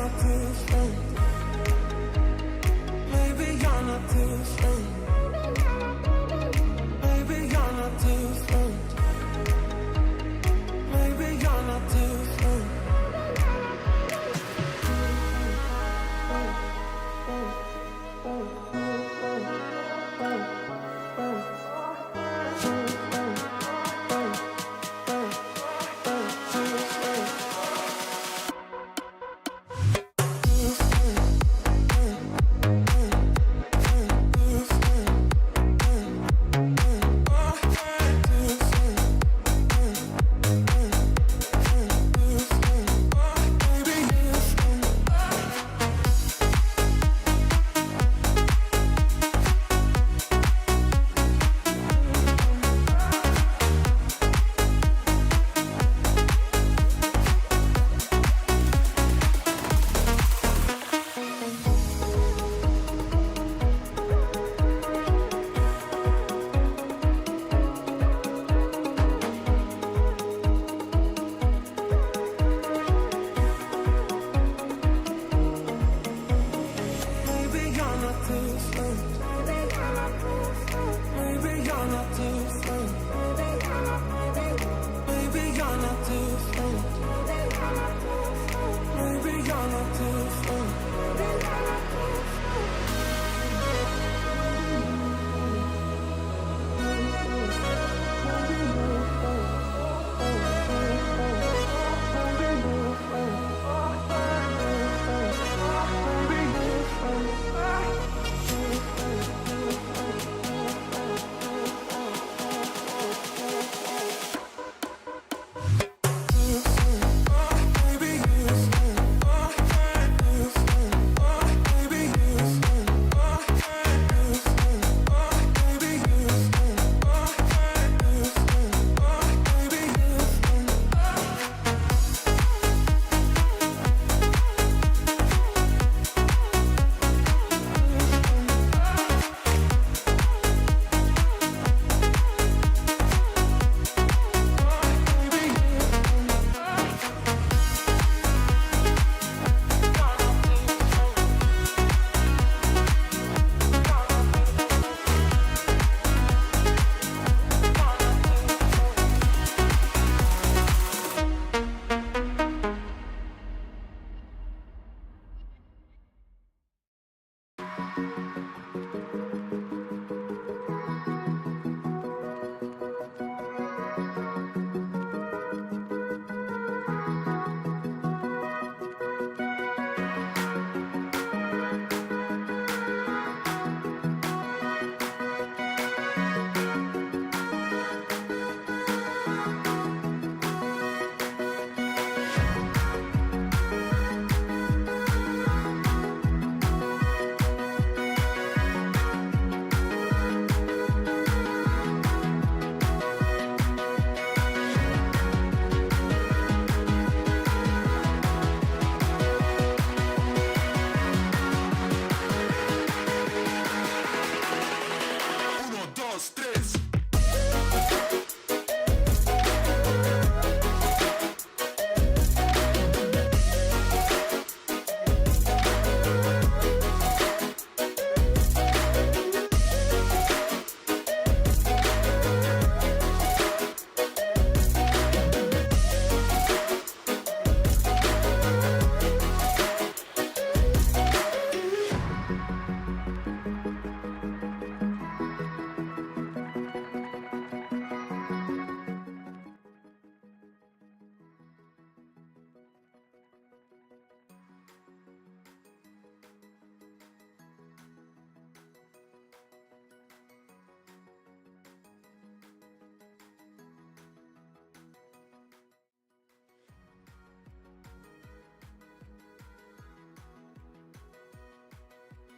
not too soon. Maybe you're not too soon. Maybe you're not too soon. Maybe you're not too soon.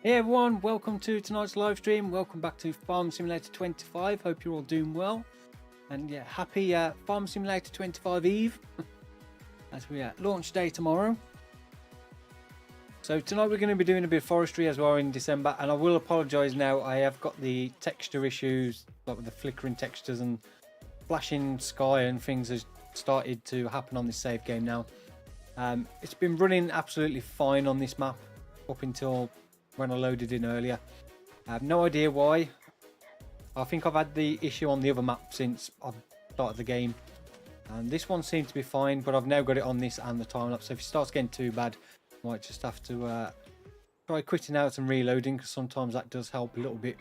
Hey everyone, welcome to tonight's live stream. Welcome back to Farm Simulator 25. Hope you're all doing well. And yeah, happy Farm Simulator 25 Eve as we launch day tomorrow. So tonight we're going to be doing a bit of forestry as well in December, and I will apologise now. I have got the texture issues, like with the flickering textures and flashing sky and things has started to happen on this save game now. It's been running absolutely fine on this map up until when I loaded in earlier. I have no idea why. I think I've had the issue on the other map since I started the game. And this one seemed to be fine, but I've now got it on this and the time lapse. So if it starts getting too bad, I might just have to try quitting out and reloading, because sometimes that does help a little bit.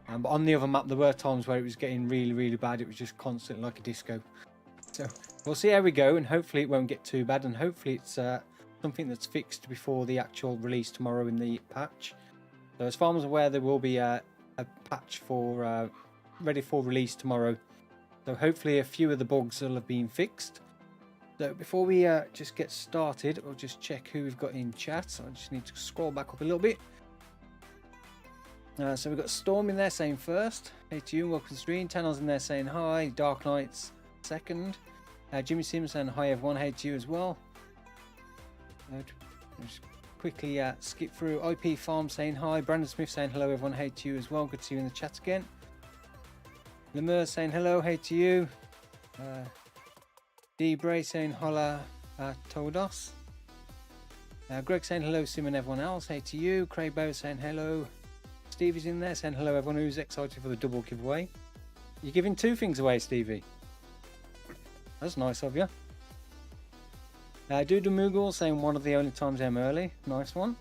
But on the other map, there were times where it was getting really, really bad. It was just constantly like a disco. So we'll see how we go, and hopefully it won't get too bad, and hopefully it's something that's fixed before the actual release tomorrow in the patch. So as far as I'm aware, there will be a patch for ready for release tomorrow. So hopefully a few of the bugs will have been fixed. So before we just get started, we'll just check who we've got in chat. So I just need to scroll back up a little bit. So we've got Storm in there saying first. Hey to you, welcome to the stream. Tanner's in there saying hi. Dark Knights second. Jimmy Sims saying hi everyone. Hey to you as well. Just quickly skip through. IP Farm saying hi. Brandon Smith saying hello everyone. Hey to you as well. Good to see you in the chat again. Lemur saying hello. Hey to you. D Bray saying holla Todos. Greg saying hello Sim and everyone else. Hey to you. Craybo saying hello. Stevie's in there saying hello everyone who's excited for the double giveaway. You're giving 2 things away, Stevie. That's nice of you. Doodle Moogle saying one of the only times I'm early. Nice one.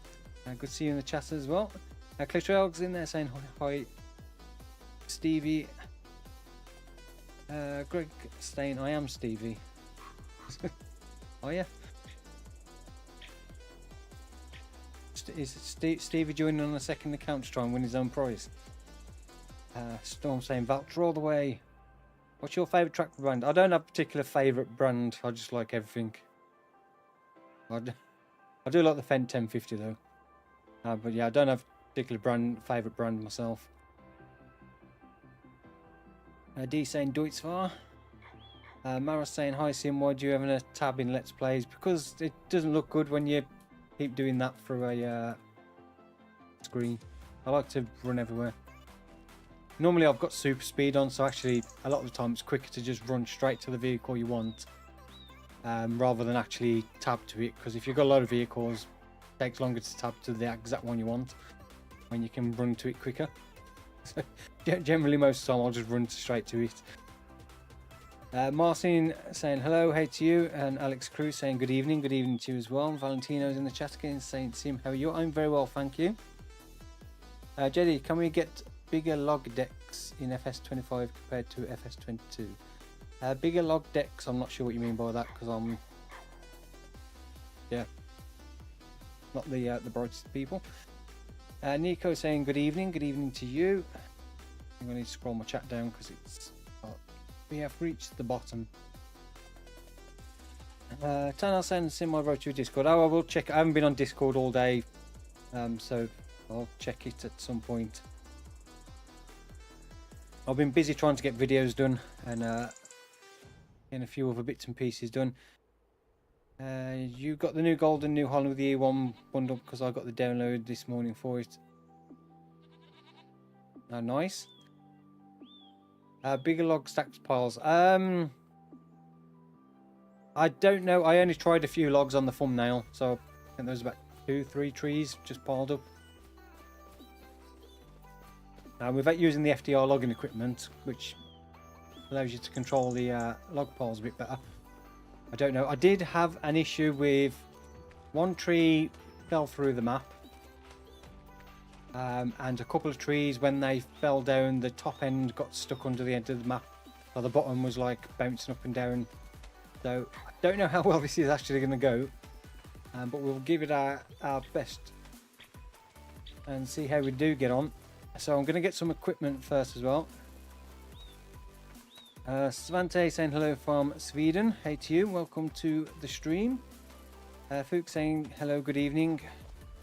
Good to see you in the chat as well. Clittrell's in there saying hi. Stevie. Greg saying I am Stevie. Are you? Is Stevie joining on a second account to try and win his own prize? Storm saying voucher all the way. What's your favourite tractor brand? I don't have a particular favourite brand. I just like everything. I do like the Fendt 1050 though. But yeah, I don't have a particular favourite brand myself. D saying Deutschfar. Mara saying hi Sim, why do you have a tab in Let's Plays? Because it doesn't look good when you keep doing that through a screen. I like to run everywhere. Normally I've got super speed on, so actually a lot of the time it's quicker to just run straight to the vehicle you want, rather than actually tab to it, because if you've got a lot of vehicles it takes longer to tab to the exact one you want when you can run to it quicker. So generally most of the time I'll just run straight to it. Marcin saying hello, hey to you, and Alex Cruz saying good evening to you as well. Valentino's in the chat again saying Sim, how are you? I'm very well, thank you. Jedi, can we get bigger log decks in FS25 compared to FS22? Bigger log decks, I'm not sure what you mean by that, because I'm not the brightest people. Nico saying good evening to you. I'm going to need to scroll my chat down because it's we have reached the bottom. Tanner saying Sim, I wrote you a Discord. Oh, I will check. I haven't been on Discord all day, so I'll check it at some point. I've been busy trying to get videos done and getting a few other bits and pieces done. You got the new Golden New Holland with the E1 bundle because I got the download this morning for it. Nice. Bigger log stacked piles. I don't know. I only tried a few logs on the thumbnail, so I think there's about 2-3 trees just piled up. Without using the FDR logging equipment, which allows you to control the log piles a bit better. I don't know. I did have an issue with one tree fell through the map, and a couple of trees, when they fell down, the top end got stuck under the end of the map, so the bottom was like bouncing up and down. So I don't know how well this is actually going to go, but we'll give it our best and see how we do get on. So I'm going to get some equipment first as well. Svante saying hello from Sweden. Hey to you, welcome to the stream. Fook saying hello, good evening.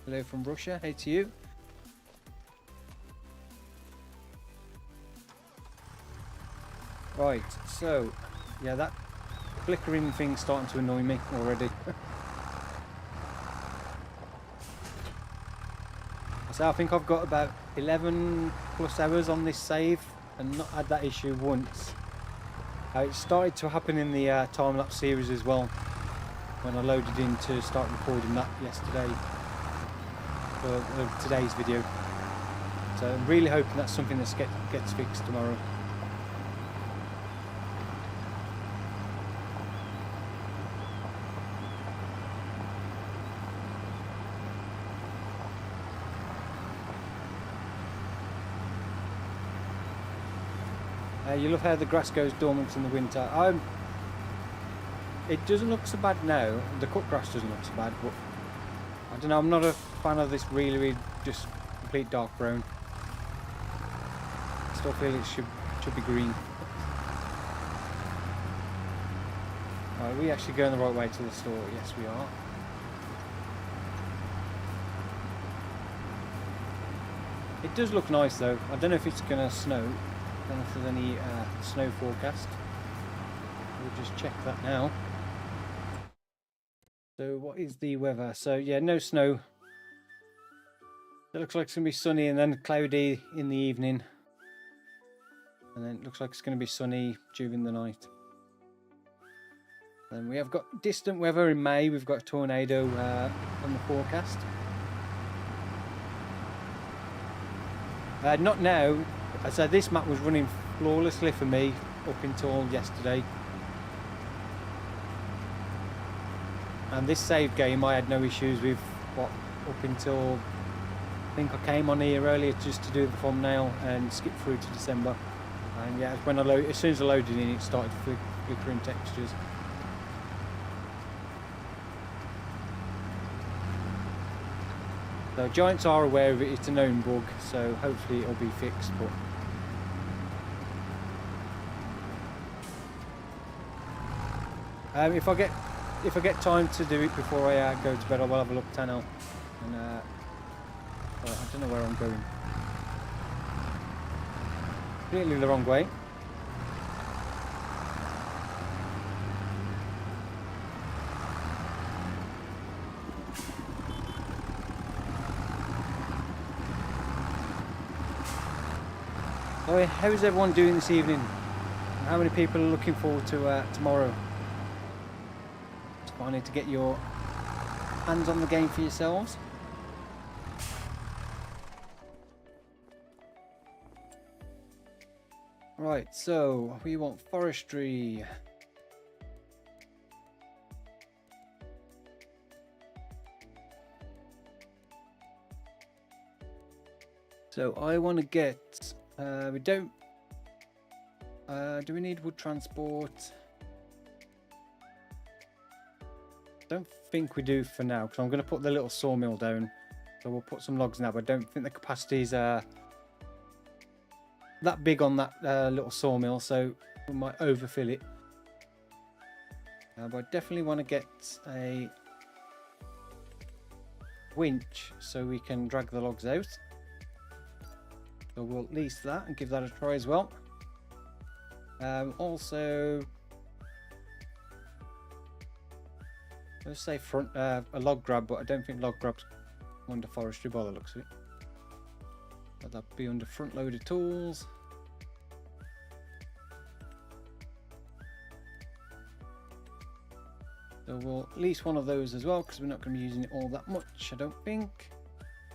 Hello from Russia. Hey to you. Right, so yeah, that flickering thing's starting to annoy me already. So I think I've got about 11 plus hours on this save and not had that issue once. It started to happen in the time-lapse series as well. when I loaded in to start recording that yesterday for today's video. So I'm really hoping that's something that gets fixed tomorrow. You love how the grass goes dormant in the winter. It doesn't look so bad now. The cut grass doesn't look so bad, but I don't know. I'm not a fan of this really just complete dark brown. I still feel it should be green. Are we actually going the right way to the store? Yes, we are. It does look nice though. I don't know if it's going to snow. I don't know if there's any snow forecast. We'll just check that now. So what is the weather? So yeah, no snow. It looks like it's going to be sunny and then cloudy in the evening. And then it looks like it's going to be sunny during the night. And we have got distant weather in May. We've got a tornado on the forecast. Not now. I said this map was running flawlessly for me up until yesterday. And this save game I had no issues with up until I think I came on here earlier just to do the thumbnail and skip through to December. And yeah, when as soon as I loaded in, it started flickering textures. So Giants are aware of it, it's a known bug, so hopefully it'll be fixed. But if I get time to do it before I go to bed, I will have a look at Tanel. And well, I don't know where I'm going. Completely the wrong way. So how is everyone doing this evening? How many people are looking forward to tomorrow? I need to get your hands on the game for yourselves. Right, so we want forestry. So I want to get, we don't, do we need wood transport? Don't think we do for now, because I'm going to put the little sawmill down, so we'll put some logs now, but I don't think the capacity is that big on that little sawmill, so we might overfill it. But I definitely want to get a winch so we can drag the logs out, so we'll lease that and give that a try as well. Also, let's say front a log grab, but I don't think log grab's under forestry by the looks of it. But that'd be under front loaded tools. So we'll lease one of those as well, because we're not going to be using it all that much, I don't think.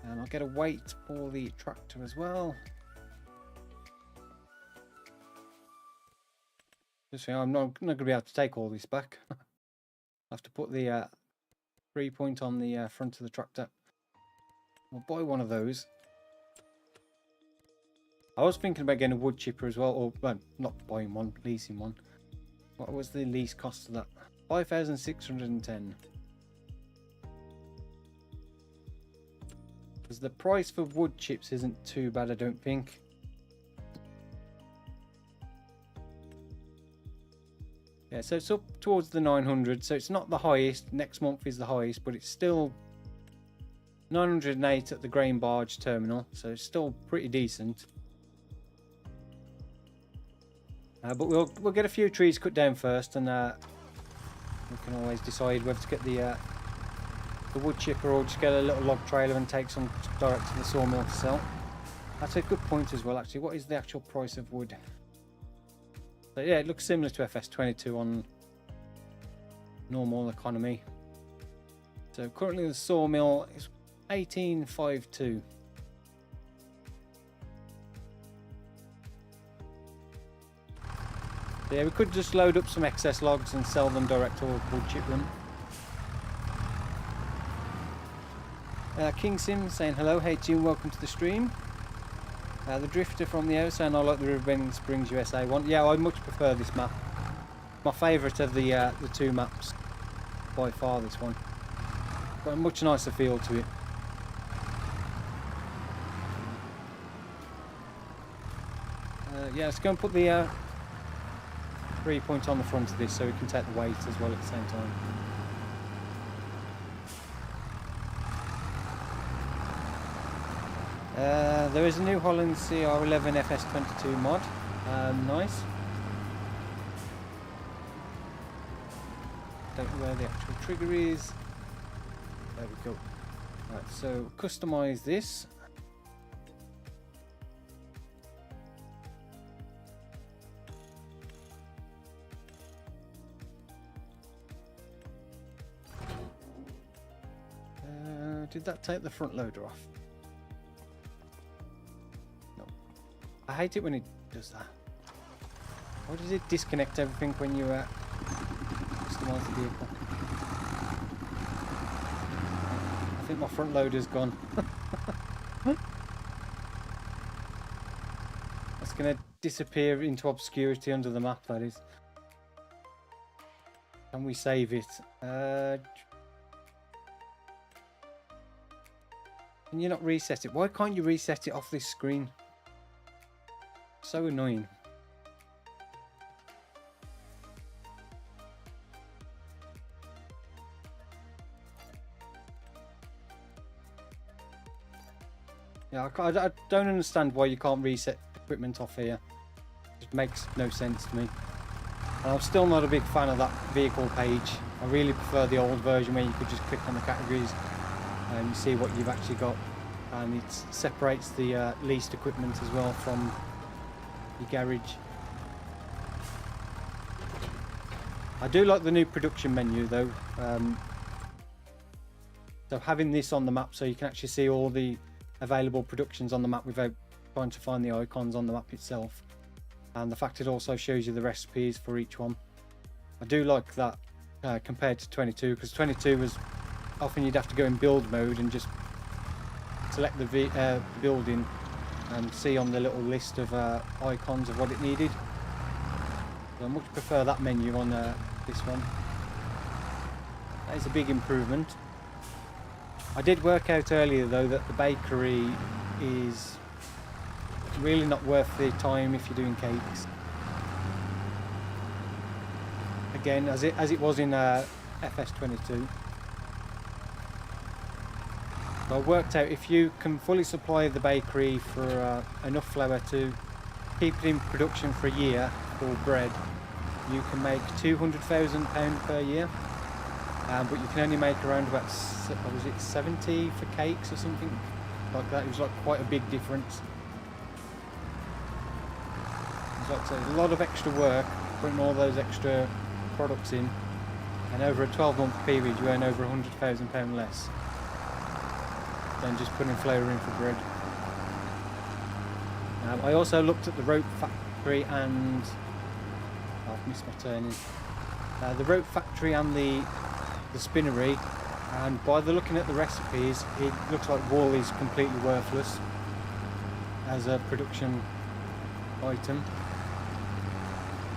And I'll get a weight for the tractor as well. Just so I'm not going to be able to take all this back. I'll have to put the 3-point on the front of the tractor. We'll buy one of those. I was thinking about getting a wood chipper as well, or well, not buying one, leasing one. What was the lease cost of that? 5,610. Because the price for wood chips isn't too bad, I don't think. Yeah, so it's up towards the 900, so it's not the highest. Next month is the highest, but it's still 908 at the grain barge terminal, so it's still pretty decent. But we'll get a few trees cut down first, and we can always decide whether to get the wood chipper or just get a little log trailer and take some direct to the sawmill to sell. That's a good point as well, actually. What is the actual price of wood? So yeah, it looks similar to FS25 on normal economy. So currently the sawmill is 1852. Yeah, we could just load up some excess logs and sell them direct to wood chip room. King Sim saying hello, hey Jim, welcome to the stream. The Drifter from the house saying I like the Riverbend Springs USA one. Yeah, I much prefer this map. My favourite of the two maps, by far this one. Got a much nicer feel to it. Yeah, let's go and put the 3-point on the front of this so we can take the weight as well at the same time. There is a New Holland CR11 FS25 mod. Nice. Don't know where the actual trigger is. There we go. Right, so customize this. Did that take the front loader off? No. I hate it when it does that. Why does it disconnect everything when you customize the vehicle? I think my front loader's gone. That's going to disappear into obscurity under the map, that is. Can we save it? Can you not reset it? Why can't you reset it off this screen? So annoying. Yeah, I don't understand why you can't reset equipment off here. It makes no sense to me. And I'm still not a big fan of that vehicle page. I really prefer the old version where you could just click on the categories and you see what you've actually got, and it separates the leased equipment as well from your garage. I do like the new production menu though, so having this on the map so you can actually see all the available productions on the map without trying to find the icons on the map itself, and the fact it also shows you the recipes for each one. I do like that compared to 22, because 22 was often you'd have to go in build mode and just select the building and see on the little list of icons of what it needed. So I much prefer that menu on this one. That is a big improvement. I did work out earlier though that the bakery is really not worth the time if you're doing cakes. Again, as it was in FS22. I worked out if you can fully supply the bakery for enough flour to keep it in production for a year for bread, you can make £200,000 per year, but you can only make around about, what was it, 70 for cakes or something like that. It was like quite a big difference. It was like, so a lot of extra work putting all those extra products in, and over a 12-month period you earn over £100,000 less than just putting flour in for bread. I also looked at the rope factory and I've missed my turning. The rope factory and the spinnery, and by the looking at the recipes, it looks like wool is completely worthless as a production item.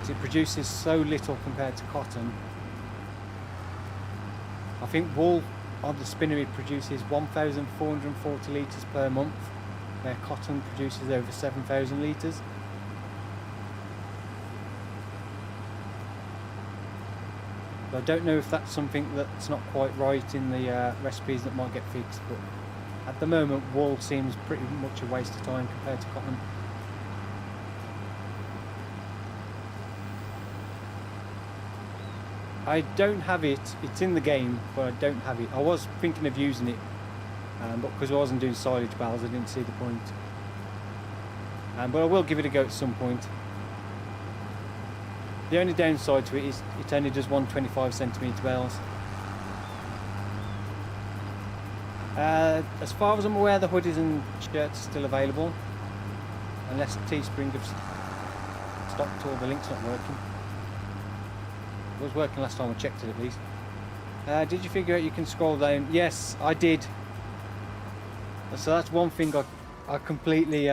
It produces so little compared to cotton. I think wool on the spinnery produces 1,440 litres per month, where cotton produces over 7,000 litres. I don't know if that's something that's not quite right in the recipes that might get fixed, but at the moment wool seems pretty much a waste of time compared to cotton. I don't have it, it's in the game, but I don't have it. I was thinking of using it, but because I wasn't doing silage bales I didn't see the point. But I will give it a go at some point. The only downside to it is it only does 125cm bales. As far as I'm aware, the hoodies and shirts are still available, unless Teespring have stopped or the link's not working. It was working last time I checked it, at least. Did you figure out you can scroll down? Yes, I did. So that's one thing I completely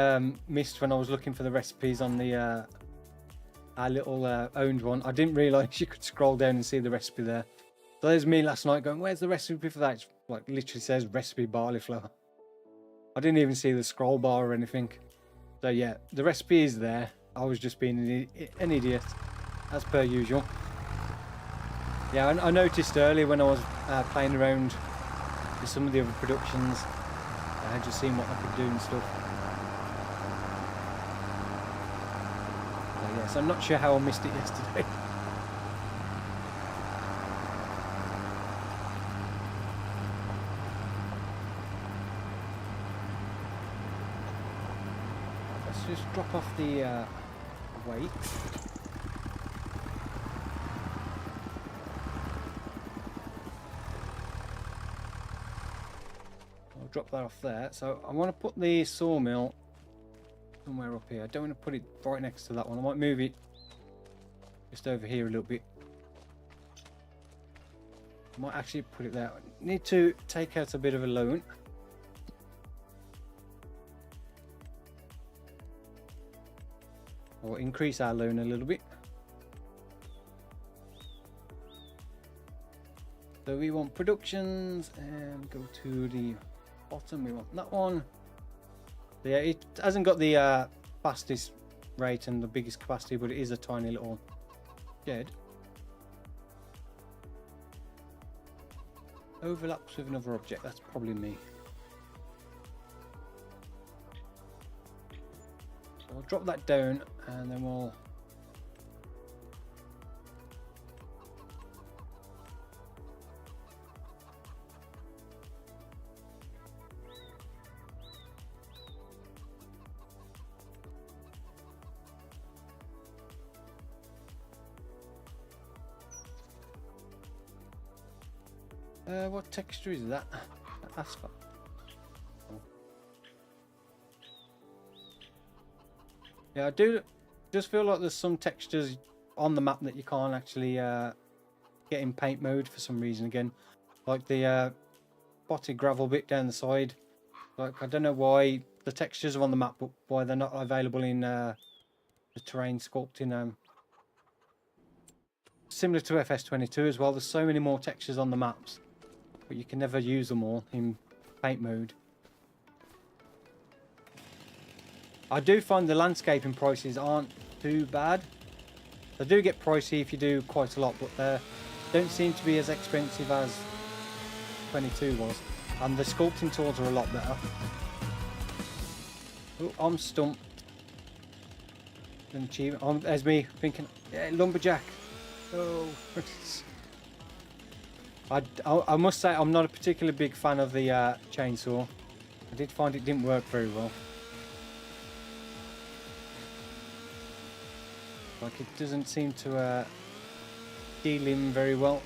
missed when I was looking for the recipes on the our little owned one. I didn't realise you could scroll down and see the recipe there. So there's me last night going, where's the recipe for that? It's like literally says recipe barley flour. I didn't even see the scroll bar or anything. So yeah, the recipe is there. I was just being an idiot, as per usual. Yeah, I noticed earlier when I was playing around with some of the other productions, I had just seen what I could do and stuff. So yes, I'm not sure how I missed it yesterday. Let's just drop off the weight. Drop that off there. So I want to put the sawmill somewhere up here. I don't want to put it right next to that one. I might move it just over here a little bit. I might actually put it there. I need to take out a bit of a loan. Or increase our loan a little bit. So we want productions and go to the bottom. We want that one. Yeah, it hasn't got the fastest rate and the biggest capacity, but it is a tiny little shed. Overlaps with another object. That's probably me. So I'll drop that down and then we'll what texture is that? Asphalt. Oh. Yeah, I do just feel like there's some textures on the map that you can't actually get in paint mode for some reason again. Like the spotted gravel bit down the side. Like I don't know why the textures are on the map, but why they're not available in the terrain sculpting. Similar to FS25 as well, there's so many more textures on the maps, but you can never use them all in paint mode. I do find the landscaping prices aren't too bad. They do get pricey if you do quite a lot, but they don't seem to be as expensive as 22 was. And the sculpting tools are a lot better. Oh, I'm stumped. An achievement. There's me thinking, yeah, lumberjack. Oh. I must say I'm not a particularly big fan of the chainsaw. I did find it didn't work very well. Like it doesn't seem to deal in very well.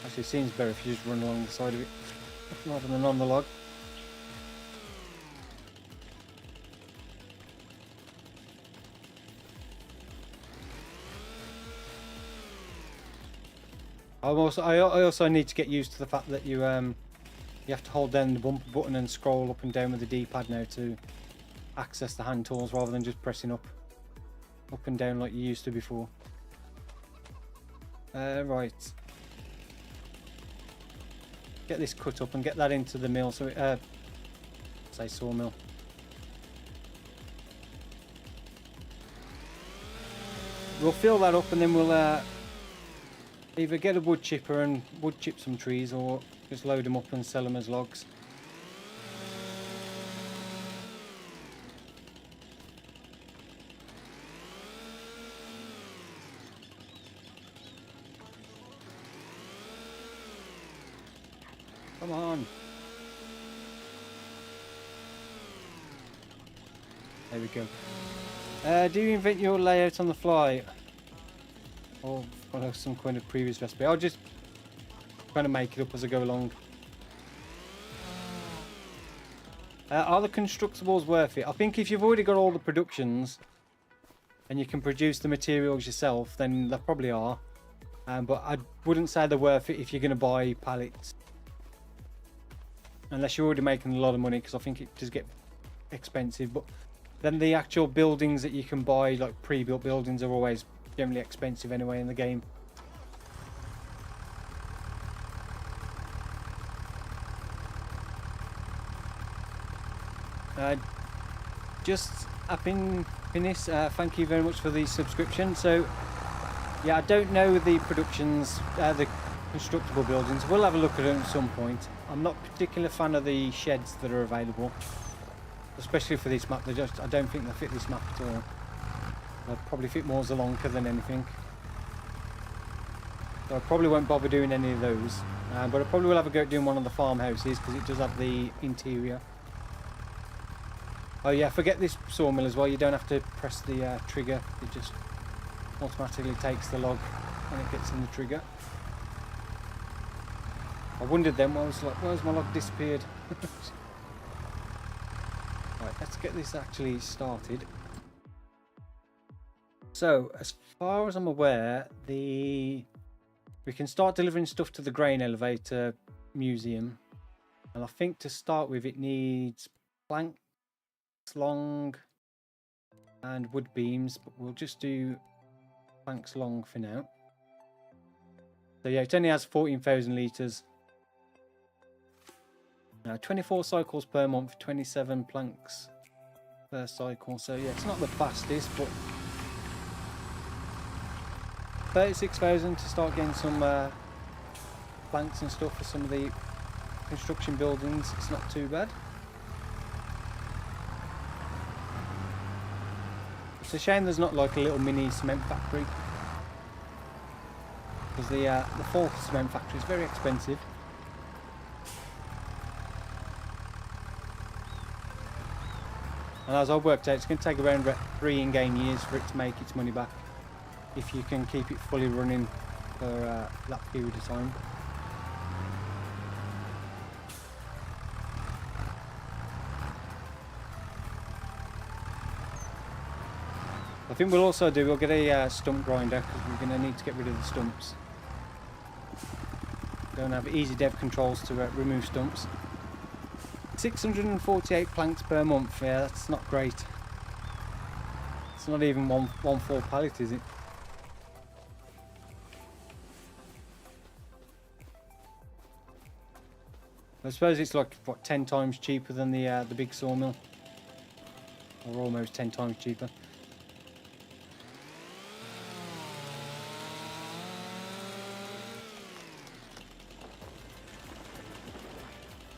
Actually, it seems better if you just run along the side of it rather than on the log. I also need to get used to the fact that you have to hold down the bumper button and scroll up and down with the D-pad now to access the hand tools rather than just pressing up and down like you used to before. Right. Get this cut up and get that into the mill. So it, say sawmill. We'll fill that up and then we'll either get a wood chipper and wood chip some trees, or just load them up and sell them as logs. Come on. There we go. Do you invent your layout on the fly? Or follow some kind of previous recipe. I'll just kind of make it up as I go along. Are the constructibles worth it? I think if you've already got all the productions and you can produce the materials yourself, then they probably are. But I wouldn't say they're worth it if you're going to buy pallets. Unless you're already making a lot of money, because I think it does get expensive. But then the actual buildings that you can buy, like pre-built buildings, are always generally expensive anyway in the game. Just up in this, thank you very much for the subscription. So yeah, I don't know the productions, the constructible buildings. We'll have a look at them at some point. I'm not a particular fan of the sheds that are available, especially for this map. I don't think they fit this map at all. They'll probably fit more Zalonka than anything. So I probably won't bother doing any of those. But I probably will have a go at doing one of the farmhouses, because it does have the interior. Oh yeah, forget this sawmill as well. You don't have to press the trigger. It just automatically takes the log when it gets in the trigger. I wondered then, I was like, where's my log disappeared? Right, let's get this actually started. So, as far as I'm aware, we can start delivering stuff to the grain elevator museum. And I think to start with, it needs planks long and wood beams, but we'll just do planks long for now. So yeah, it only has 14,000 litres. 24 cycles per month, 27 planks per cycle. So yeah, it's not the fastest, but 36,000 to start getting some planks and stuff for some of the construction buildings. It's not too bad. It's a shame there's not like a little mini cement factory, because the full cement factory is very expensive. And as I worked out, it's going to take around 3 in-game years for it to make its money back, if you can keep it fully running for that period of time. I think we'll get a stump grinder, because we're going to need to get rid of the stumps. Don't have easy dev controls to remove stumps. 648 planks per month, yeah, that's not great. It's not even one full pallet, is it? I suppose it's like, what, 10 times cheaper than the big sawmill, or almost 10 times cheaper.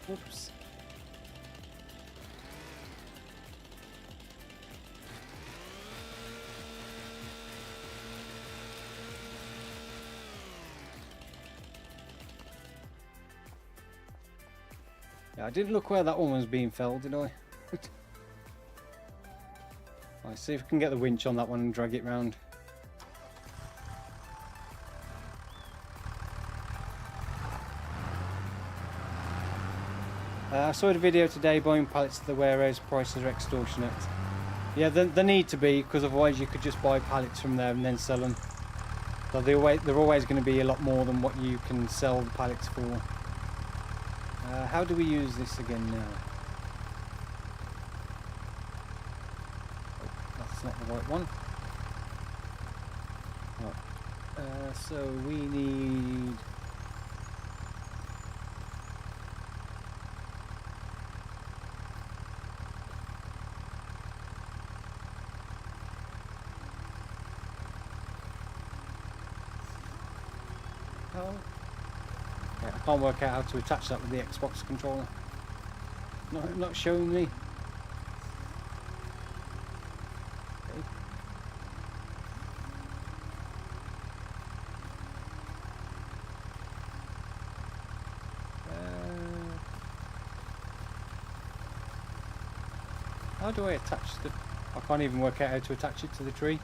Whoops. Yeah, I didn't look where that one was being felled, did I? Right, see if we can get the winch on that one and drag it round. I saw a video today, buying pallets to the warehouse prices are extortionate. Yeah, they need to be, because otherwise you could just buy pallets from there and then sell them. So they're always going to be a lot more than what you can sell the pallets for. How do we use this again now? Oh, that's not the right one. Right. So we need... Yeah, I can't work out how to attach that with the Xbox controller. Not showing me. Okay. How do I attach the... I can't even work out how to attach it to the tree.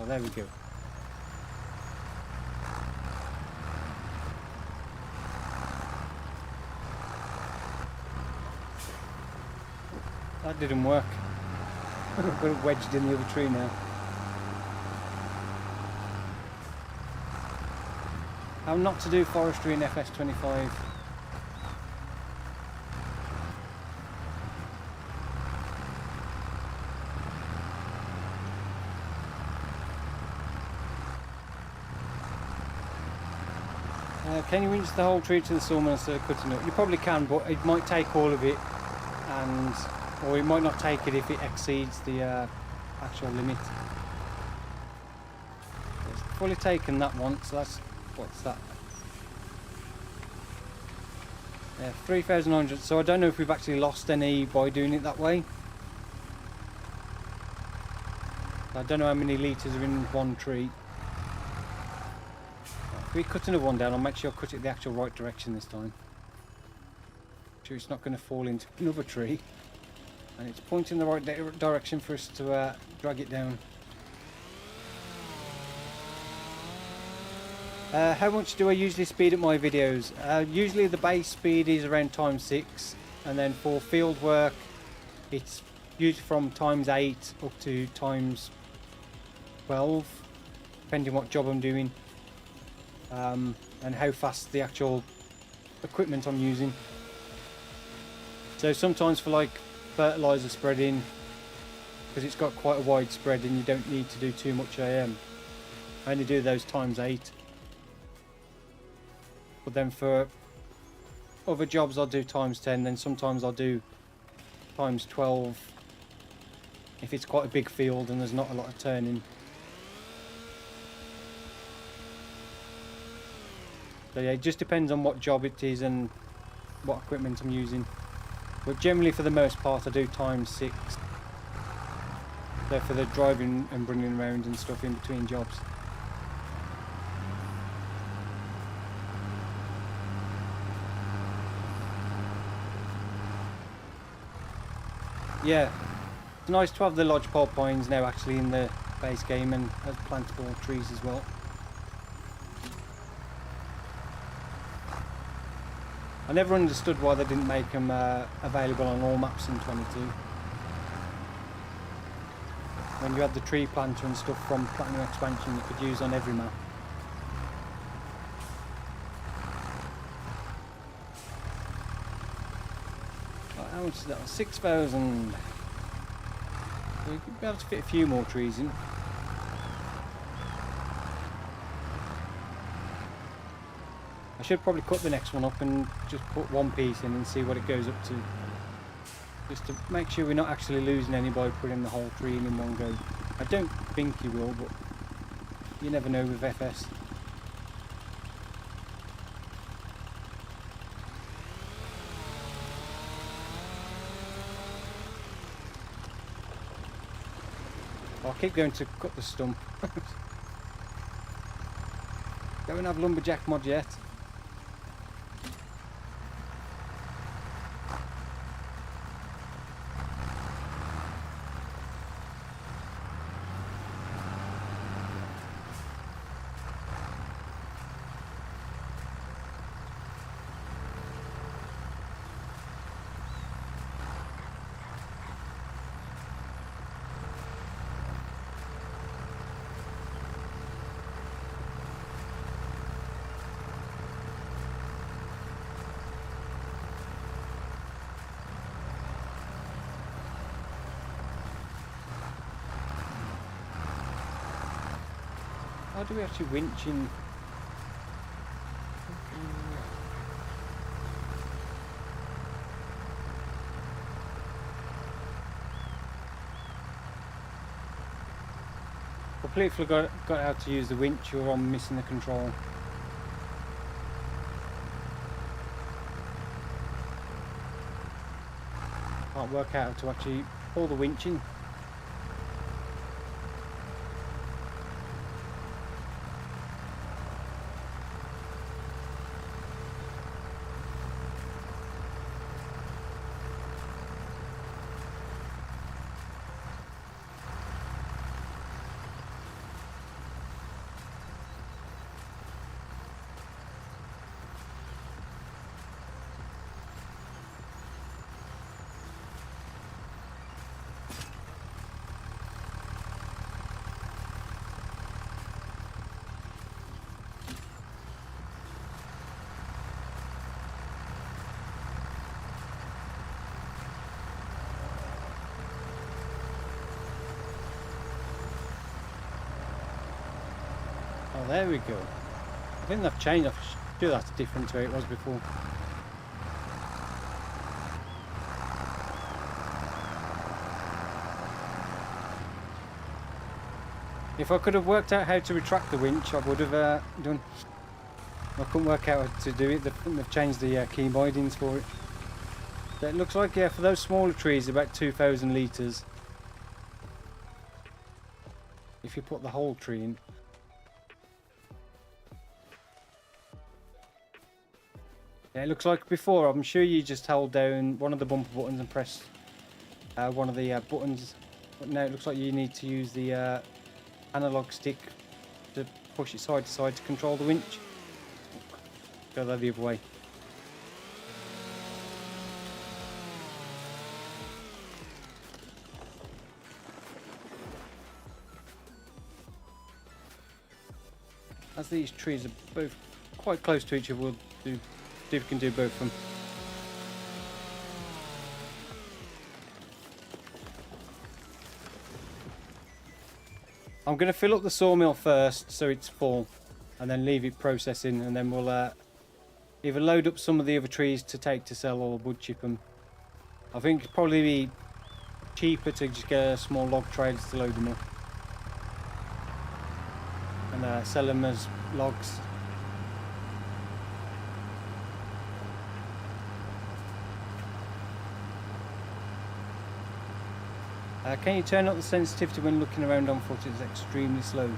Oh, there we go. That didn't work. I've got it wedged in the other tree now. How not to do forestry in FS25. Can you winch the whole tree to the sawmill instead of cutting it? You probably can, but it might take all of it, or it might not take it if it exceeds the actual limit. It's fully taken that one, so that's, what's that? Yeah, 3,900. So I don't know if we've actually lost any by doing it that way. I don't know how many litres are in one tree. If we cut another one down, I'll make sure I cut it the actual right direction this time. Sure it's not going to fall into another tree. And it's pointing the right direction for us to drag it down. How much do I usually speed up my videos? Usually the base speed is around ×6, and then for field work it's usually from ×8 up to ×12, depending what job I'm doing. And how fast the actual equipment I'm using. So sometimes for like fertilizer spreading, because it's got quite a wide spread and you don't need to do too much AM, I only do those ×8. But then for other jobs I'll do ×10, then sometimes I'll do ×12 if it's quite a big field and there's not a lot of turning. So yeah, it just depends on what job it is and what equipment I'm using. But generally for the most part I do ×6. So for the driving and bringing around and stuff in between jobs. Yeah, it's nice to have the lodgepole pines now actually in the base game and as plantable trees as well. I never understood why they didn't make them available on all maps in 22. When you had the tree planter and stuff from Platinum Expansion you could use on every map. Right, how much is that? 6,000. So you could be able to fit a few more trees in. I should probably cut the next one up and just put one piece in and see what it goes up to. Just to make sure we're not actually losing any by putting the whole tree in one go. I don't think you will, but you never know with FS. I'll keep going to cut the stump. Don't have lumberjack mod yet. How do we actually winch in? Completely forgot how to use the winch, or I'm missing the control. Can't work out how to actually pull the winch in. there we go. I think they've changed. I'm sure that's different to how it was before. If I could have worked out how to retract the winch, I would have done. I couldn't work out how to do it. They've changed the key bindings for it. So it looks like, yeah, for those smaller trees, about 2,000 litres. If you put the whole tree in. Yeah, it looks like before, I'm sure you just hold down one of the bumper buttons and press one of the buttons. But now it looks like you need to use the analog stick to push it side to side to control the winch. Go the other way. As these trees are both quite close to each other, we'll see if we can do both of them. I'm going to fill up the sawmill first so it's full, and then leave it processing, and then we'll either load up some of the other trees to take to sell or wood chip them. I think it'd probably be cheaper to just get a small log trailers to load them up and sell them as logs. Can you turn up the sensitivity when looking around on foot? It's extremely slow.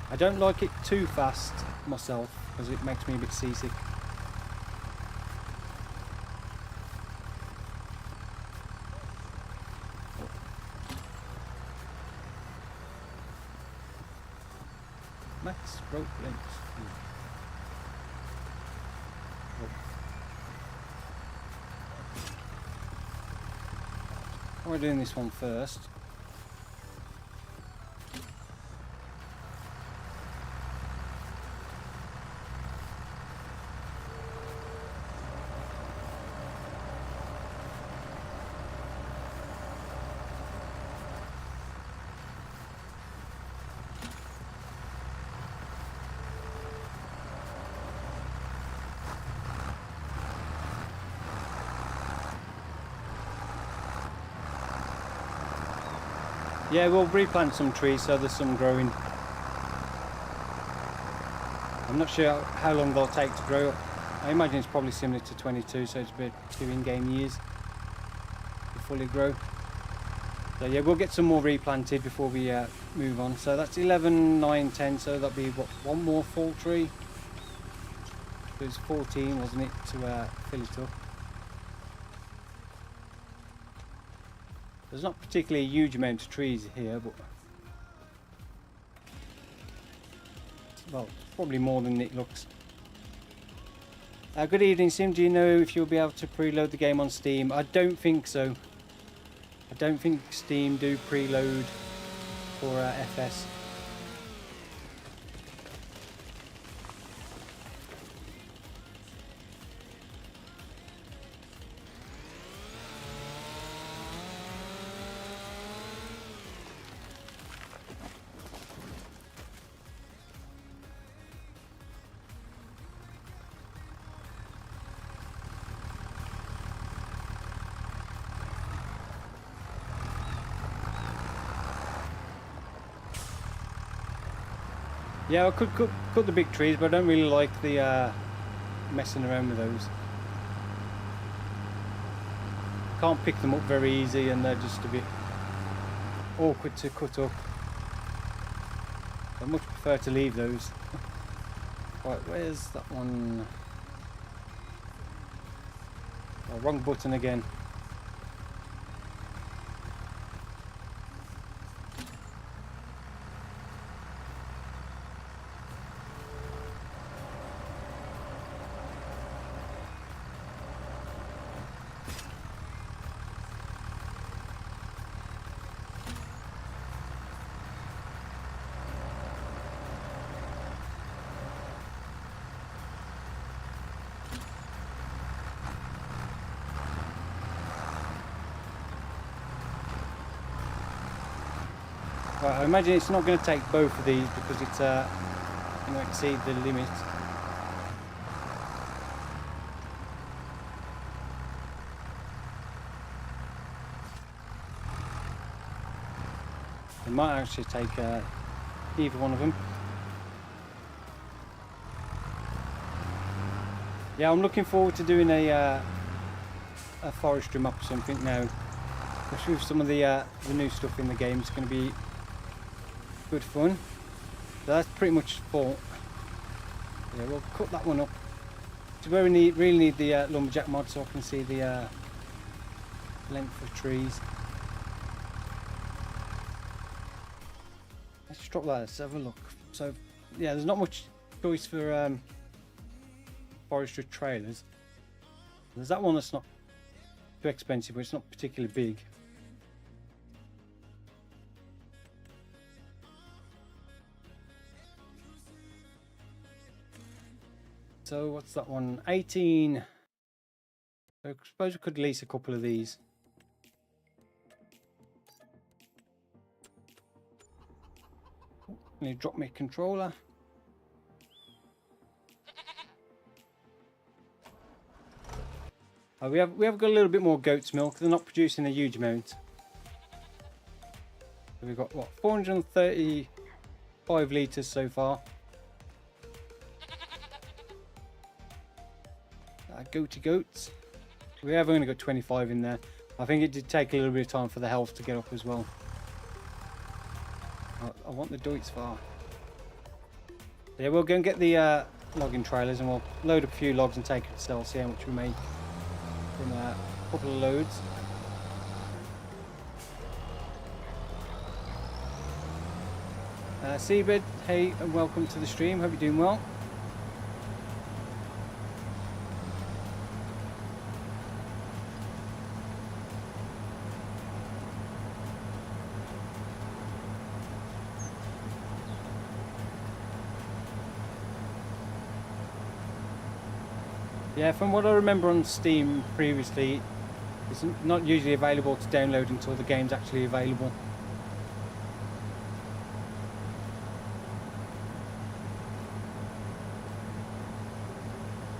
I don't like it too fast myself because it makes me a bit seasick. Max rope length. We're doing this one first. Yeah, we'll replant some trees so there's some growing. I'm not sure how long they'll take to grow. I imagine it's probably similar to 22, so it's about 2 in-game years to fully grow. So yeah, we'll get some more replanted before we move on. So that's 11, 9, 10, so that'll be what, one more full tree? It was 14, wasn't it, to fill it up. There's not particularly a huge amount of trees here, but well, probably more than it looks. Good evening, Sim. Do you know if you'll be able to preload the game on Steam? I don't think so. I don't think Steam do preload for FS. Yeah, I could cut the big trees, but I don't really like the messing around with those. Can't pick them up very easy, and they're just a bit awkward to cut up. I much prefer to leave those. Right, where's that one? Oh, wrong button again. Right, I imagine it's not going to take both of these because it's going to exceed the limit. It might actually take either one of them. Yeah, I'm looking forward to doing a forestry map or something now. Especially with some of the new stuff in the game. It's going to be good fun. So that's pretty much full. Yeah, we'll cut that one up. So we really need the lumberjack mod so I can see the length of trees. Let's just drop that. Let's have a look. So yeah, there's not much choice for forestry trailers. There's that one that's not too expensive, but it's not particularly big. So what's that one? 18. So I suppose we could lease a couple of these. Let me drop my controller. We have got a little bit more goat's milk. They're not producing a huge amount. So we've got what, 435 litres so far. Goats. We have only got 25 in there. I think it did take a little bit of time for the health to get up as well. I want the Deutz far. Yeah, we'll go and get the logging trailers and we'll load up a few logs and take it to sell, see how much we make from a couple of loads. Seabed, hey and welcome to the stream. Hope you're doing well. Yeah, from what I remember on Steam previously, it's not usually available to download until the game's actually available.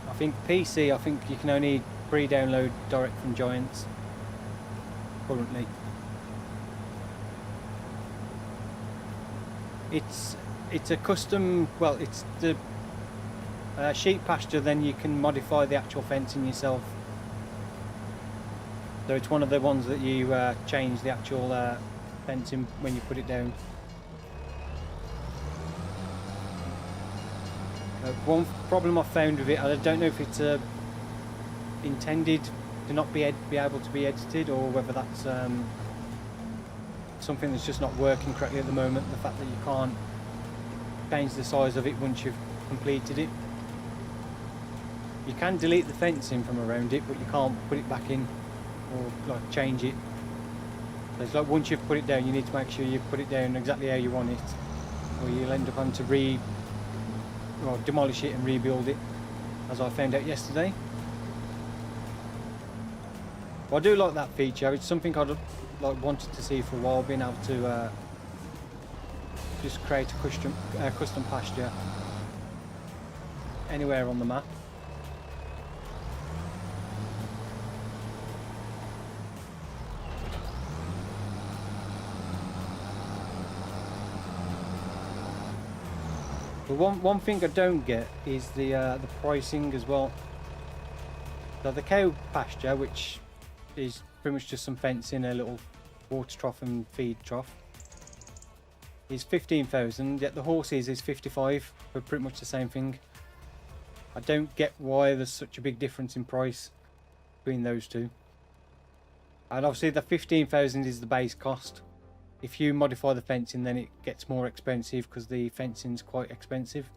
I think PC, I think you can only pre-download direct from Giants currently. It's a custom, well, it's the sheep pasture, then you can modify the actual fencing yourself. So it's one of the ones that you change the actual fencing when you put it down. One problem I've found with it, I don't know if it's intended to not be able to be edited, or whether that's something that's just not working correctly at the moment. The fact that you can't change the size of it once you've completed it. You can delete the fencing from around it, but you can't put it back in or like change it. So it's like once you've put it down, you need to make sure you put it down exactly how you want it, or you'll end up having to demolish it and rebuild it, as I found out yesterday. Well, I do like that feature. It's something I'd wanted to see for a while, being able to just create a custom pasture anywhere on the map. But one thing I don't get is the pricing as well. So the cow pasture, which is pretty much just some fencing, a little water trough and feed trough, is 15,000. Yet the horses is 55 for pretty much the same thing. I don't get why there's such a big difference in price between those two. And obviously the 15,000 is the base cost. If you modify the fencing, then it gets more expensive because the fencing's quite expensive.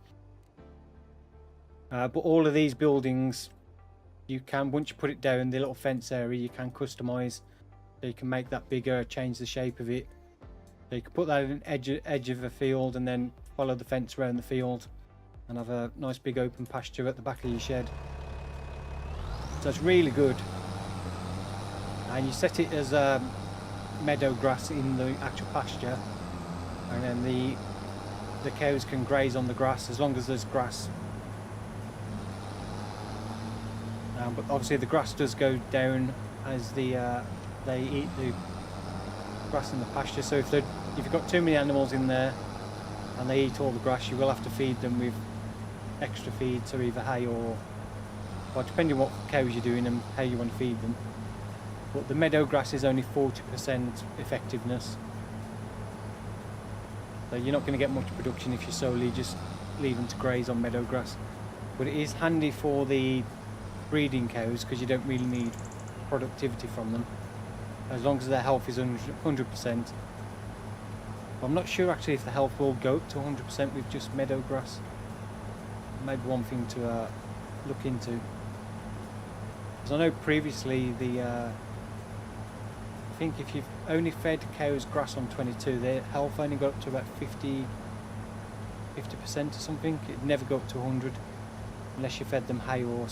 But all of these buildings, you can, once you put it down, the little fence area, you can customize. So you can make that bigger, change the shape of it. So you can put that at an edge of a field and then follow the fence around the field and have a nice big open pasture at the back of your shed. So it's really good. And you set it as meadow grass in the actual pasture, and then the cows can graze on the grass as long as there's grass. But obviously the grass does go down as they eat the grass in the pasture. So if you've got too many animals in there and they eat all the grass, you will have to feed them with extra feed, so either hay or depending on what cows you're doing and how you want to feed them. But the meadow grass is only 40% effectiveness, so you're not going to get much production if you solely just leave them to graze on meadow grass. But it is handy for the breeding cows because you don't really need productivity from them as long as their health is 100%. I'm not sure actually if the health will go up to 100% with just meadow grass. Maybe one thing to look into, because I know previously I think if you've only fed cows grass on 22, their health only got up to about 50% or something. It'd never go up to 100 unless you fed them hay or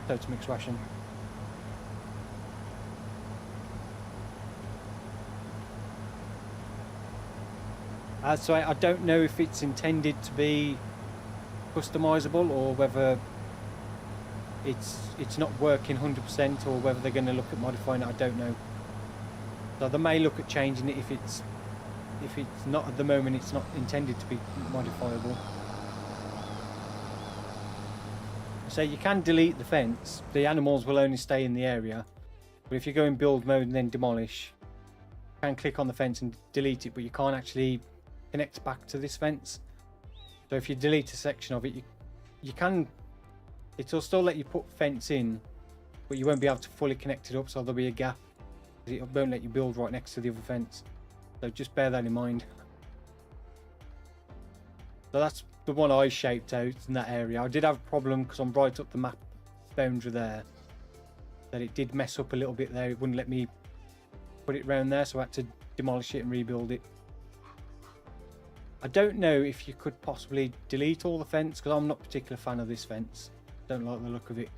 total mix ration. So I don't know if it's intended to be customizable or whether it's not working 100%, or whether they're going to look at modifying it. I don't know. So they may look at changing it if it's not at the moment. It's not intended to be modifiable. So you can delete the fence. The animals will only stay in the area. But if you go in build mode and then demolish, you can click on the fence and delete it, but you can't actually connect back to this fence. So if you delete a section of it, you can. It'll still let you put fence in, but you won't be able to fully connect it up. So there'll be a gap. It won't let you build right next to the other fence. So just bear that in mind. So that's the one I shaped out in that area. I did have a problem because I'm right up the map boundary there, that it did mess up a little bit there. It wouldn't let me put it round there, so I had to demolish it and rebuild it. I don't know if you could possibly delete all the fence, because I'm not a particular fan of this fence. Don't like the look of it.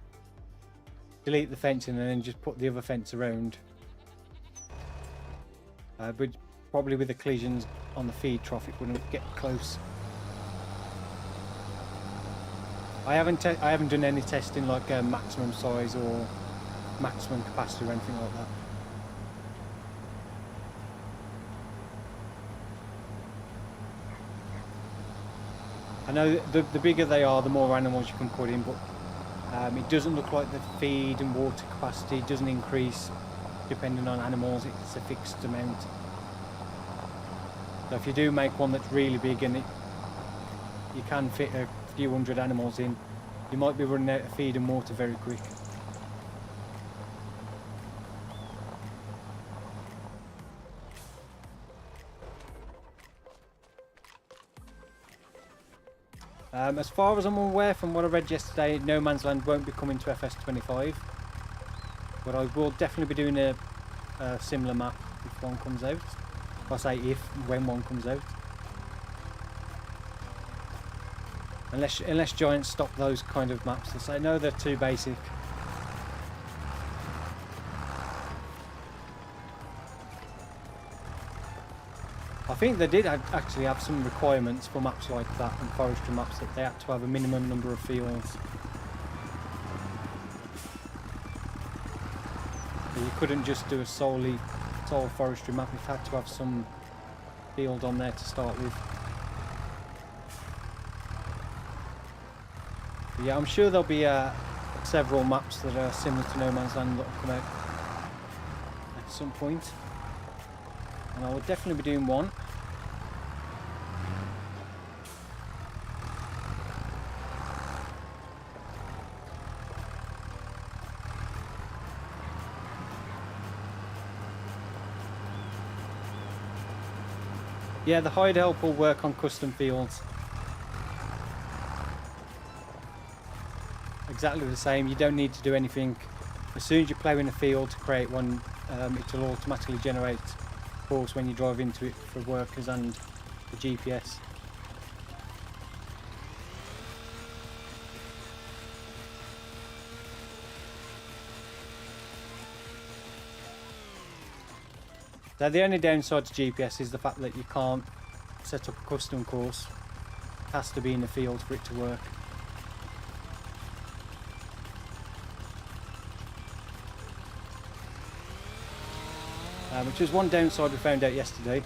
Delete the fencing and then just put the other fence around. But probably with the collisions on the feed trough, it wouldn't get close. I haven't done any testing like maximum size or maximum capacity or anything like that. I know the bigger they are, the more animals you can put in, but it doesn't look like the feed and water capacity doesn't increase depending on animals. It's a fixed amount. So if you do make one that's really big and you can fit a few hundred animals in, you might be running out of feed and water very quick. As far as I'm aware, from what I read yesterday, No Man's Land won't be coming to FS25, but I will definitely be doing a similar map if one comes out. I say when one comes out. Unless Giants stop those kind of maps. They say no, they're too basic. I think they did actually have some requirements for maps like that and forestry maps, that they had to have a minimum number of fields. So you couldn't just do a sole forestry map. You had to have some field on there to start with. But yeah, I'm sure there'll be several maps that are similar to No Man's Land that will come out at some point. And I will definitely be doing one. Yeah, the hide help will work on custom fields. Exactly the same. You don't need to do anything. As soon as you plough in a field to create one, it will automatically generate course when you drive into it for workers and the GPS. So the only downside to GPS is the fact that you can't set up a custom course. It has to be in the field for it to work. Which is one downside we found out yesterday.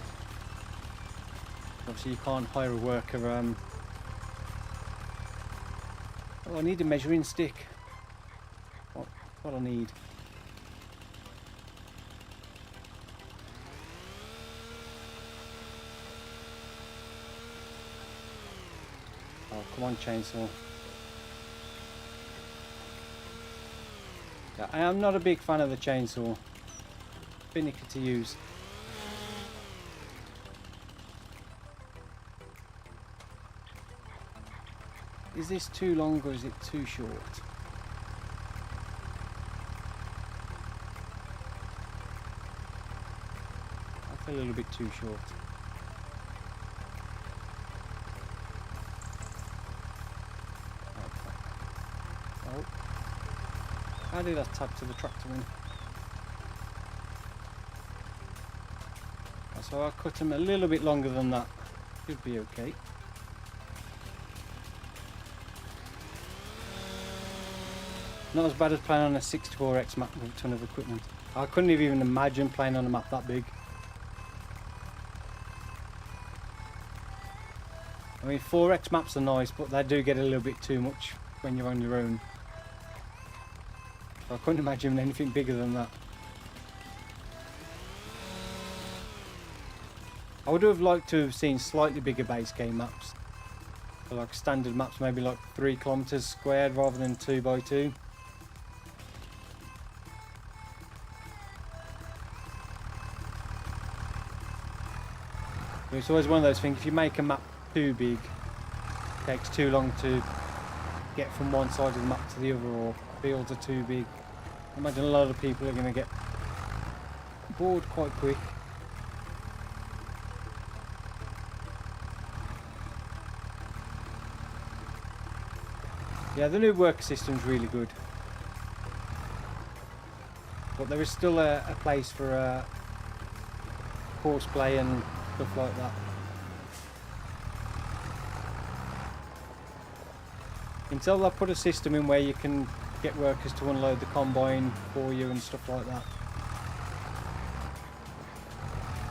Obviously you can't hire a worker. Oh, I need a measuring stick. What I need. Oh, come on, chainsaw. Yeah, I am not a big fan of the chainsaw. Finicky to use. Is this too long or is it too short? I feel a little bit too short. Oh. How did I tap to the tractor in? So I'll cut them a little bit longer than that. Should be okay. Not as bad as playing on a 64X map with a ton of equipment. I couldn't even imagine playing on a map that big. I mean, 4X maps are nice, but they do get a little bit too much when you're on your own. So I couldn't imagine anything bigger than that. I would have liked to have seen slightly bigger base game maps. So like standard maps, maybe like 3 kilometers squared rather than 2 by 2. It's always one of those things, if you make a map too big, it takes too long to get from one side of the map to the other, or fields are too big. I imagine a lot of people are going to get bored quite quick. Yeah, the new worker system's really good, but there is still a place for horseplay and stuff like that. Until they put a system in where you can get workers to unload the combine for you and stuff like that,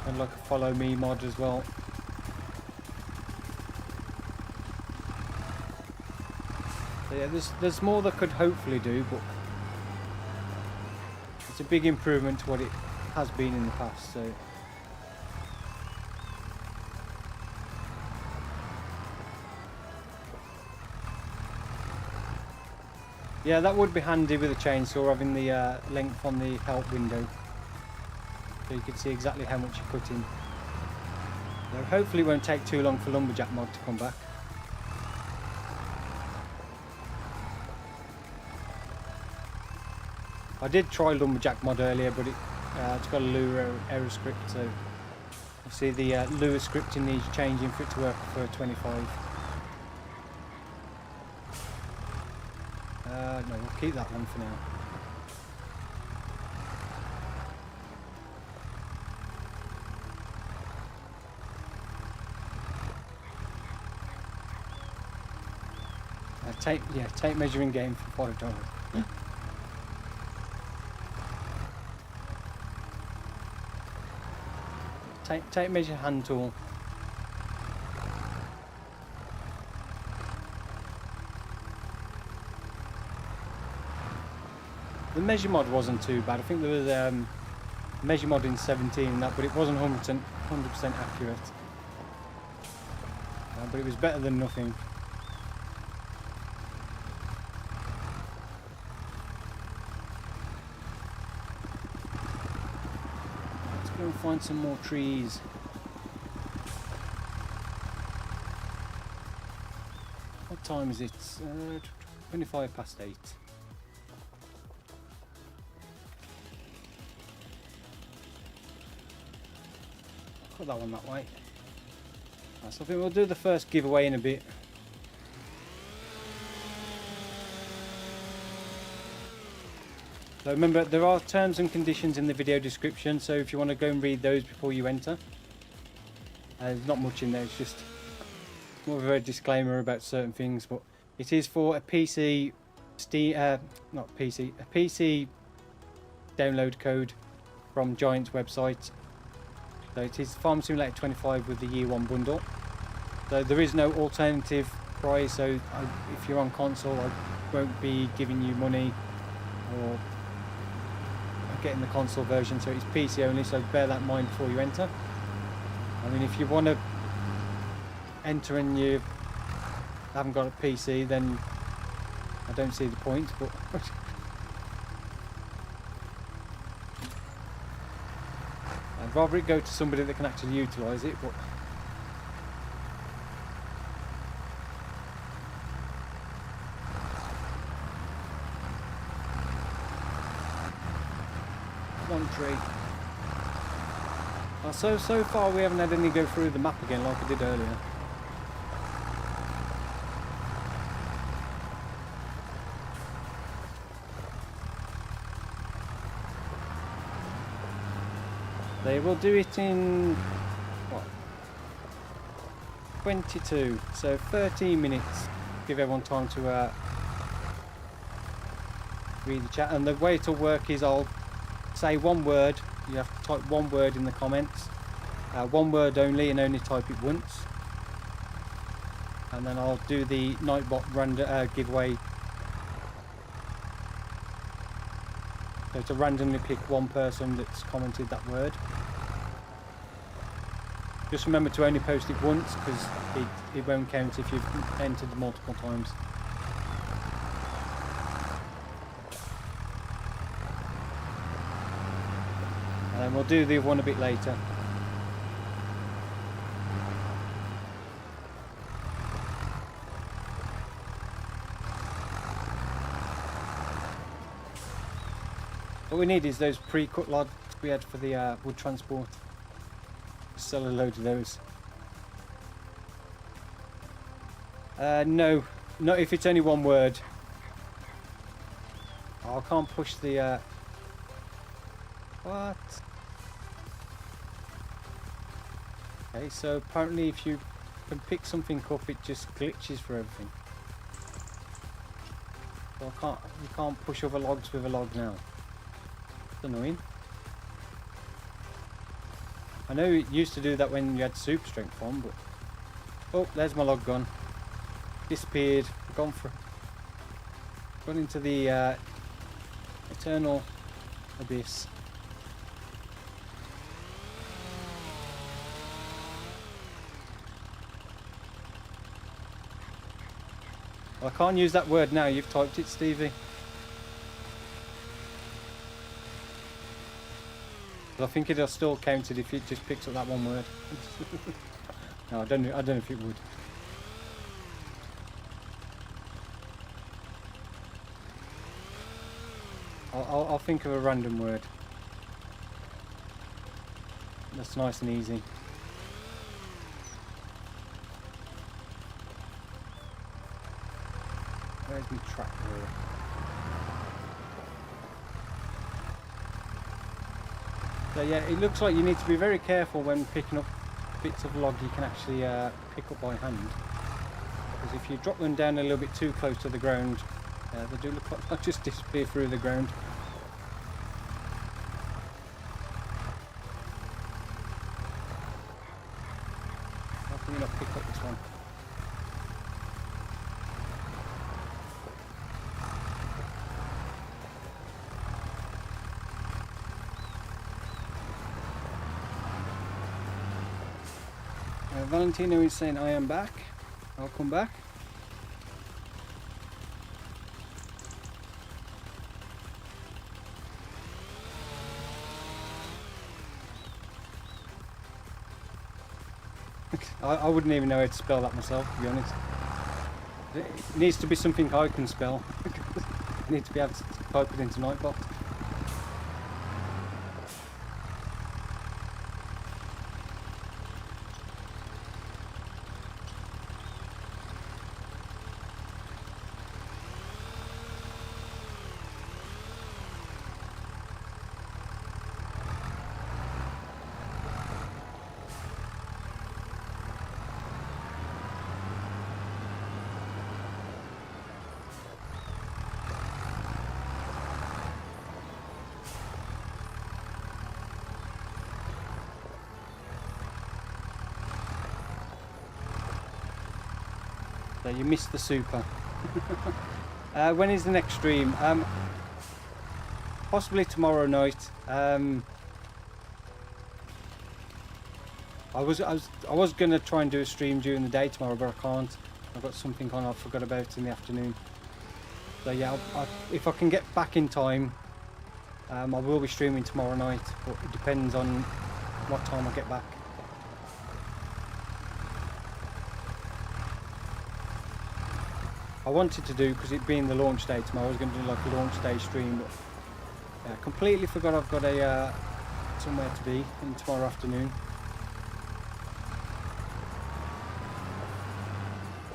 and like a follow me mod as well. So yeah, there's more that could hopefully do, but it's a big improvement to what it has been in the past. So yeah, that would be handy with a chainsaw, having the length on the help window, so you can see exactly how much you're cutting. Now, hopefully it won't take too long for Lumberjack mod to come back. I did try Lumberjack mod earlier, but it's got a Lua error script, so obviously the Lua scripting needs changing for it to work for 25. No, we'll keep that one for now. Tape measuring game for $5. Tape measure hand tool. The measure mod wasn't too bad. I think there was measure mod in 17 and that, but it wasn't 100% accurate. But it was better than nothing. Let's go and find some more trees. What time is it? 25 past 8. Put that one that way. Right, so I think we'll do the first giveaway in a bit. So remember, there are terms and conditions in the video description, so if you want to go and read those before you enter. There's not much in there, it's just more of a disclaimer about certain things, but it is for a PC not PC, a PC download code from Giant's website. So it is Farm Simulator 25 with the year 1 bundle. So there is no alternative price, so if you're on console I won't be giving you money or getting the console version, so it's PC only, so bear that in mind before you enter. I mean, if you want to enter and you haven't got a PC, then I don't see the point, but I'd rather it go to somebody that can actually utilise it. But one tree. So far we haven't had any go through the map again like I did earlier. They will do it in what, 22, so 13 minutes. Give everyone time to read the chat, and the way it'll work is I'll say one word. You have to type one word in the comments, one word only, and only type it once. And then I'll do the Nightbot random giveaway. So to randomly pick one person that's commented that word. Just remember to only post it once, because it won't count if you've entered multiple times. And then we'll do the other one a bit later. What we need is those pre-cut logs we had for the wood transport. Sell a load of those. No, not if it's only one word. Oh, I can't push the what? Okay, so apparently if you can pick something up, it just glitches for everything. So you can't push other logs with a log now. It's annoying. I know it used to do that when you had super strength on, but oh, there's my log gone. Disappeared. Gone into the eternal abyss. Well, I can't use that word now. You've typed it, Stevie. But I think it'll still count it if it just picks up that one word. No, I don't know if it would. I'll think of a random word. That's nice and easy. Where's my track wheel? So yeah, it looks like you need to be very careful when picking up bits of log you can actually pick up by hand. Because if you drop them down a little bit too close to the ground, they do look like they'll just disappear through the ground. How can we not pick up this one? Valentino is saying I am back. I'll come back. I wouldn't even know how to spell that myself, to be honest. It needs to be something I can spell. I need to be able to type it into Nightbot. So you missed the super. When is the next stream? Possibly tomorrow night. I was gonna try and do a stream during the day tomorrow, but I can't. I've got something on I forgot about in the afternoon. So yeah, if I can get back in time, I will be streaming tomorrow night, but it depends on what time I get back. I wanted to do, because it being the launch day tomorrow, I was going to do like a launch day stream, but yeah, completely forgot I've got a somewhere to be in tomorrow afternoon.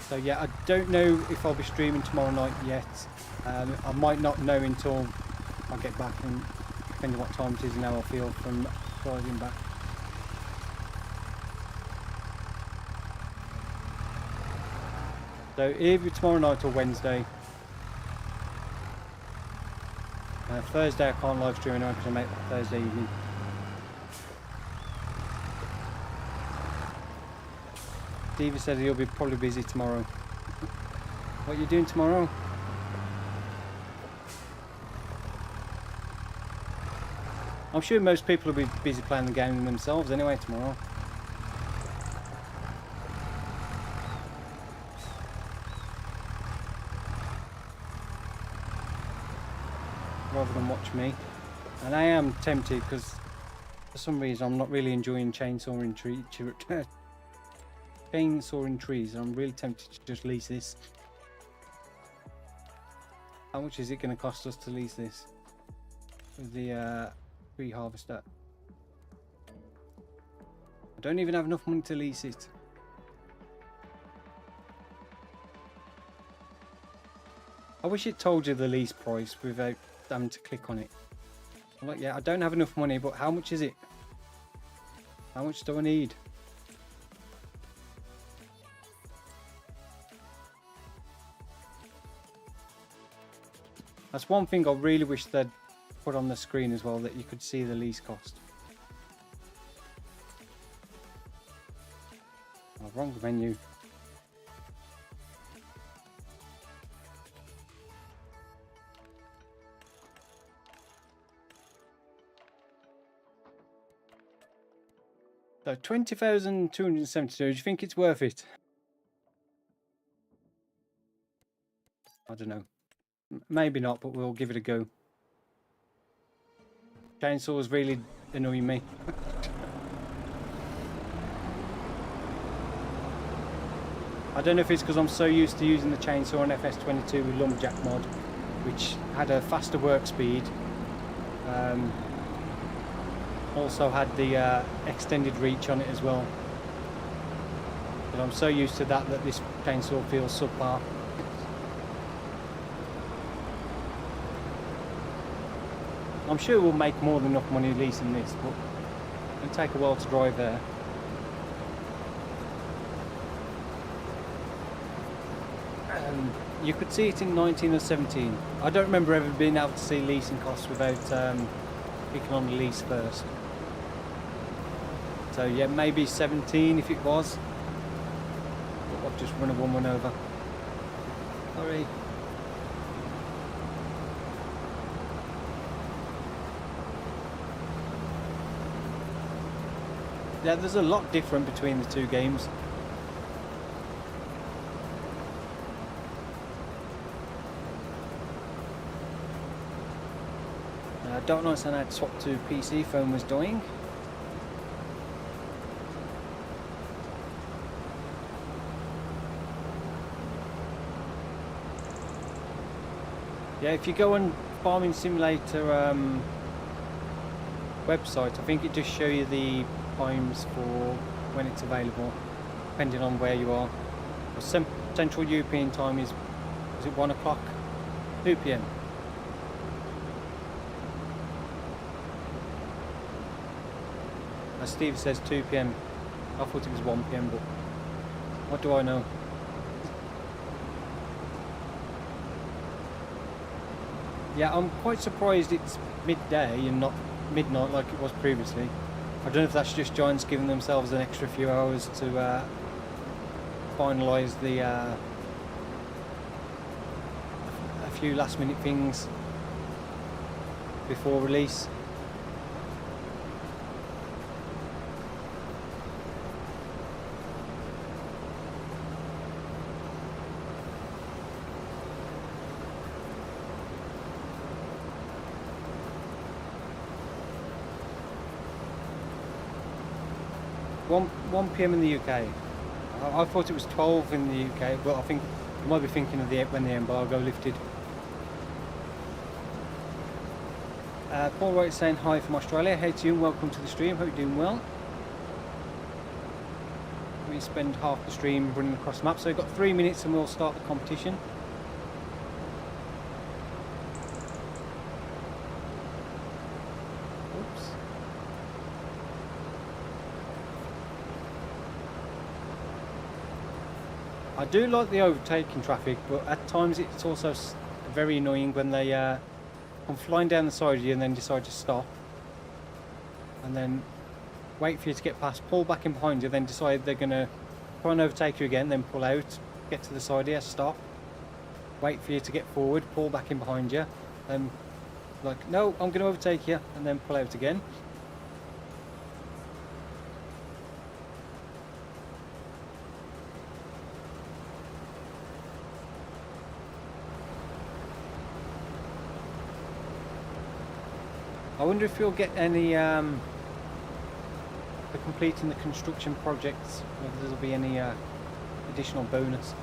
So yeah, I don't know if I'll be streaming tomorrow night yet. I might not know until I get back, and depending on what time it is and how I feel from driving back. So either tomorrow night or Wednesday. Thursday I can't live stream anyway because I make that Thursday evening. Stevie said he'll be probably busy tomorrow. What are you doing tomorrow? I'm sure most people will be busy playing the game themselves anyway tomorrow. Rather than watch me. And I am tempted because for some reason I'm not really enjoying chainsawing trees, and I'm really tempted to just lease this. How much is it going to cost us to lease this with the tree harvester? I don't even have enough money to lease it. I wish it told you the lease price without having to click on it. I'm like, yeah, I don't have enough money, but how much is it? How much do I need? That's one thing I really wish they'd put on the screen as well, that you could see the lease cost. Oh, wrong menu. So 20,272, do you think it's worth it? I don't know. Maybe not, but we'll give it a go. Chainsaws really annoy me. I don't know if it's because I'm so used to using the chainsaw on FS25 with Lumberjack mod, which had a faster work speed. Also had the extended reach on it as well. But I'm so used to that this chainsaw feels subpar. I'm sure we'll make more than enough money leasing this, but it'll take a while to drive there. You could see it in 19 or 17. I don't remember ever being able to see leasing costs without clicking on the lease first. So yeah, maybe 17 if it was. But I've just run a woman over. Sorry. Yeah, there's a lot different between the two games. I don't understand how to swap to PC, phone was dying. Yeah, if you go on Farming Simulator website, I think it just shows you the times for when it's available, depending on where you are. Central European time is it 1 o'clock? 2 PM. As Steve says, 2 PM. I thought it was 1 PM, but what do I know? Yeah, I'm quite surprised it's midday and not midnight like it was previously. I don't know if that's just Giants giving themselves an extra few hours to finalise the few last minute things before release. One PM in the UK. I thought it was 12 in the UK, but I think you might be thinking of when the embargo lifted. Paul Wright saying hi from Australia. Hey to you, welcome to the stream. Hope you're doing well. We spend half the stream running across the map, so we've got 3 minutes and we'll start the competition. Oops. I do like the overtaking traffic, but at times it's also very annoying when they come flying down the side of you and then decide to stop and then wait for you to get past, pull back in behind you, then decide they're going to try and overtake you again, then pull out, get to the side here, stop, wait for you to get forward, pull back in behind you, and like, no, I'm going to overtake you, and then pull out again. I wonder if you'll get any for completing the construction projects, whether there'll be any additional bonus.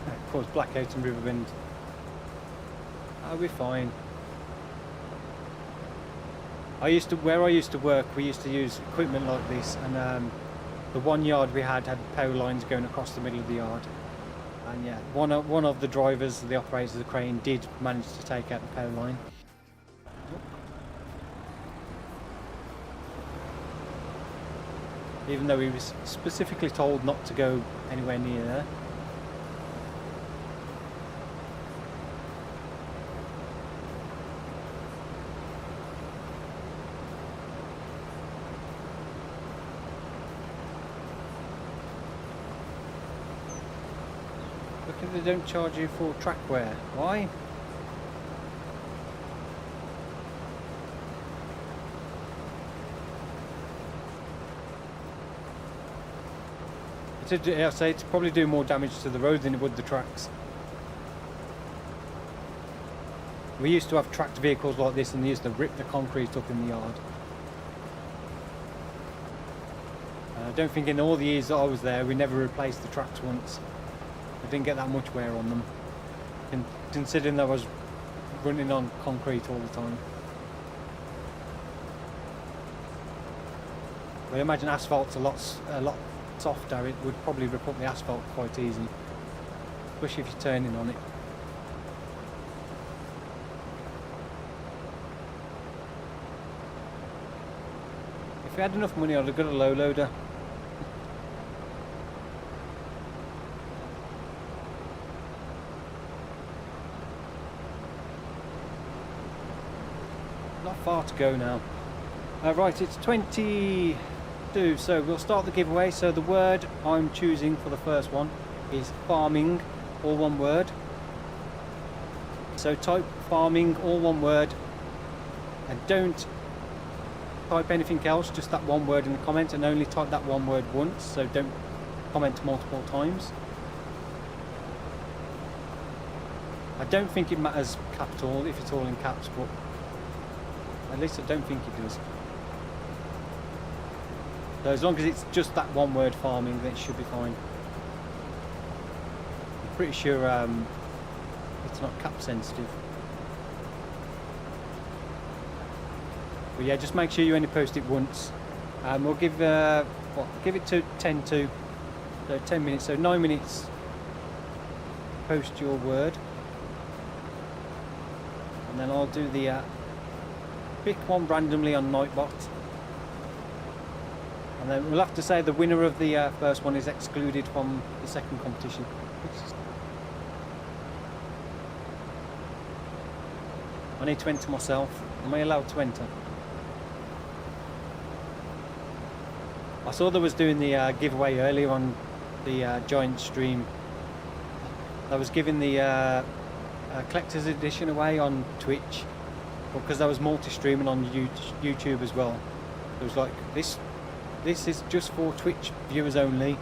Of course, blackout in Riverbend. I'll be fine. Where I used to work, we used to use equipment like this, and the one yard we had power lines going across the middle of the yard, and yeah, one of the drivers, the operators of the crane, did manage to take out the power line. Even though he was specifically told not to go anywhere near there. They don't charge you for track wear. Why? I'd say it's probably do more damage to the road than it would the tracks. We used to have tracked vehicles like this and they used to rip the concrete up in the yard. I don't think in all the years that I was there we never replaced the tracks once. I didn't get that much wear on them, and considering I was running on concrete all the time. I imagine asphalt's a lot softer. It would probably rip up the asphalt quite easy, especially if you're turning on it. If we had enough money, I'd have got a low loader. Far to go now. Right, it's 22, so we'll start the giveaway. So the word I'm choosing for the first one is farming, all one word. So type farming, all one word, and don't type anything else, just that one word in the comment, and only type that one word once, so don't comment multiple times. I don't think it matters capital if it's all in caps, but at least I don't think it does. So as long as it's just that one word farming, then it should be fine. I'm pretty sure it's not cap sensitive. But yeah, just make sure you only post it once. We'll give it to 10 to, so 10 minutes, so 9 minutes. Post your word, and then I'll do the pick one randomly on Nightbot, and then we'll have to say the winner of the first one is excluded from the second competition. I need to enter myself. Am I allowed to enter? I saw they was doing the giveaway earlier on the giant stream. I was giving the collector's edition away on Twitch, because there was multi-streaming on YouTube as well. It was like this is just for Twitch viewers only,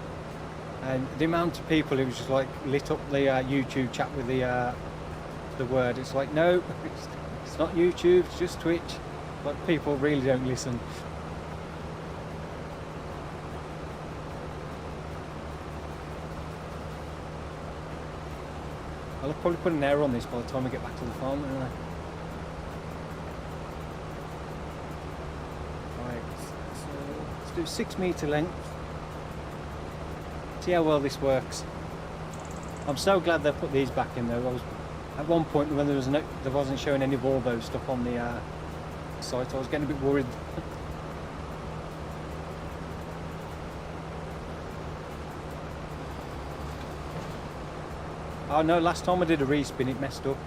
and the amount of people who was just like lit up the YouTube chat with the word. It's like, no, it's not YouTube, it's just Twitch. But people really don't listen. I'll probably put an error on this by the time I get back to the farm, won't I? Right, so let's do 6 meter length. See how well this works. I'm so glad they put these back in though. I was at one point when there wasn't showing any Volvo stuff on the site. I was getting a bit worried. Oh no, last time I did a respin it messed up.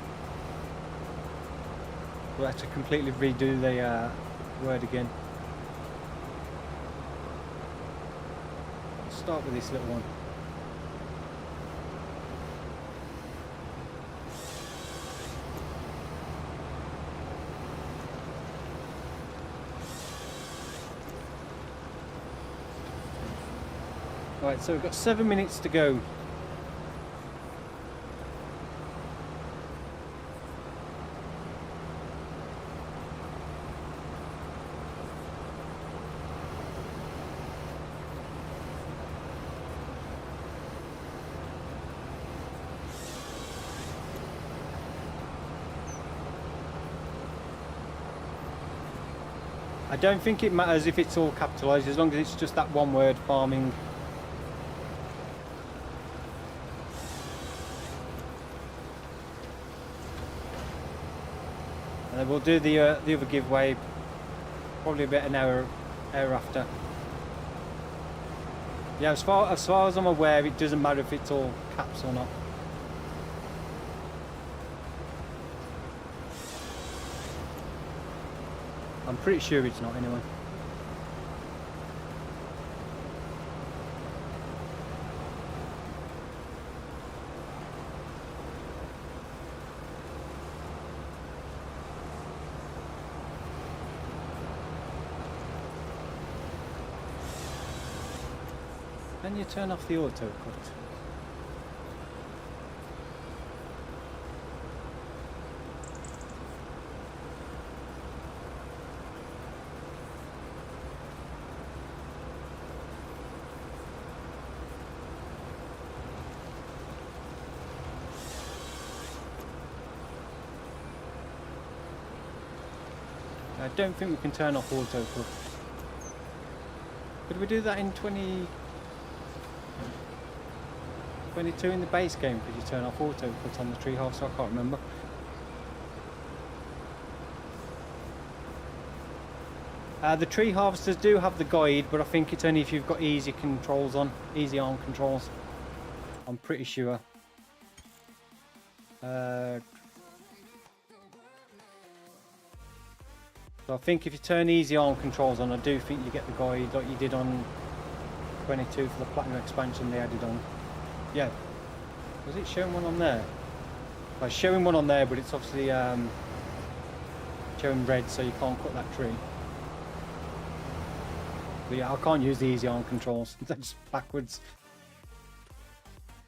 We had to completely redo the word again. Let's start with this little one. Right, so we've got 7 minutes to go. I don't think it matters if it's all capitalised, as long as it's just that one word, farming. And then we'll do the other giveaway probably about an hour after. Yeah, as far as I'm aware, it doesn't matter if it's all caps or not. I'm pretty sure it's not anyway. Can you turn off the auto cut? I don't think we can turn off auto cut. Could we do that in 22 in the base game? Could you turn off auto cut on the tree half? So I can't remember. The tree harvesters do have the guide, but I think it's only if you've got easy controls on, easy arm controls. I'm pretty sure. So I think if you turn easy arm controls on, I do think you get the guide like you did on 22 for the Platinum expansion they added on. Yeah. Was it showing one on there? Well, it's showing one on there, but it's obviously showing red, so you can't cut that tree. But yeah, I can't use the easy arm controls. That's backwards.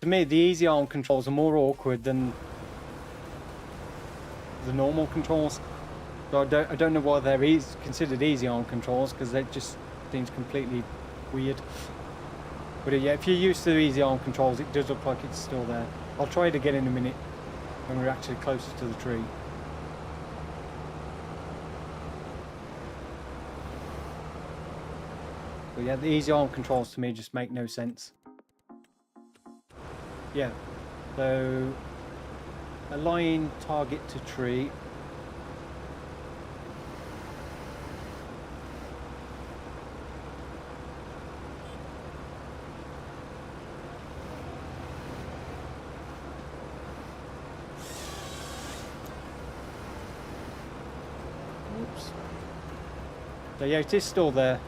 To me, the easy arm controls are more awkward than the normal controls. So I don't know why they're considered easy arm controls, because that just seems completely weird. But yeah, if you're used to the easy arm controls, it does look like it's still there. I'll try it again in a minute when we're actually closer to the tree. But yeah, the easy arm controls to me just make no sense. Yeah, so align target to tree. So yeah, it is still there.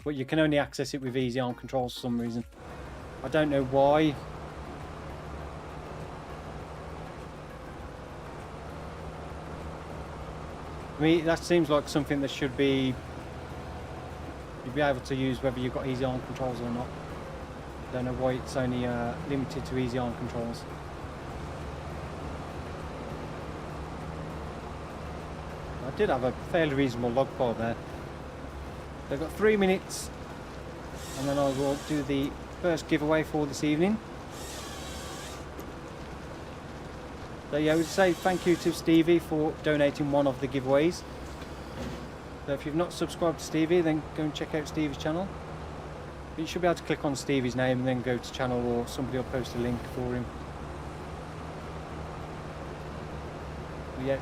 but you can only access it with easy arm controls for some reason. I don't know why. I mean, that seems like something that should be you'd be able to use whether you've got easy arm controls or not. I don't know why it's only limited to easy arm controls. I did have a fairly reasonable log file there. They've got 3 minutes and then I will do the first giveaway for this evening. So yeah, I would say thank you to Stevie for donating one of the giveaways. So if you've not subscribed to Stevie, then go and check out Stevie's channel. You should be able to click on Stevie's name and then go to channel, or somebody will post a link for him. But yeah,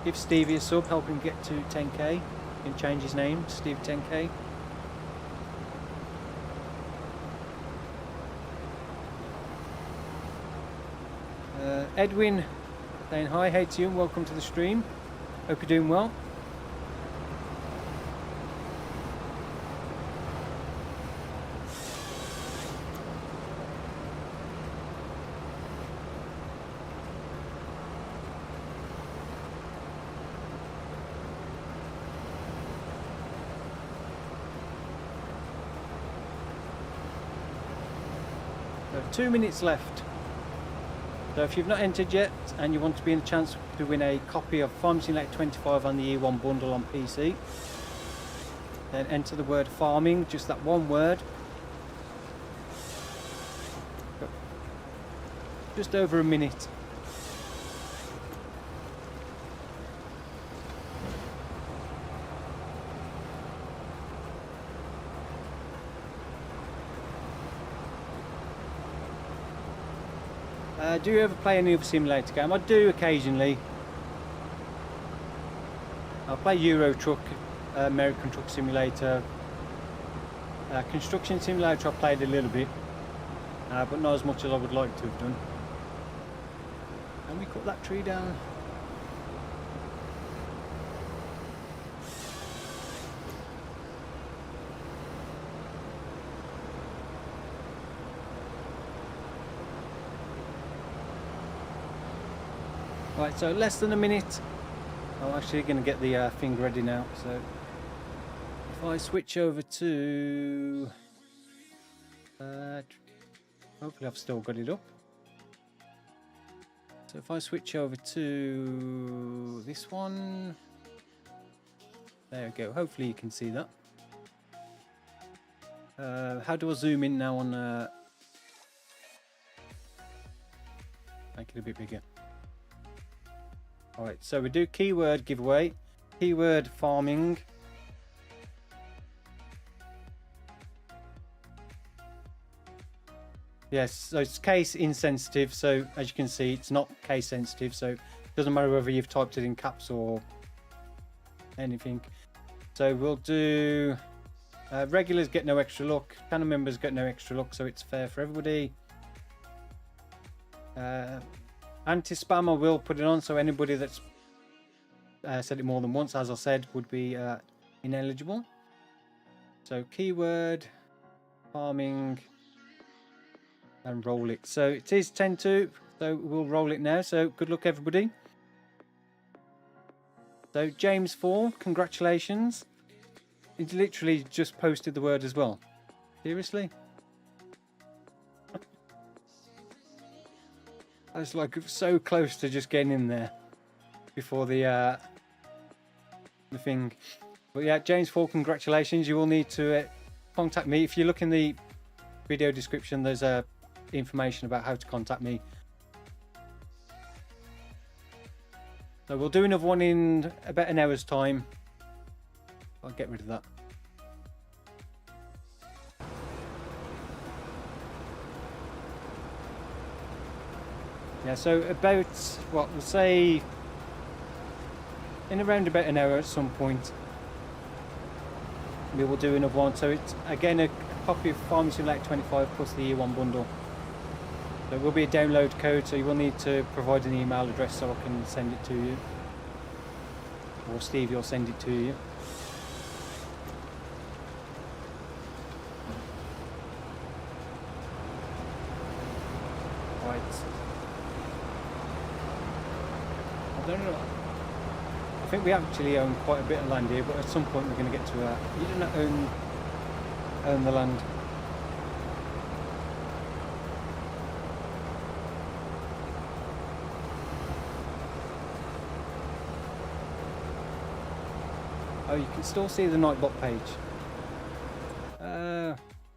give Stevie a sub, help him get to 10k. You can change his name to Stevie 10k. Edwin saying hi, hey to you and welcome to the stream. Hope you're doing well. So 2 minutes left. So if you've not entered yet and you want to be in a chance to win a copy of Farming Simulator 25 on the E1 bundle on PC, then enter the word farming, just that one word. Just over a minute. Do you ever play any other simulator game? I do occasionally. I play Euro Truck, American Truck Simulator, Construction Simulator. I played a little bit, but not as much as I would like to have done. And we cut that tree down. Right, so less than a minute. I'm actually going to get the thing ready now. So if I switch over to, hopefully I've still got it up. So if I switch over to this one, there we go. Hopefully you can see that. How do I zoom in now on? Make it a bit bigger. Alright, so we do keyword giveaway, keyword farming. Yes, so it's case insensitive, so as you can see it's not case sensitive, so it doesn't matter whether you've typed it in caps or anything. So we'll do regulars get no extra luck, channel members get no extra luck, so it's fair for everybody. Anti-spam, I will put it on, so anybody that's said it more than once, as I said, would be ineligible. So keyword, farming, and roll it. So it is 10-2, so we'll roll it now. So good luck, everybody. So James 4, congratulations. He's literally just posted the word as well. Seriously? I was like so close to just getting in there before the thing. But yeah, James 4, congratulations. You will need to contact me. If you look in the video description, there's information about how to contact me. So we'll do another one in about an hour's time. I'll get rid of that. Yeah, so about, what, we'll say in around about an hour at some point we will do another one. So it's again a copy of Farming Simulator 25 plus the E1 bundle. So it will be a download code, so you will need to provide an email address so I can send it to you, or Stevie will send it to you. Right. I don't know. I think we actually own quite a bit of land here, but at some point we're going to get to you don't own the land. Oh, you can still see the Nightbot page.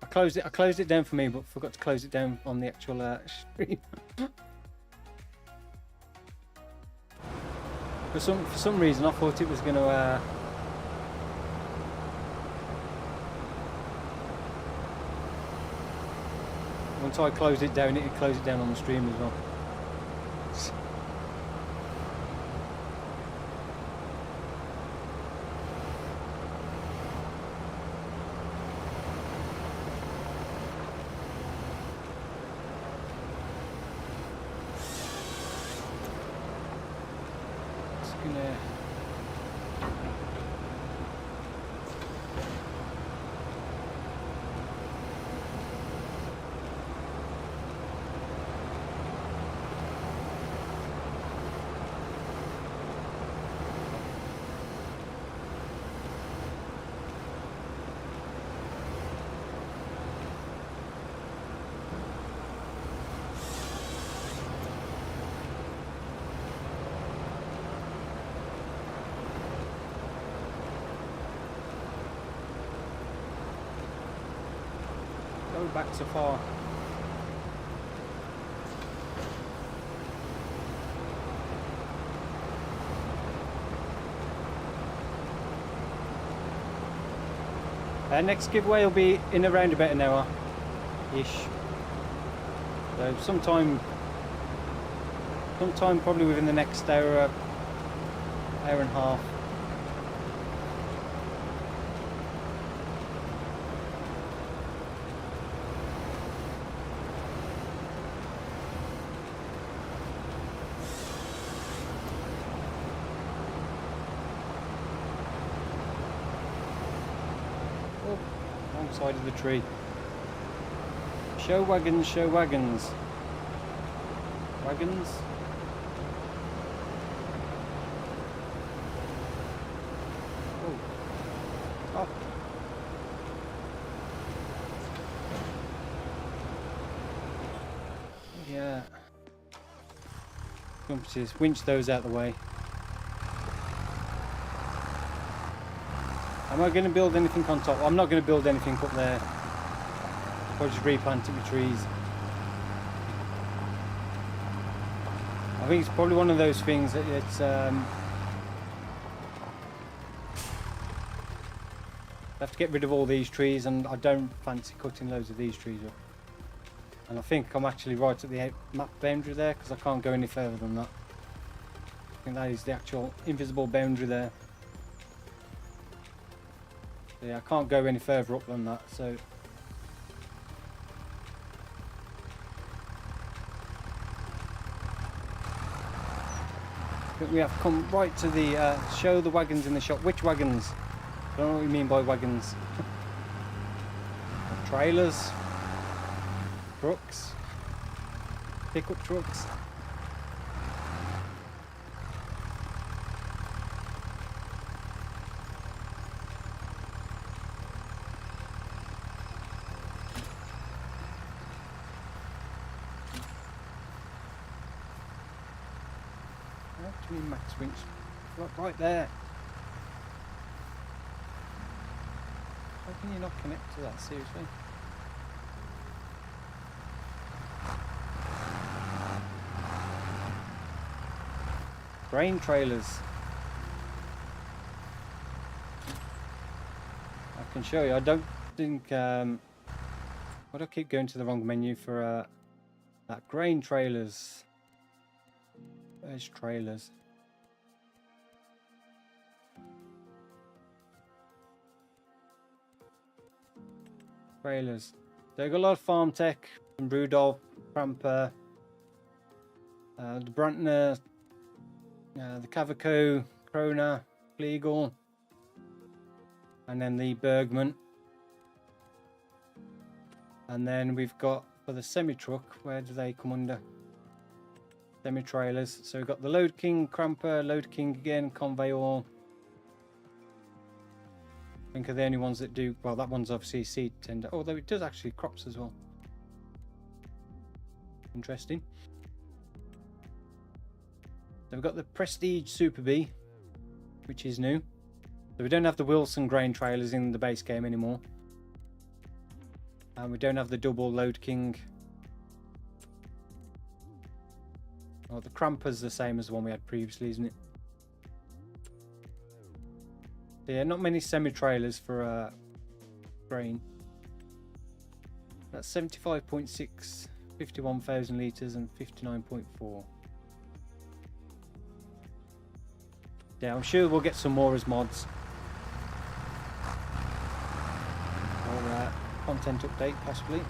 I closed it down for me, but forgot to close it down on the actual stream. For some reason, I thought it was going to. Once I closed it down, it would close it down on the stream as well. Back so far. Next giveaway will be in around about an hour ish. So sometime probably within the next hour and a half. Side of the tree. Show wagons, show wagons. Wagons. Oh. Oh. Yeah. Just winch those out of the way. Am I going to build anything on top? I'm not going to build anything up there. I'll just replant it with trees. I think it's probably one of those things that it's I have to get rid of all these trees, and I don't fancy cutting loads of these trees up. And I think I'm actually right at the map boundary there, because I can't go any further than that. I think that is the actual invisible boundary there. Yeah, I can't go any further up than that, so but we have come right to the show the wagons in the shop. Which wagons? I don't know what you mean by wagons. Trailers, trucks, pickup trucks. Max winch, look right there. How can you not connect to that, seriously? Grain trailers. I can show you. I don't think why do I keep going to the wrong menu for that grain trailers? Where's trailers? Trailers. They've got a lot of farm tech from Rudolph, Pramper, the Brantner, the Cavaco, Krona, Flegel, and then the Bergman. And then we've got for the semi truck, where do they come under? semi-trailers. So we've got the Load King, Cramper, Load King again, Conveyor. I think are the only ones that do, well, that one's obviously seed tender, although it does actually crops as well. Interesting. So we've got the Prestige Super B, which is new. So we don't have the Wilson grain trailers in the base game anymore. And we don't have the double Load King. Oh, the Cramper's the same as the one we had previously, isn't it? So yeah, not many semi-trailers for grain. That's 75.6, 51,000 litres and 59.4. Yeah, I'm sure we'll get some more as mods. Or content update, possibly.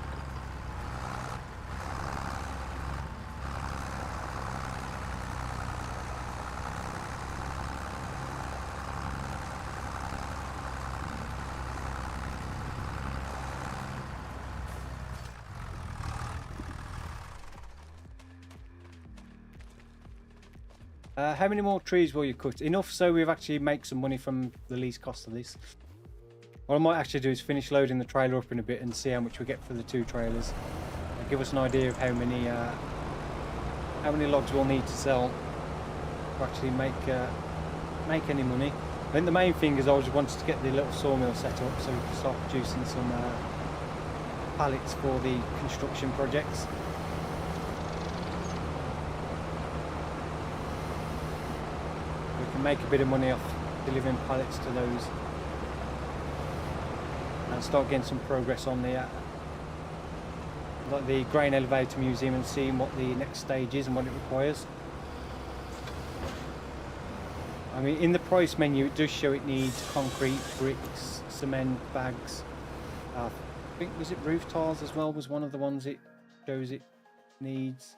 How many more trees will you cut? Enough so we've actually make some money from the least cost of this. What I might actually do is finish loading the trailer up in a bit and see how much we get for the 2 trailers. And give us an idea of how many logs we'll need to sell to actually make any money. I think the main thing is I always wanted to get the little sawmill set up so we can start producing some pallets for the construction projects. Make a bit of money off delivering pallets to those and start getting some progress on the like the grain elevator museum and seeing what the next stage is and what it requires. I mean, in the price menu it does show it needs concrete, bricks, cement, bags. I think, was it roof tiles as well, was one of the ones it shows it needs.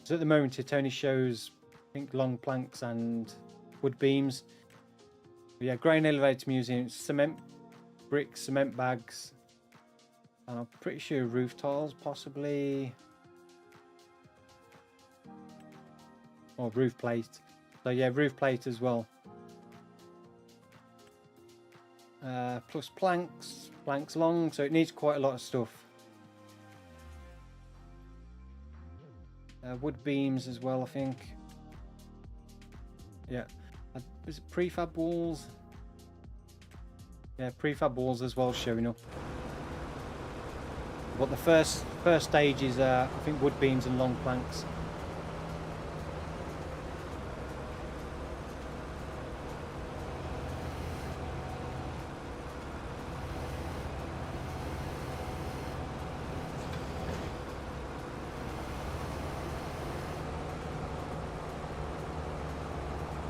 So at the moment it only shows, I think, long planks and wood beams. But yeah, grain elevator museum, cement bricks, cement bags, and I'm pretty sure roof tiles possibly, or roof plate. So yeah, roof plate as well. Plus planks long, so it needs quite a lot of stuff. Wood beams as well, I think. Yeah. Is it prefab walls? Yeah, prefab walls as well showing up. But the first stage is I think wood beams and long planks.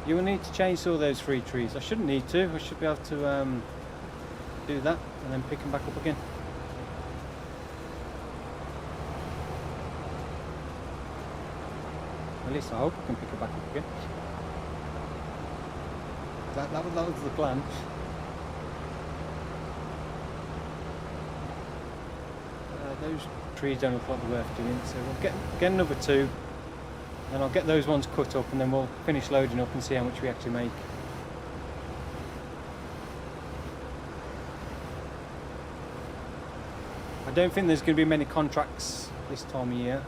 You will need to chainsaw those 3 trees. I shouldn't need to. I should be able to do that and then pick them back up again. At least I hope I can pick it back up again. That was the plan. Those trees don't look like they're worth doing, so we'll get another 2. Then I'll get those ones cut up and then we'll finish loading up and see how much we actually make. I don't think there's going to be many contracts this time of year.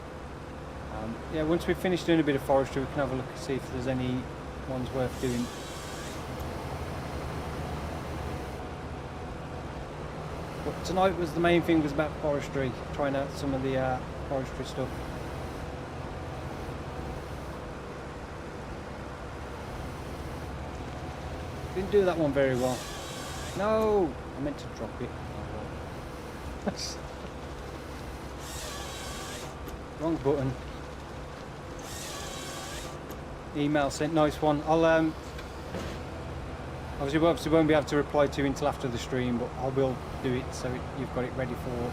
Yeah, once we've finished doing a bit of forestry we can have a look and see if there's any ones worth doing. But tonight was the main thing, was about forestry, trying out some of the forestry stuff. Didn't do that one very well. No! I meant to drop it. Oh, wrong button. Email sent. Nice one. I'll obviously won't be able to reply to you until after the stream, but I will do it so you've got it ready for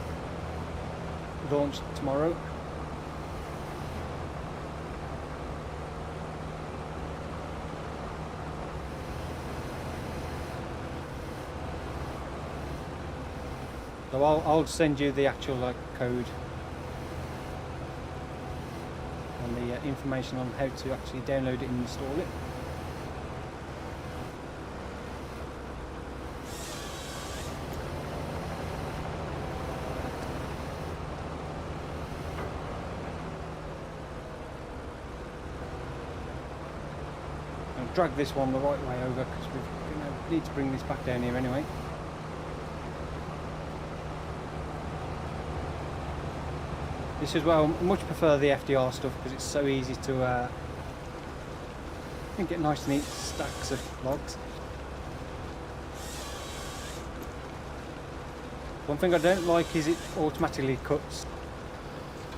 launch tomorrow. So I'll send you the actual like code and the information on how to actually download it and install it. I'll drag this one the right way over because we need to bring this back down here anyway. This is where I much prefer the FDR stuff because it's so easy to get nice neat stacks of logs. One thing I don't like is it automatically cuts.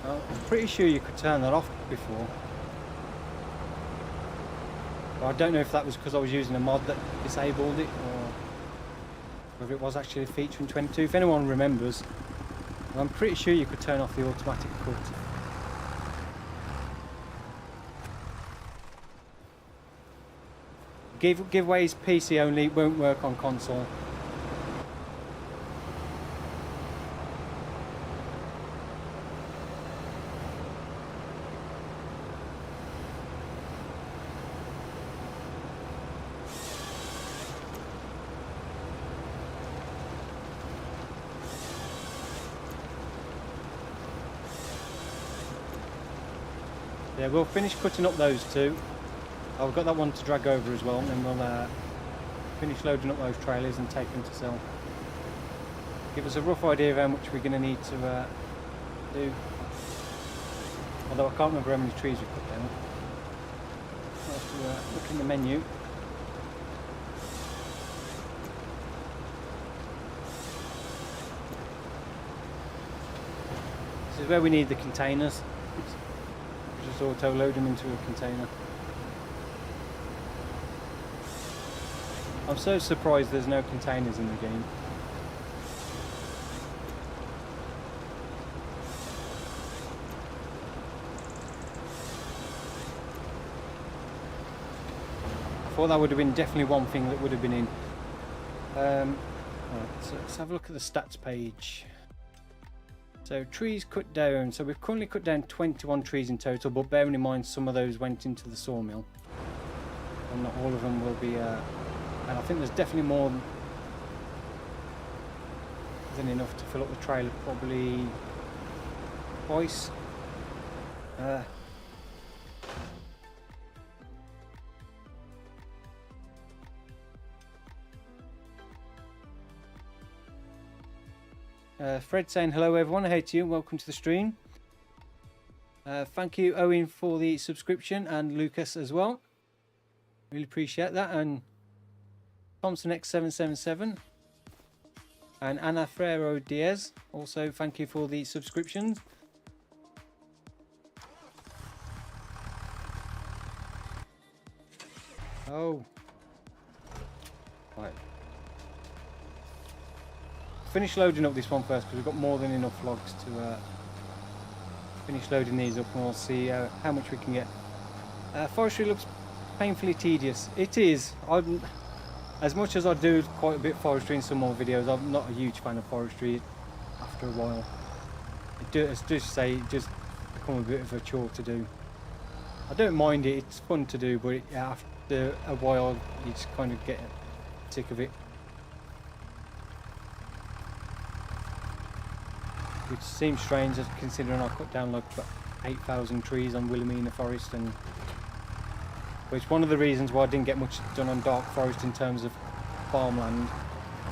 I'm pretty sure you could turn that off before. But I don't know if that was because I was using a mod that disabled it or whether it was actually a feature in 22. If anyone remembers, I'm pretty sure you could turn off the automatic cut. Giveaways PC only, won't work on console. Yeah, we'll finish cutting up those two. I've got that one to drag over as well, and then we'll finish loading up those trailers and take them to sell. Give us a rough idea of how much we're going to need to do. Although I can't remember how many trees we cut down. I'll have to look in the menu. This is where we need the containers. Just auto load them into a container. I'm so surprised there's no containers in the game. I thought that would have been definitely one thing that would have been in. Right, so let's have a look at the stats page. So trees cut down, so we've currently cut down 21 trees in total, but bearing in mind some of those went into the sawmill. And not all of them will be, and I think there's definitely more than enough to fill up the trailer, probably twice. Fred saying hello everyone, I hate you, welcome to the stream. Thank you Owen for the subscription and Lucas as well. Really appreciate that. And Thompson X777 and Ana Ferrero Diaz, also thank you for the subscriptions. Oh, right. Finish loading up this one first because we've got more than enough logs to finish loading these up, and we'll see how much we can get. Forestry looks painfully tedious. It is. As much as I do quite a bit of forestry in some more videos, I'm not a huge fan of forestry after a while. It just become a bit of a chore to do. I don't mind it, it's fun to do, but after a while you just kind of get sick of it. Which seems strange considering I cut down like 8,000 trees on Wilhelmina Forest, and which is one of the reasons why I didn't get much done on Dark Forest in terms of farmland.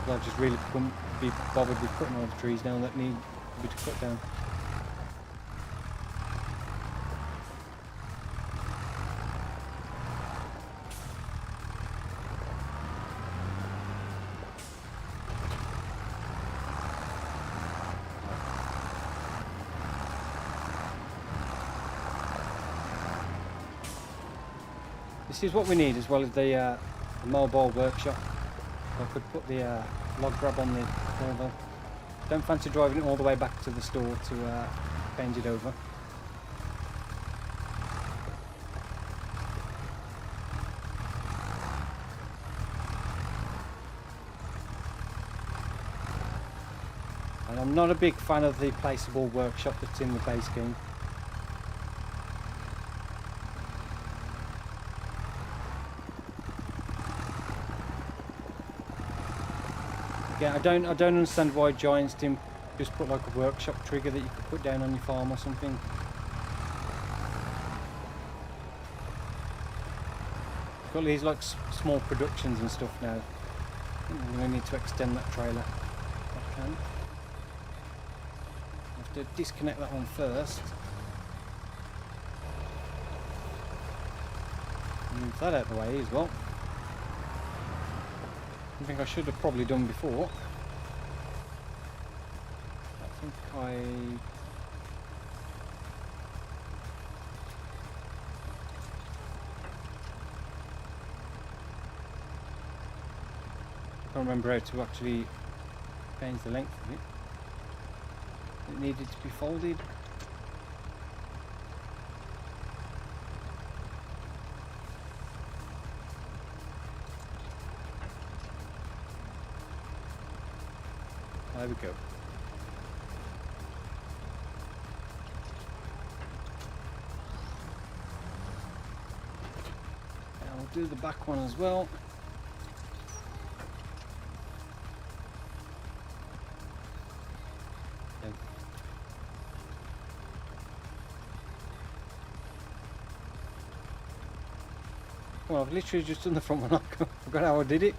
I just really couldn't be bothered with cutting all the trees down that need to be cut down. This is what we need, as well as the mobile workshop. I could put the log grab on the further. Don't fancy driving it all the way back to the store to change it over. And I'm not a big fan of the placeable workshop that's in the base game. Yeah, I don't understand why Giants didn't just put like a workshop trigger that you could put down on your farm or something. Got these like small productions and stuff now. I think I'm going to need to extend that trailer if I can. I have to disconnect that one first. Move that out of the way as well. I think I should have probably done before. I think I can't remember how to actually change the length of it. It needed to be folded. There we go. And I'll do the back one as well. Well, I've literally just done the front one. I forgot how I did it.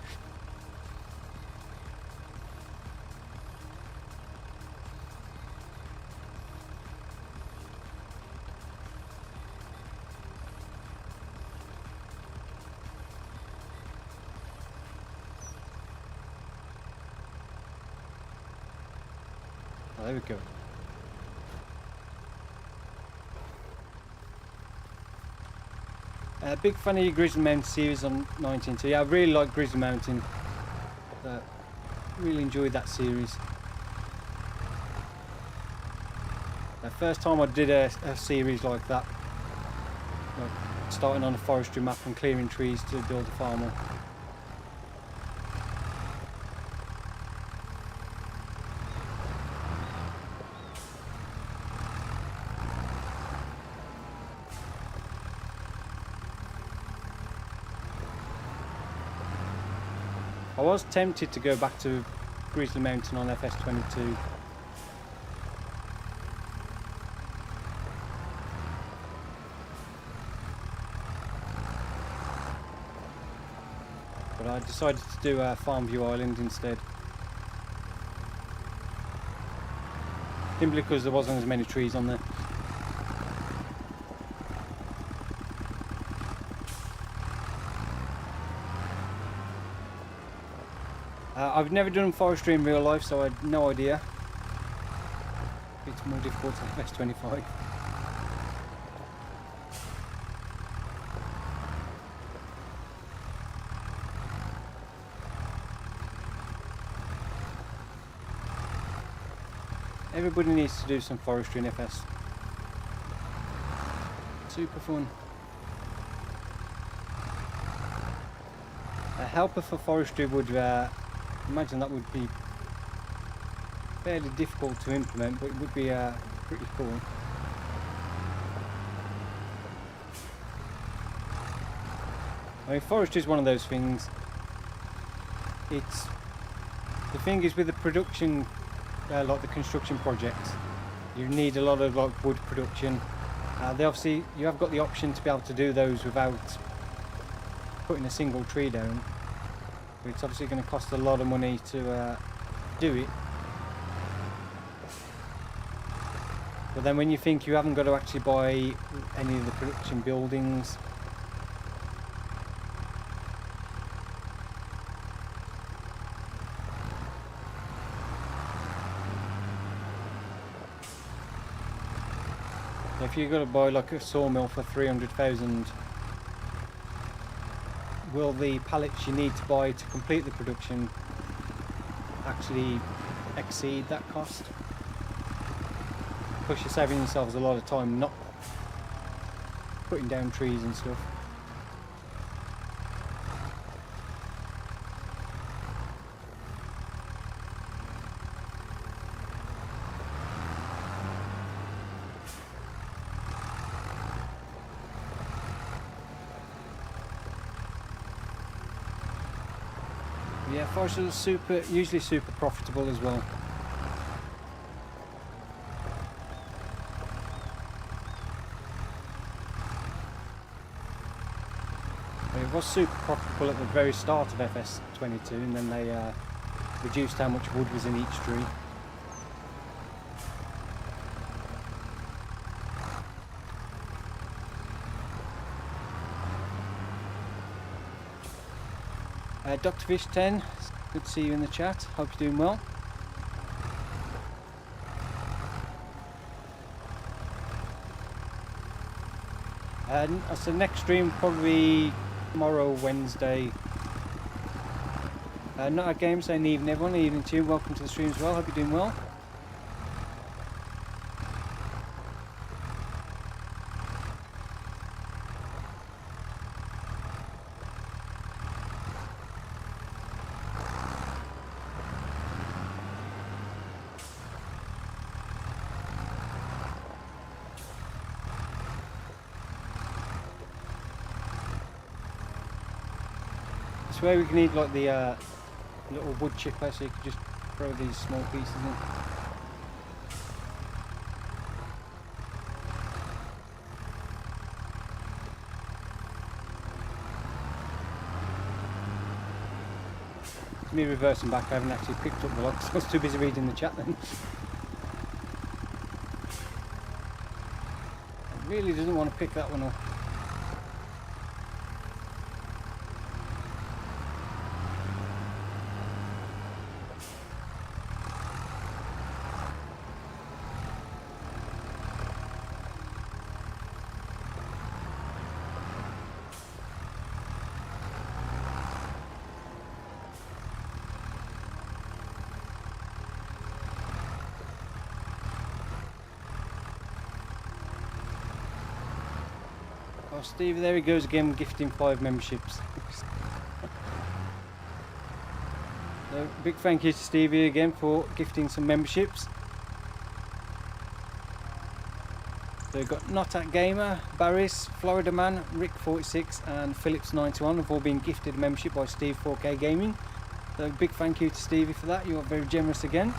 Oh, there we go. Big fan of your Grizzly Mountain series on 19. Yeah, I really like Grizzly Mountain. Really enjoyed that series. The first time I did a series like that, like starting on a forestry map and clearing trees to build a farm on. I was tempted to go back to Grizzly Mountain on FS25. But I decided to do Farmview Island instead. Simply because there wasn't as many trees on there. I've never done forestry in real life, so I had no idea. It's more difficult than FS25. Everybody needs to do some forestry in FS. Super fun. A helper for forestry would imagine that would be fairly difficult to implement, but it would be pretty cool. I mean, forestry is one of those things. The thing is with the production, like the construction projects, you need a lot of like wood production. Obviously, you have got the option to be able to do those without putting a single tree down. But it's obviously going to cost a lot of money to do it. But then when you think you haven't got to actually buy any of the production buildings, if you've got to buy like a sawmill for 300,000, will the pallets you need to buy to complete the production actually exceed that cost? Plus you're saving yourselves a lot of time not putting down trees and stuff. Yeah, foresters are usually super profitable as well. It was super profitable at the very start of FS22, and then they reduced how much wood was in each tree. Dr. Fish 10, good to see you in the chat. Hope you're doing well. So next stream probably tomorrow, Wednesday. Not a game, saying evening everyone, evening to you. Welcome to the stream as well. Hope you're doing well. It's where we can need like the little wood chipper, so you can just throw these small pieces in. It's me reversing back. I haven't actually picked up the log, so I was too busy reading the chat then. It really doesn't want to pick that one up. Oh, Stevie, there he goes again, gifting 5 memberships. So, big thank you to Stevie again for gifting some memberships. So we've got Not At Gamer, Barris, Florida Man, Rick46 and Phillips91 have all been gifted a membership by Steve 4K Gaming. So big thank you to Stevie for that, you are very generous again.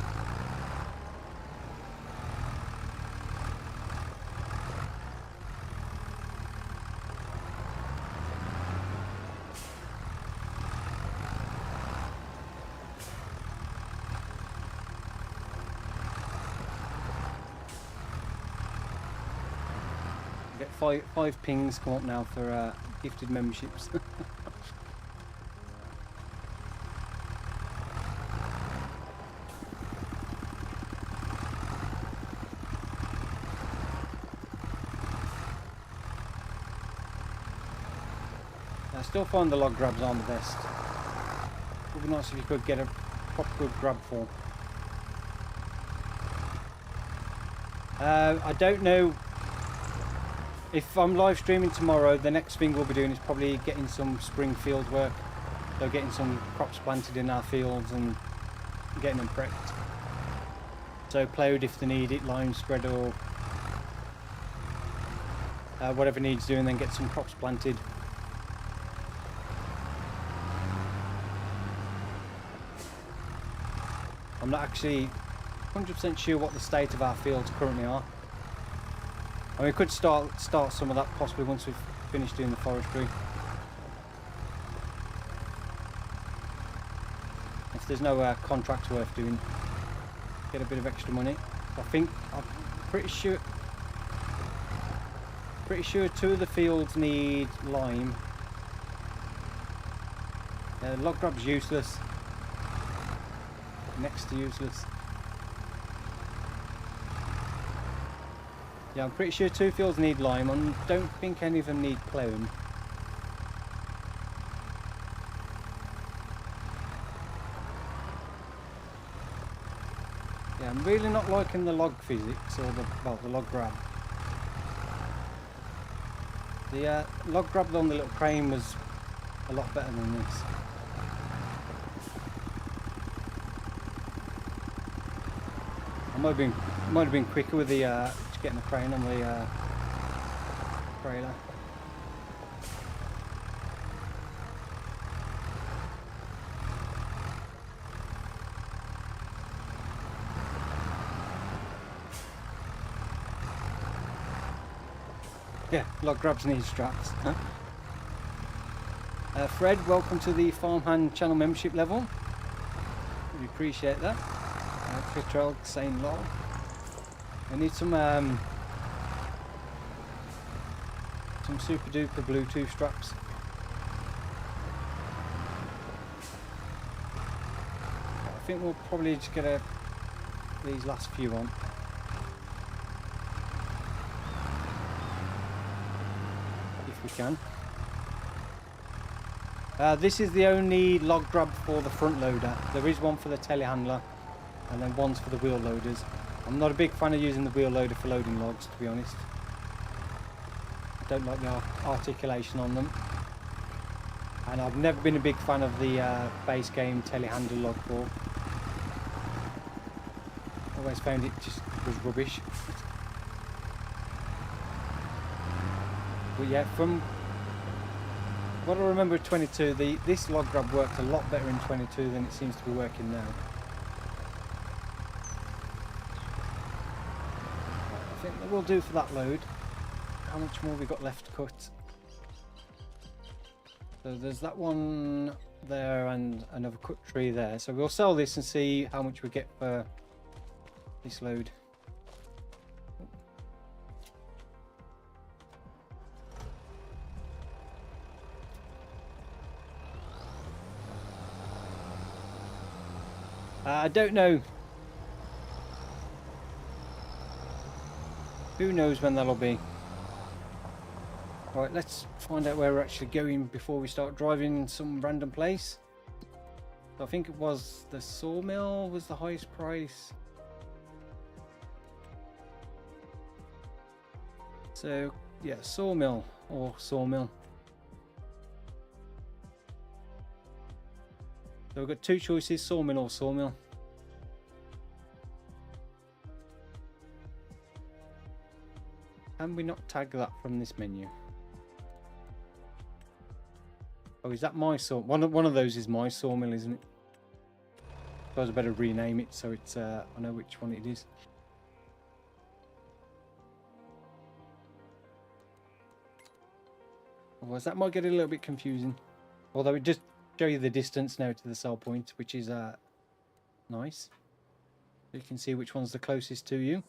Get five pings come up now for gifted memberships. I still find the log grabs aren't the best. It would be nice if you could get a proper good grab for. I don't know. If I'm live streaming tomorrow, the next thing we'll be doing is probably getting some spring field work. So getting some crops planted in our fields and getting them prepped. So ploughed if they need it, lime spread or whatever needs doing, then get some crops planted. I'm not actually 100% sure what the state of our fields currently are. I mean, we could start some of that possibly once we've finished doing the forestry. If there's no contracts worth doing, get a bit of extra money. I'm pretty sure 2 of the fields need lime. Log grab's useless. Next to useless. Yeah, I'm pretty sure 2 fields need lime. I don't think any of them need ploughing. Yeah, I'm really not liking the log physics or the log grab. The log grab on the little crane was a lot better than this. I might have been quicker with the just getting the crane on the trailer. Yeah, log grabs need straps. Fred, welcome to the Farmhand channel membership level. We appreciate that. Fitrell saying lol. I need some super duper Bluetooth straps. I think we'll probably just get these last few on. If we can. This is the only log grab for the front loader. There is one for the telehandler and then one's for the wheel loaders. I'm not a big fan of using the wheel loader for loading logs, to be honest. I don't like the articulation on them. And I've never been a big fan of the base game telehandler log fork. Always found it just was rubbish. But yeah, from what I remember of 22, this log grab worked a lot better in 22 than it seems to be working now. I think that will do for that load. How much more we got left to cut? So there's that one there and another cut tree there. So we'll sell this and see how much we get for this load. I don't know. Who knows when that'll be. Alright, let's find out where we're actually going before we start driving some random place. So I think it was the sawmill was the highest price. So yeah, sawmill or sawmill. So we've got two choices, sawmill or sawmill. Can we not tag that from this menu? Oh, is that my saw? One of those is my sawmill, isn't it? I suppose I better rename it so it's I know which one it is. Otherwise that might get a little bit confusing. Although it just show you the distance now to the sell point, which is nice. You can see which one's the closest to you.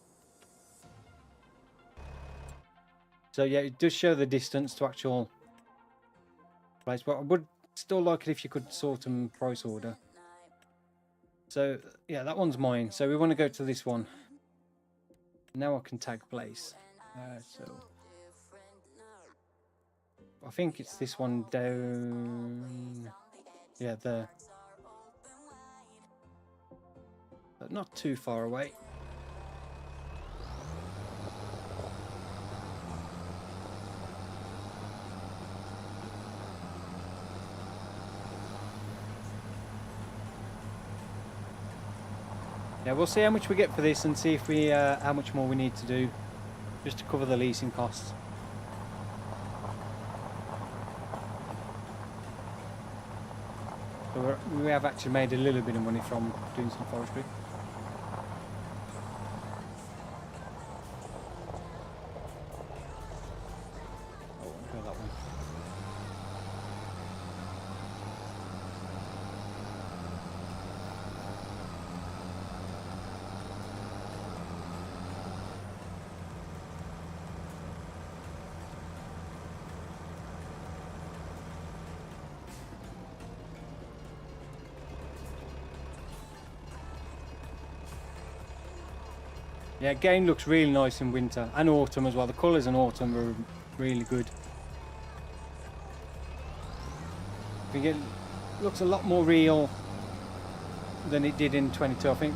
So yeah, it does show the distance to actual place, but I would still like it if you could sort them price order. So yeah, that one's mine. So we want to go to this one. Now I can tag place. So I think it's this one down. Yeah, there. But not too far away. Yeah, we'll see how much we get for this and see if we how much more we need to do just to cover the leasing costs. So we have actually made a little bit of money from doing some forestry. Oh, go that one. Yeah, game looks really nice in winter and autumn as well. The colours in autumn are really good. It looks a lot more real than it did in 22. I think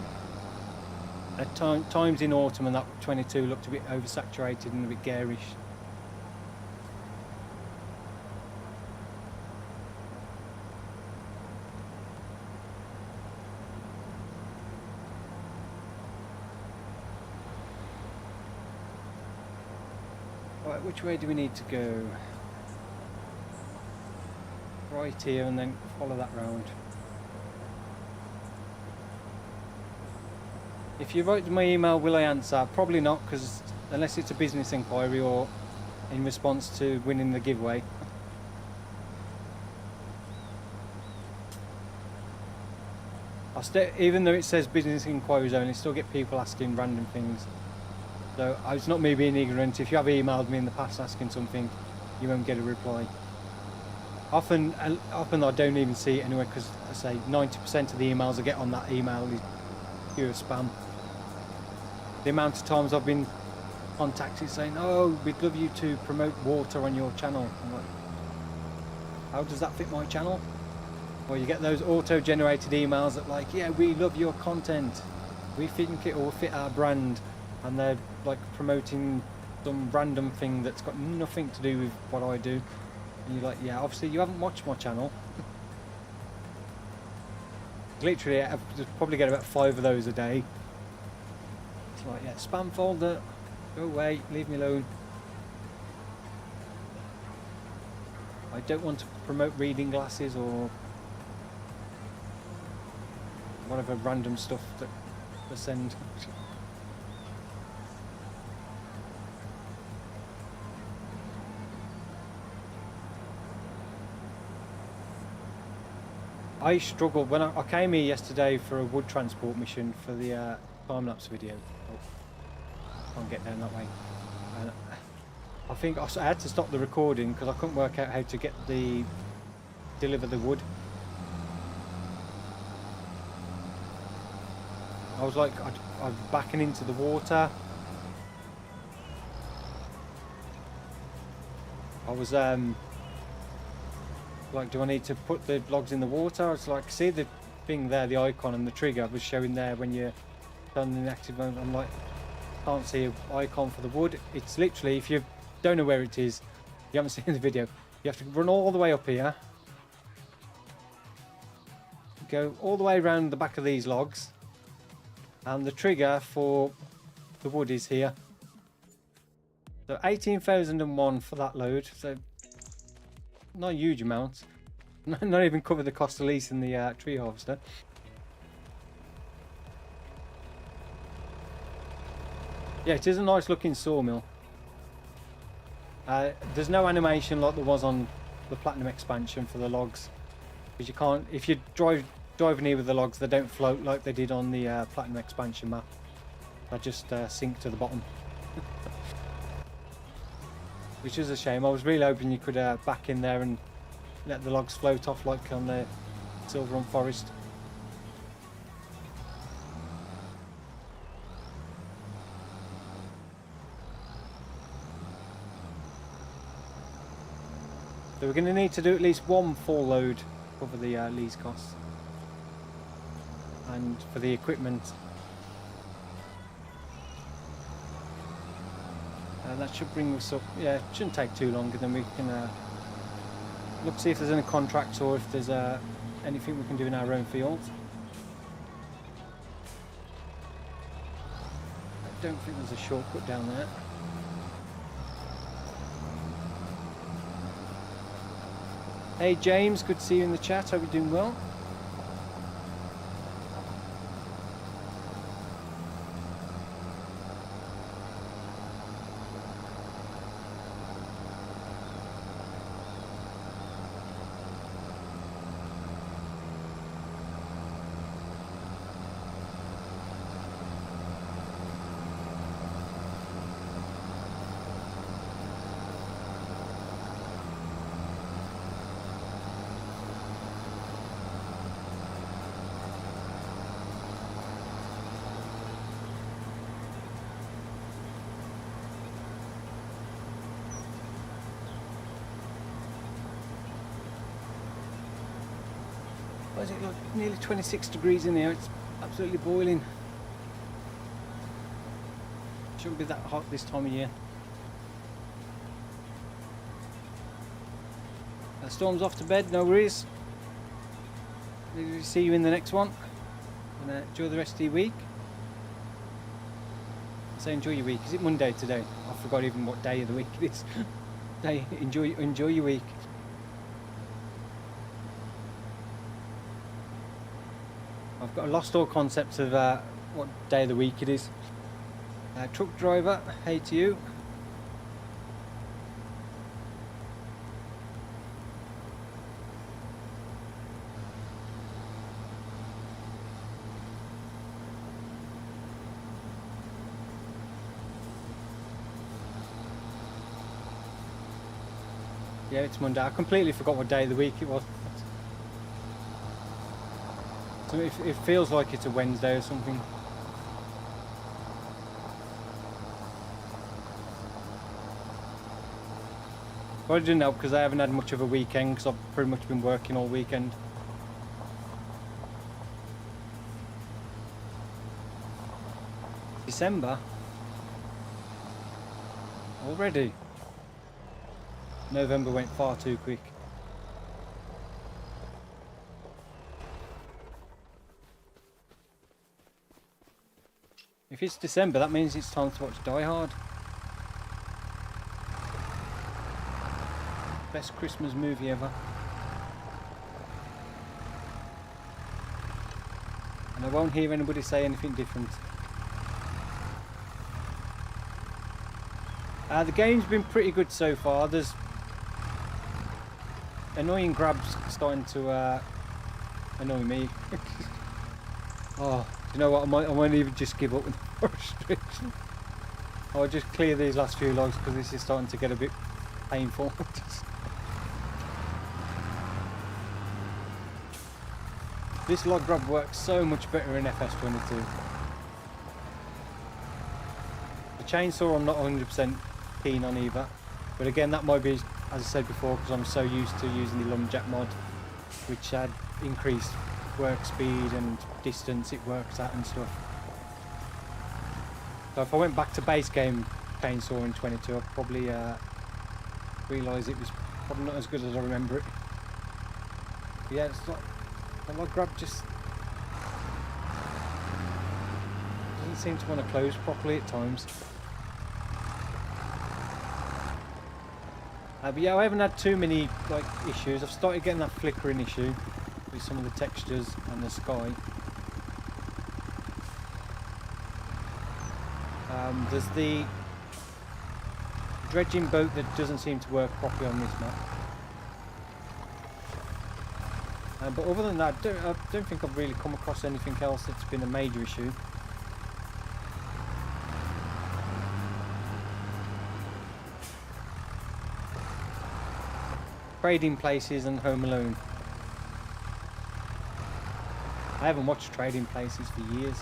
at times in autumn and that 22 looked a bit oversaturated and a bit garish. Right, which way do we need to go? Right here and then follow that round. If you write my email, will I answer? Probably not, because unless it's a business inquiry or in response to winning the giveaway. Even though it says business inquiries only, still get people asking random things. So it's not me being ignorant. If you have emailed me in the past asking something, you won't get a reply. Often I don't even see it anyway, because I say 90% of the emails I get on that email is pure spam. The amount of times I've been contacted saying, "Oh, we'd love you to promote water on your channel." I'm like, how does that fit my channel? Or you get those auto-generated emails that like, "Yeah, we love your content. We think it will fit our brand," and they're like promoting some random thing that's got nothing to do with what I do. And you're like, yeah, obviously you haven't watched my channel. Literally, I probably get about 5 of those a day. It's like, yeah, spam folder, go away, leave me alone. I don't want to promote reading glasses or whatever random stuff that they send. I struggled when I came here yesterday for a wood transport mission for the time-lapse video. Oh, can't get down that way. And I think I had to stop the recording because I couldn't work out how to deliver the wood. I was like, I was backing into the water. I was like, do I need to put the logs in the water? It's like, see the thing there, the icon and the trigger was showing there when you're done in the active mode. I'm like, can't see an icon for the wood. It's literally, if you don't know where it is, you haven't seen the video, you have to run all the way up here, go all the way around the back of these logs, and the trigger for the wood is here. So 18,001 for that load. So not a huge amount. Not even cover the cost of leasing the tree harvester. Yeah, it is a nice looking sawmill. There's no animation like there was on the Platinum expansion for the logs, because you can't, if you driving here with the logs, they don't float like they did on the Platinum expansion map. They just sink to the bottom. Which is a shame. I was really hoping you could back in there and let the logs float off like on the Silver on Forest. So we're going to need to do at least one full load to cover the lease costs. And for the equipment. That should bring us up, yeah, it shouldn't take too long, and then we can look, see if there's any contracts or if there's anything we can do in our own fields. I don't think there's a shortcut down there. Hey James, good to see you in the chat, hope you're doing well. Why is it like nearly 26 degrees in here? It's absolutely boiling. Shouldn't be that hot this time of year. Storm's off to bed, no worries. See you in the next one. And enjoy the rest of your week. I say enjoy your week. Is it Monday today? I forgot even what day of the week it is. Enjoy your week. I've lost all concepts of what day of the week it is. Truck driver, hey to you. Yeah, it's Monday. I completely forgot what day of the week it was. So it feels like it's a Wednesday or something. But it didn't help because I haven't had much of a weekend because I've pretty much been working all weekend. December? Already? November went far too quick. If it's December, that means it's time to watch Die Hard. Best Christmas movie ever. And I won't hear anybody say anything different. The game's been pretty good so far. There's annoying grabs starting to annoy me. Oh, you know what? I might even just give up with the restriction. I'll just clear these last few logs because this is starting to get a bit painful. This log grab works so much better in FS25. The chainsaw I'm not 100% keen on either, but again that might be, as I said before, because I'm so used to using the lumberjack mod, which had increased work speed and distance it works at and stuff. So if I went back to base game chainsaw in 22, I'd probably realise it was probably not as good as I remember it. But yeah, it's not, the log grab just doesn't seem to want to close properly at times. But yeah, I haven't had too many like issues. I've started getting that flickering issue with some of the textures and the sky. There's the dredging boat that doesn't seem to work properly on this map. But other than that, I don't think I've really come across anything else that's been a major issue. Trading Places and Home Alone. I haven't watched Trading Places for years.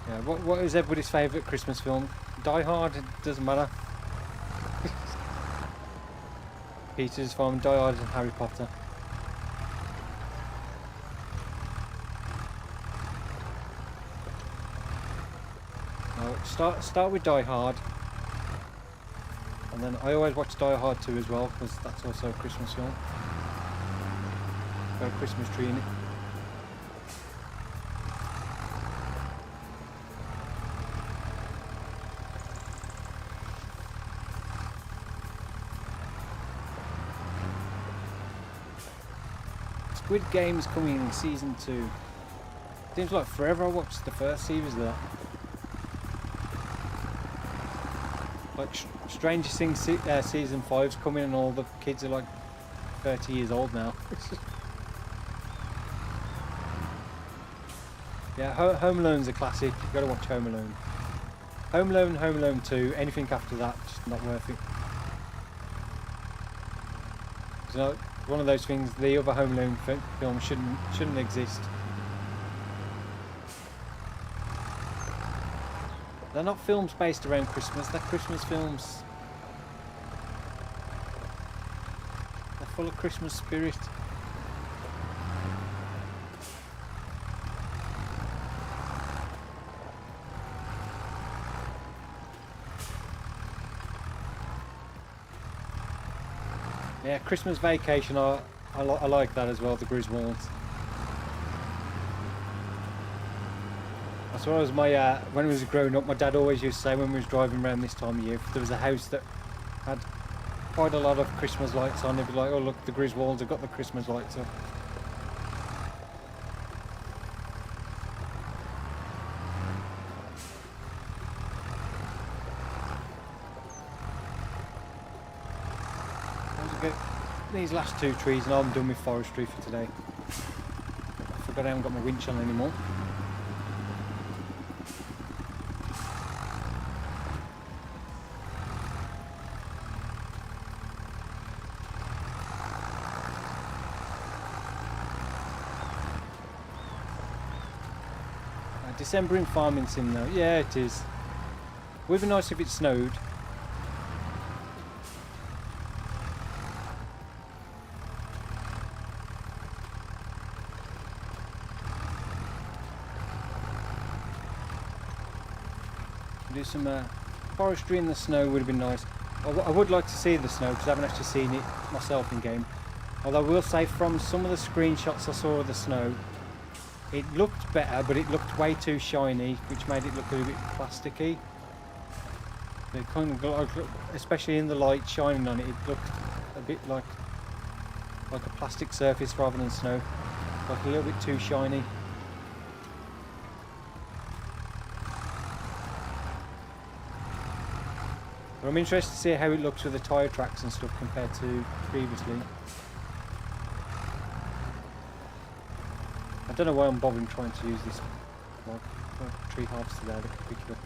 Yeah, what is everybody's favourite Christmas film? Die Hard? It doesn't matter. Peter's Farm, Die Hard and Harry Potter. Start with Die Hard, and then I always watch Die Hard 2 as well because that's also a Christmas film. Got a Christmas tree in it. Squid Game's coming in season 2. Seems like forever I watched the first series of that. Like Stranger Things season 5's coming and all the kids are like 30 years old now. Yeah, Home Alone's a classic. You've got to watch Home Alone. Home Alone 2, anything after that, just not worth it. You know, one of those things, the other Home Alone film shouldn't exist. They're not films based around Christmas, they're Christmas films. They're full of Christmas spirit. Yeah, Christmas Vacation, I like that as well, the Griswolds. That's what was my, when I was growing up, my dad always used to say when we was driving around this time of year, if there was a house that had quite a lot of Christmas lights on, he'd be like, oh look, the Griswolds have got the Christmas lights up. These last two trees and I'm done with forestry for today. I forgot I haven't got my winch on anymore. December in farming sim though. Yeah, it is. Would be nice if it snowed. Do some forestry in the snow would have been nice. I would like to see the snow because I haven't actually seen it myself in game. Although I will say from some of the screenshots I saw of the snow, it looked better, but it looked way too shiny, which made it look a little bit plasticky. It kind of looked, especially in the light shining on it, it looked a bit like a plastic surface rather than snow, like a little bit too shiny. But I'm interested to see how it looks with the tyre tracks and stuff compared to previously. I don't know why I'm bothering trying to use this mod. Tree harvester there that can pick it up.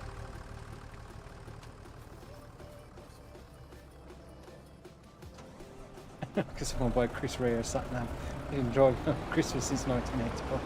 Because someone by Chris Rea sat now. He's been driving on Christmas since 1984.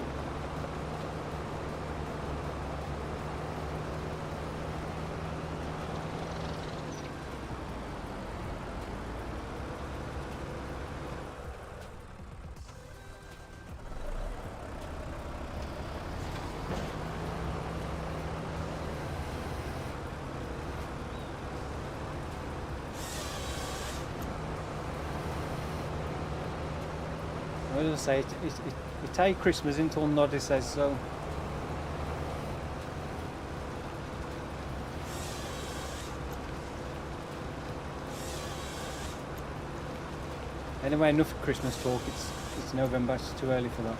I was going to say, it take Christmas until Noddy says so. Anyway, enough Christmas talk, it's November, it's too early for that.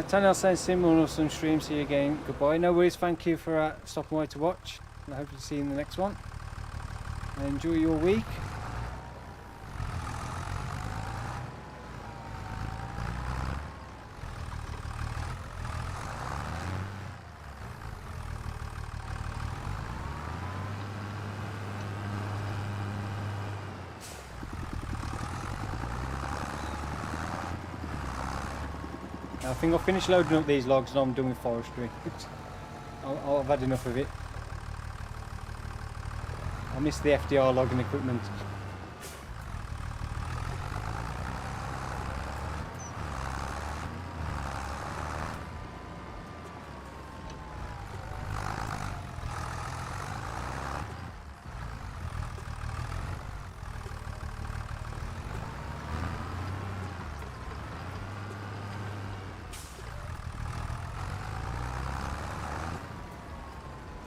Tanel saying similar on some stream, see you again, goodbye. No worries, thank you for stopping by to watch. I hope to see you in the next one. Enjoy your week. I think I'll finish loading up these logs and I'm done with forestry. I've had enough of it. I miss the FDR logging equipment.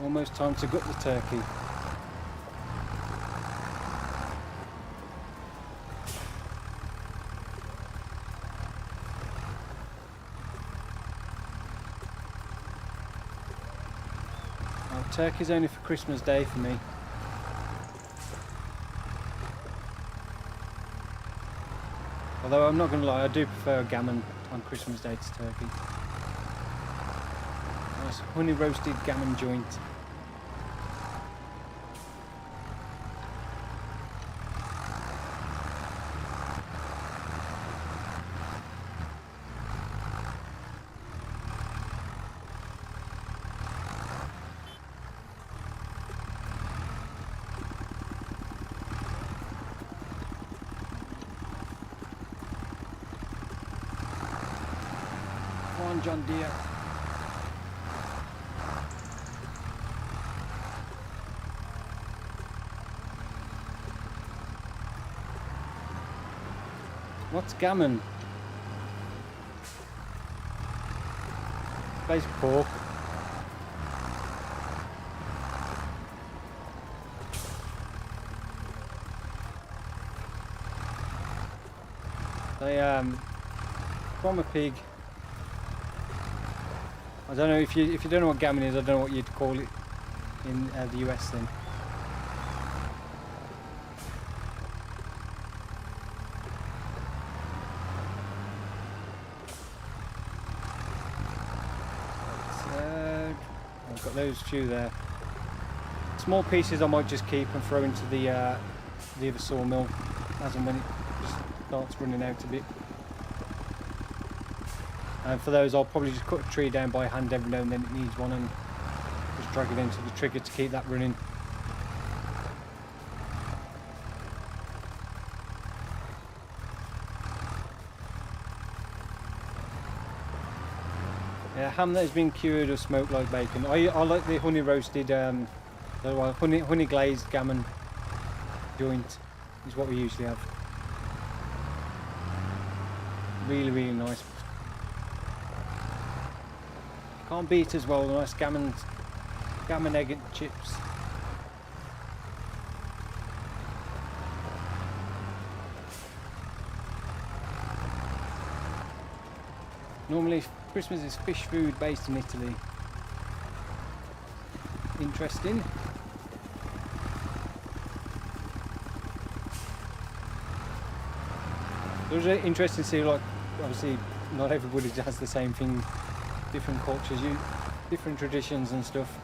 Almost time to gut the turkey. Oh, turkey's only for Christmas Day for me. Although I'm not going to lie, I do prefer gammon on Christmas Day to turkey. Nice honey roasted gammon joint. John Deere. What's gammon? Place pork. They from a pig. I don't know if you don't know what gammon is. I don't know what you'd call it in the US then. I've got those few there. Small pieces I might just keep and throw into the other sawmill as and when it just starts running out a bit. And for those, I'll probably just cut a tree down by hand every now and then it needs one, and just drag it into the trigger to keep that running. Yeah, ham that has been cured or smoked like bacon. I like the honey roasted, honey glazed gammon joint is what we usually have. Really, really nice. Can't beat as well the nice gammon egg and chips. Normally Christmas is fish food based in Italy. Interesting. It was really interesting to see, like, obviously not everybody does the same thing, different cultures, different traditions and stuff.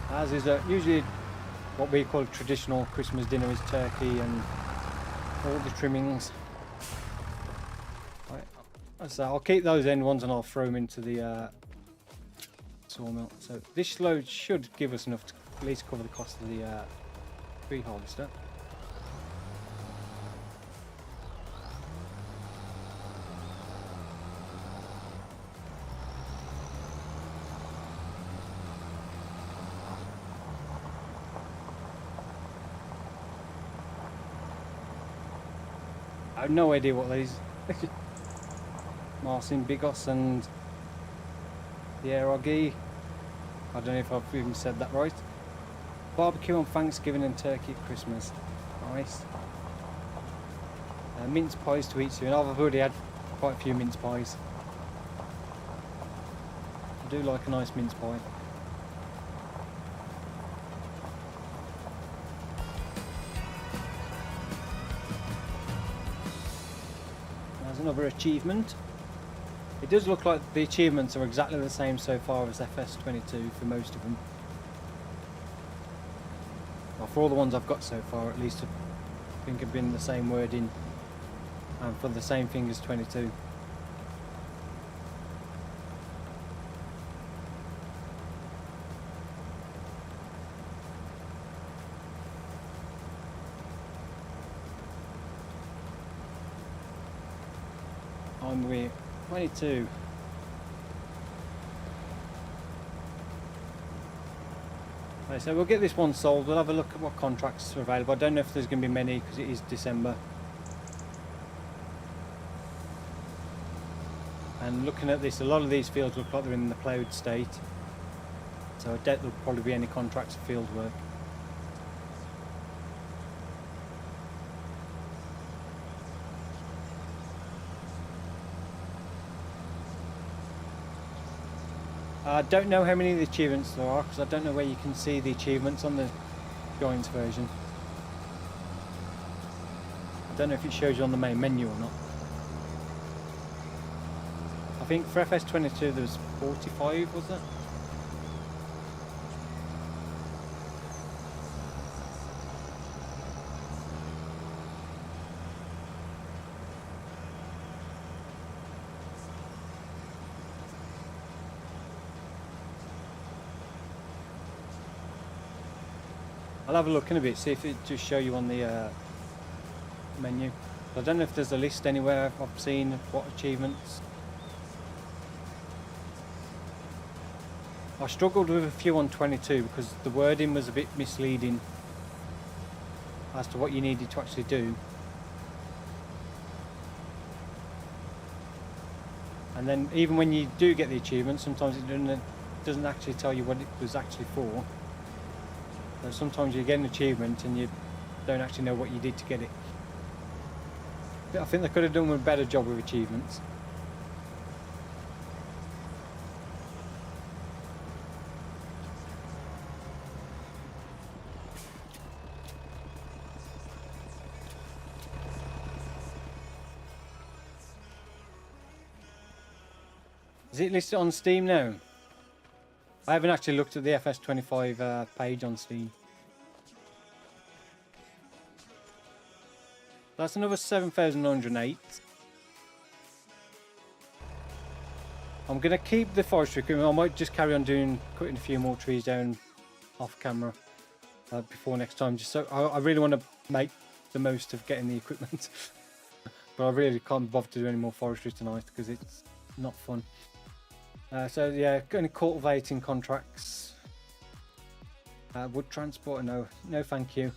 As is usually what we call a traditional Christmas dinner is turkey and all the trimmings. Right. So I'll keep those end ones and I'll throw them into the sawmill. So this load should give us enough to at least cover the cost of the tree harvester. I have no idea what these Marcin Bigos and Pierogi. I don't know if I've even said that right. Barbecue on Thanksgiving and turkey at Christmas. Nice. Mince pies to eat soon. I've already had quite a few mince pies. I do like a nice mince pie. Another achievement. It does look like the achievements are exactly the same so far as FS25 for most of them. Well, for all the ones I've got so far, at least I think have been the same wording and for the same thing as 22. We're 22. Okay, so we'll get this one sold. We'll have a look at what contracts are available. I don't know if there's going to be many because it is December. And looking at this, a lot of these fields look like they're in the ploughed state. So I doubt there'll probably be any contracts for field work. I don't know how many of the achievements there are because I don't know where you can see the achievements on the Joins version. I don't know if it shows you on the main menu or not. I think for FS22 there was 45, was it? I'll have a look in a bit, see if it just show you on the menu. I don't know if there's a list anywhere I've seen of what achievements. I struggled with a few on 22 because the wording was a bit misleading as to what you needed to actually do. And then even when you do get the achievement, sometimes it doesn't actually tell you what it was actually for. So sometimes you get an achievement and you don't actually know what you did to get it. I think they could have done a better job with achievements. Is it listed on Steam now? I haven't actually looked at the FS25 page on Steam. That's another 7,908. I'm going to keep the forestry equipment. I might just carry on cutting a few more trees down off camera before next time. Just so I really want to make the most of getting the equipment. But I really can't bother to do any more forestry tonight because it's not fun. So yeah, any cultivating contracts. Wood transport, no thank you.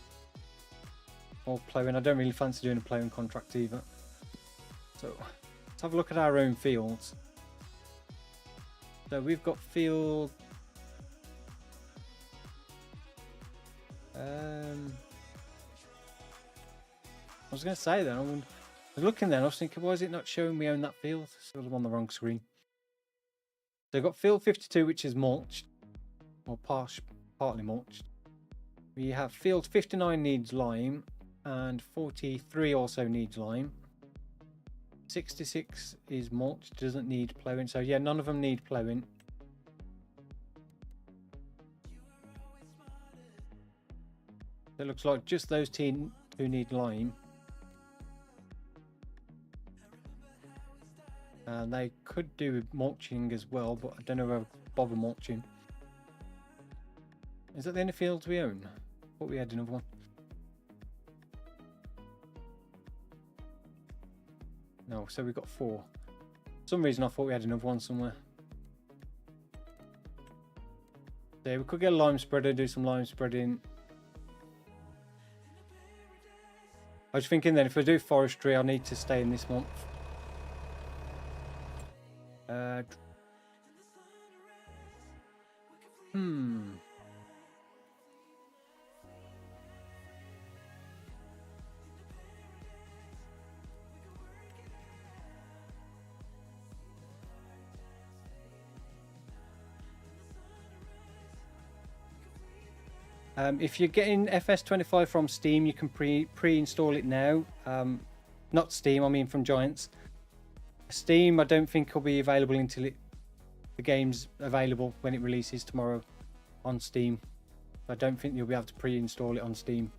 Or ploughing, I don't really fancy doing a ploughing contract either. So let's have a look at our own fields. So we've got field. I was going to say then, I was looking then, I was thinking, why is it not showing me own that field? So I'm on the wrong screen. So we've got field 52, which is mulched, or partly mulched. We have field 59 needs lime, and 43 also needs lime. 66 is mulched, doesn't need ploughing. So yeah, none of them need ploughing. It looks like just those two need lime. And they could do with mulching as well, but I don't know if I'll bother mulching. Is that the only fields we own? I thought we had another one. No, so we've got 4. For some reason I thought we had another one somewhere. So yeah, we could get a lime spreader, do some lime spreading. I was thinking then if I do forestry, I need to stay in this month. If you're getting FS25 from Steam, you can pre-install it now. Not Steam, I mean from Giants. Steam, I don't think will be available until the game's available when it releases tomorrow on Steam. I don't think you'll be able to pre-install it on Steam.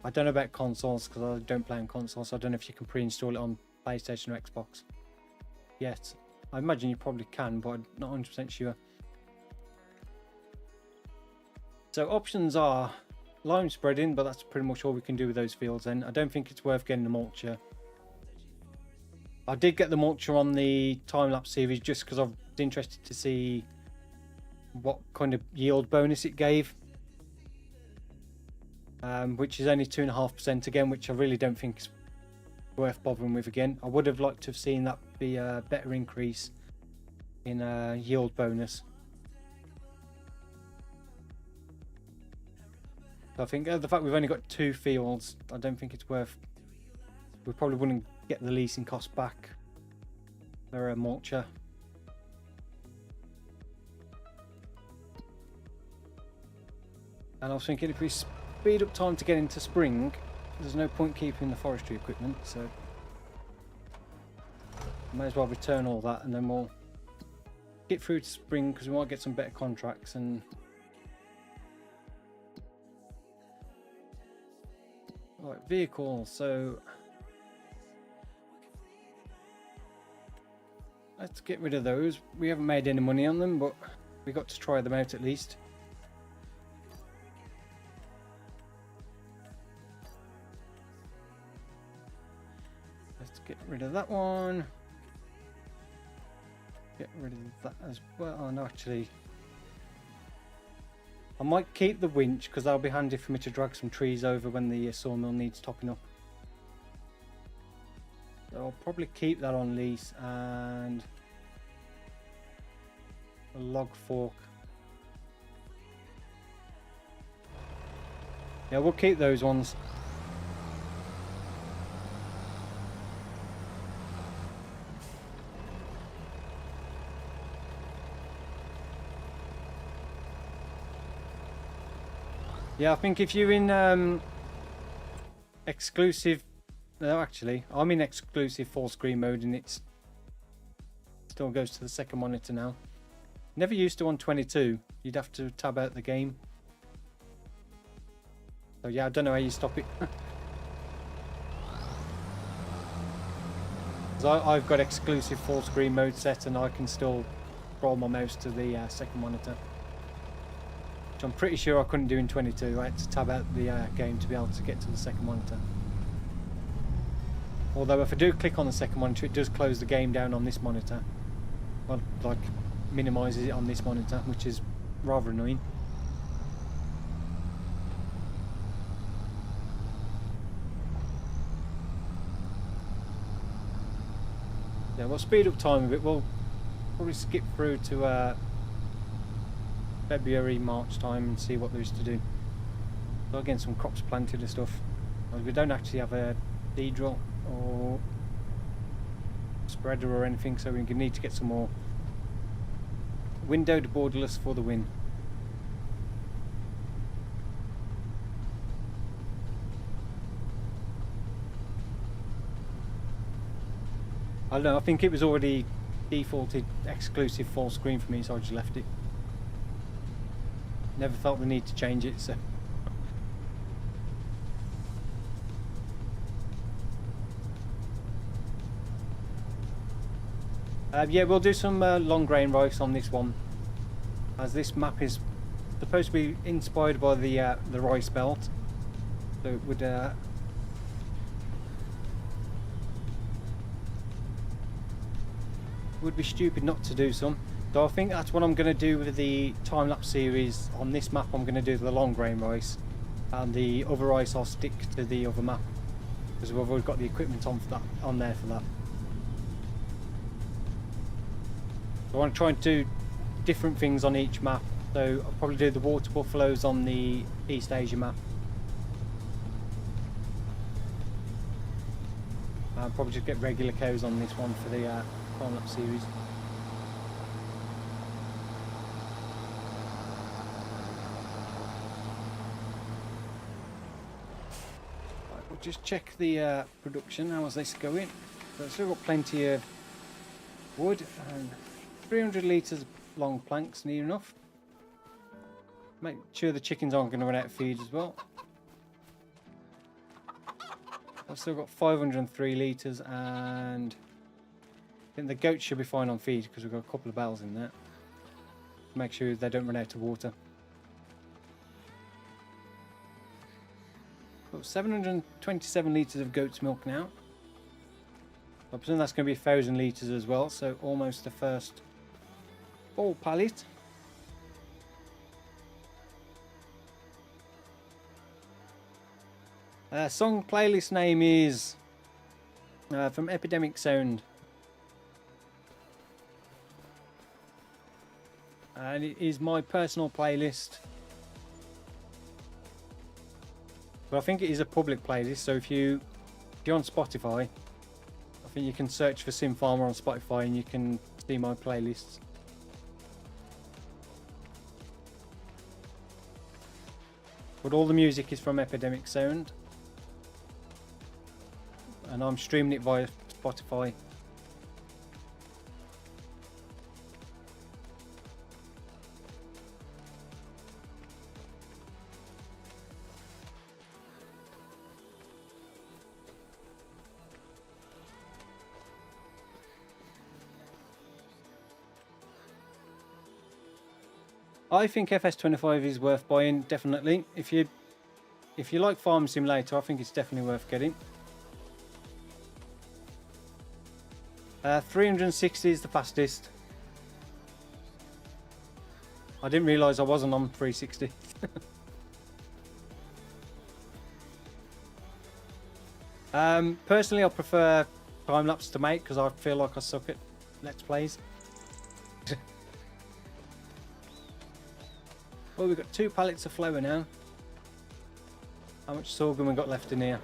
I don't know about consoles because I don't play on consoles, so I don't know if you can pre-install it on PlayStation or Xbox yet. I imagine you probably can, but I'm not 100% sure. So options are lime spreading, but that's pretty much all we can do with those fields then. I don't think it's worth getting the mulcher. I did get the mulcher on the time-lapse series just because I was interested to see what kind of yield bonus it gave. Which is only 2.5% again, which I really don't think is worth bothering with again. I would have liked to have seen that be a better increase in yield bonus. So I think the fact we've only got 2 fields, I don't think it's worth. We probably wouldn't get the leasing cost back for a mulcher. And I was thinking if we speed up time to get into spring, there's no point keeping the forestry equipment, so may as well return all that and then we'll get through to spring because we might get some better contracts. And right, vehicles, so let's get rid of those. We haven't made any money on them, but we got to try them out at least. Let's get rid of that one. Get rid of that as well. Oh no, actually I might keep the winch because that'll be handy for me to drag some trees over when the sawmill needs topping up. So I'll probably keep that on lease, and a log fork. Yeah, we'll keep those ones. Yeah, I think if you're in exclusive, no actually, I'm in exclusive full screen mode and it still goes to the second monitor now. Never used to on 22. You'd have to tab out the game. So yeah, I don't know how you stop it. I've got exclusive full screen mode set, and I can still roll my mouse to the second monitor, which I'm pretty sure I couldn't do in 22. I had to tab out the game to be able to get to the second monitor. Although if I do click on the second monitor, it does close the game down on this monitor. Well, like minimises it on this monitor, which is rather annoying. Yeah, we'll speed up time a bit. We'll probably skip through to February, March time and see what there is to do. So again, some crops planted and stuff. Well, we don't actually have a seed drill or spreader or anything, so we need to get some more. Windowed borderless for the win. I don't know, I think it was already defaulted exclusive full screen for me, so I just left it. Never felt the need to change it, so. Yeah, we'll do some long grain rice on this one, as this map is supposed to be inspired by the rice belt, so it would be stupid not to do some. So I think that's what I'm going to do with the time-lapse series. On this map I'm going to do the long grain rice, and the other rice I'll stick to the other map, because we've already got the equipment on there for that. I want to try and do different things on each map, so I'll probably do the water buffaloes on the East Asia map. I'll probably just get regular cows on this one for the time-lapse series. Right, we'll just check the production. How is this going? So I've still got plenty of wood and 300 litres long planks, near enough. Make sure the chickens aren't going to run out of feed as well. I've still got 503 litres, and I think the goats should be fine on feed because we've got a couple of barrels in there. Make sure they don't run out of water. Got 727 litres of goat's milk now. I presume that's going to be 1,000 litres as well, so almost the first full pallet. Song playlist name is from Epidemic Sound, and it is my personal playlist, but I think it is a public playlist, so if you're on Spotify, I think you can search for Sim Farmer on Spotify and you can see my playlists. But all the music is from Epidemic Sound, and I'm streaming it via Spotify. I think FS25 is worth buying, definitely. If you like Farm Simulator, I think it's definitely worth getting. 360 is the fastest. I didn't realise I wasn't on 360. Personally, I prefer time-lapse to make because I feel like I suck at Let's Plays. Well, we've got 2 pallets of flour now. How much sorghum we got left in here?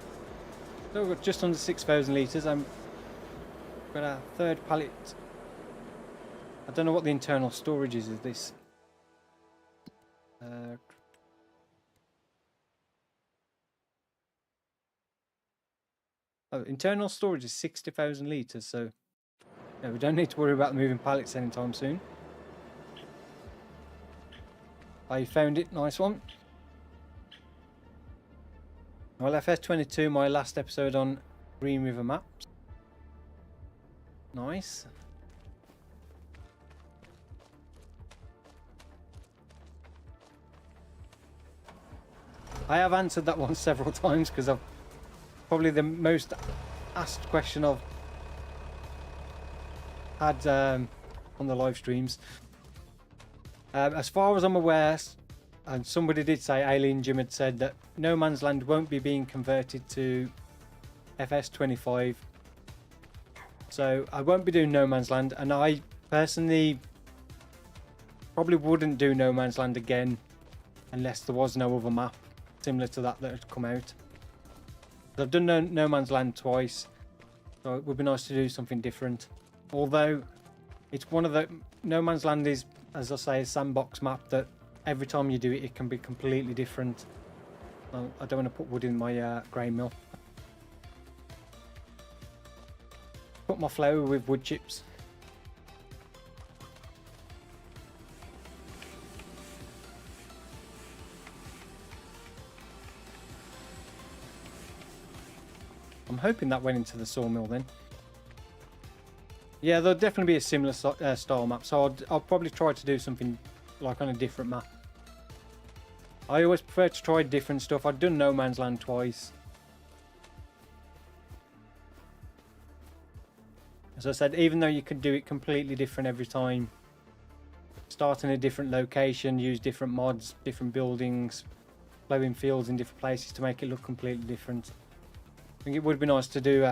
So we've got just under 6,000 litres. Got a third pallet. I don't know what the internal storage is of this. Oh, internal storage is 60,000 litres, so yeah, we don't need to worry about moving pallets anytime soon. I found it. Nice one. Well, FS22, my last episode on Green River maps. Nice. I have answered that one several times because I've probably the most asked question I've had on the live streams. As far as I'm aware, and somebody did say, Alien Jim had said that No Man's Land won't be being converted to FS25. So I won't be doing No Man's Land, and I personally probably wouldn't do No Man's Land again unless there was no other map similar to that had come out. I've done no Man's Land twice, so it would be nice to do something different. Although it's one of the No Man's Land is, as I say, a sandbox map that every time you do it, it can be completely different. Well, I don't want to put wood in my grain mill. Put my flour with wood chips. I'm hoping that went into the sawmill then. Yeah, there'll definitely be a similar style map, so I'll probably try to do something like on a different map. I always prefer to try different stuff. I've done No Man's Land twice. As I said, even though you could do it completely different every time, start in a different location, use different mods, different buildings, plowing fields in different places to make it look completely different. I think it would be nice to do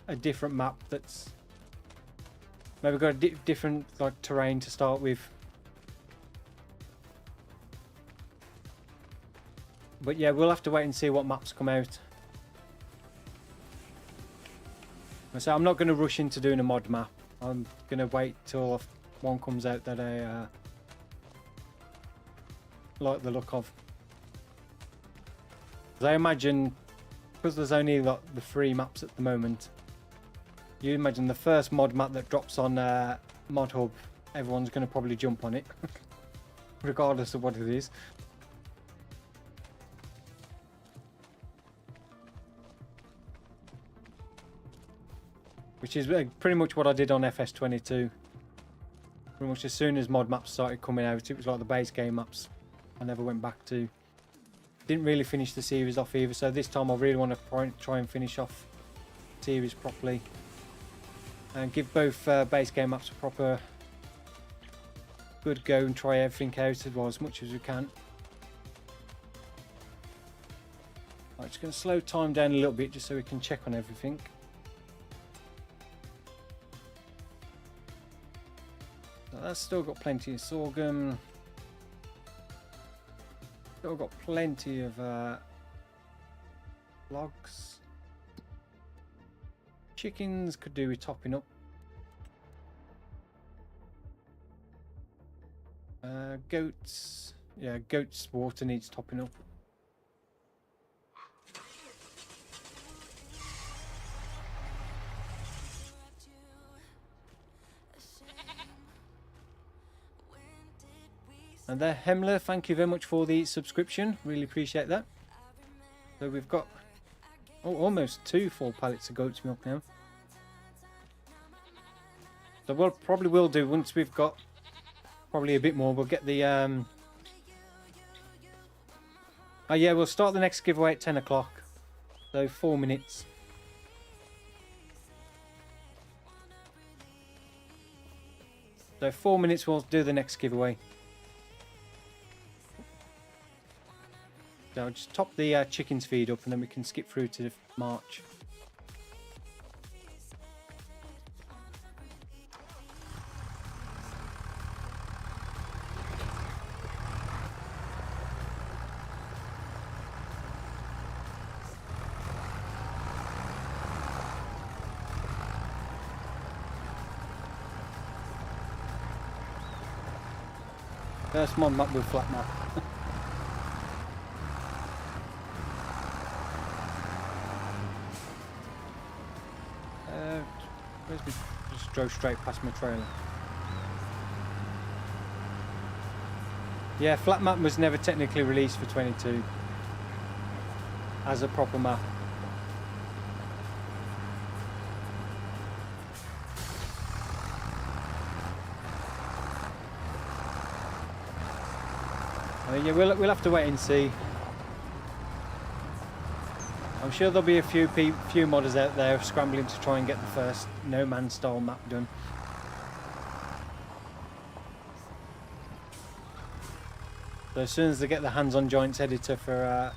a different map that's maybe got a different like terrain to start with. But yeah, we'll have to wait and see what maps come out. So I'm not going to rush into doing a mod map. I'm going to wait till one comes out that I like the look of. Because I imagine, because there's only like the 3 maps at the moment, you imagine the first mod map that drops on Mod Hub, everyone's going to probably jump on it, regardless of what it is. Which is pretty much what I did on FS22. Pretty much as soon as mod maps started coming out, it was like the base game maps I never went back to. Didn't really finish the series off either, so this time I really want to try and finish off the series properly. And give both base game maps a proper good go and try everything out as much as we can. I'm just going to slow time down a little bit just so we can check on everything. That's still got plenty of sorghum. Still got plenty of logs. Chickens could do with topping up. Goats. Yeah, goats' water needs topping up. And there, Hemler, thank you very much for the subscription. Really appreciate that. So we've got almost 2 full pallets of goat's milk now. So what probably will do once we've got probably a bit more, we'll get the oh yeah, we'll start the next giveaway at 10 o'clock. So 4 minutes. So 4 minutes we'll do the next giveaway. So I'll just top the chickens feed up and then we can skip through to March. First mod map with flat map. Just drove straight past my trailer. Yeah, flat map was never technically released for 22 as a proper map. Yeah, we'll have to wait and see. I'm sure there'll be a few modders out there scrambling to try and get the first No Man's style map done. So as soon as they get the hands on Giants editor for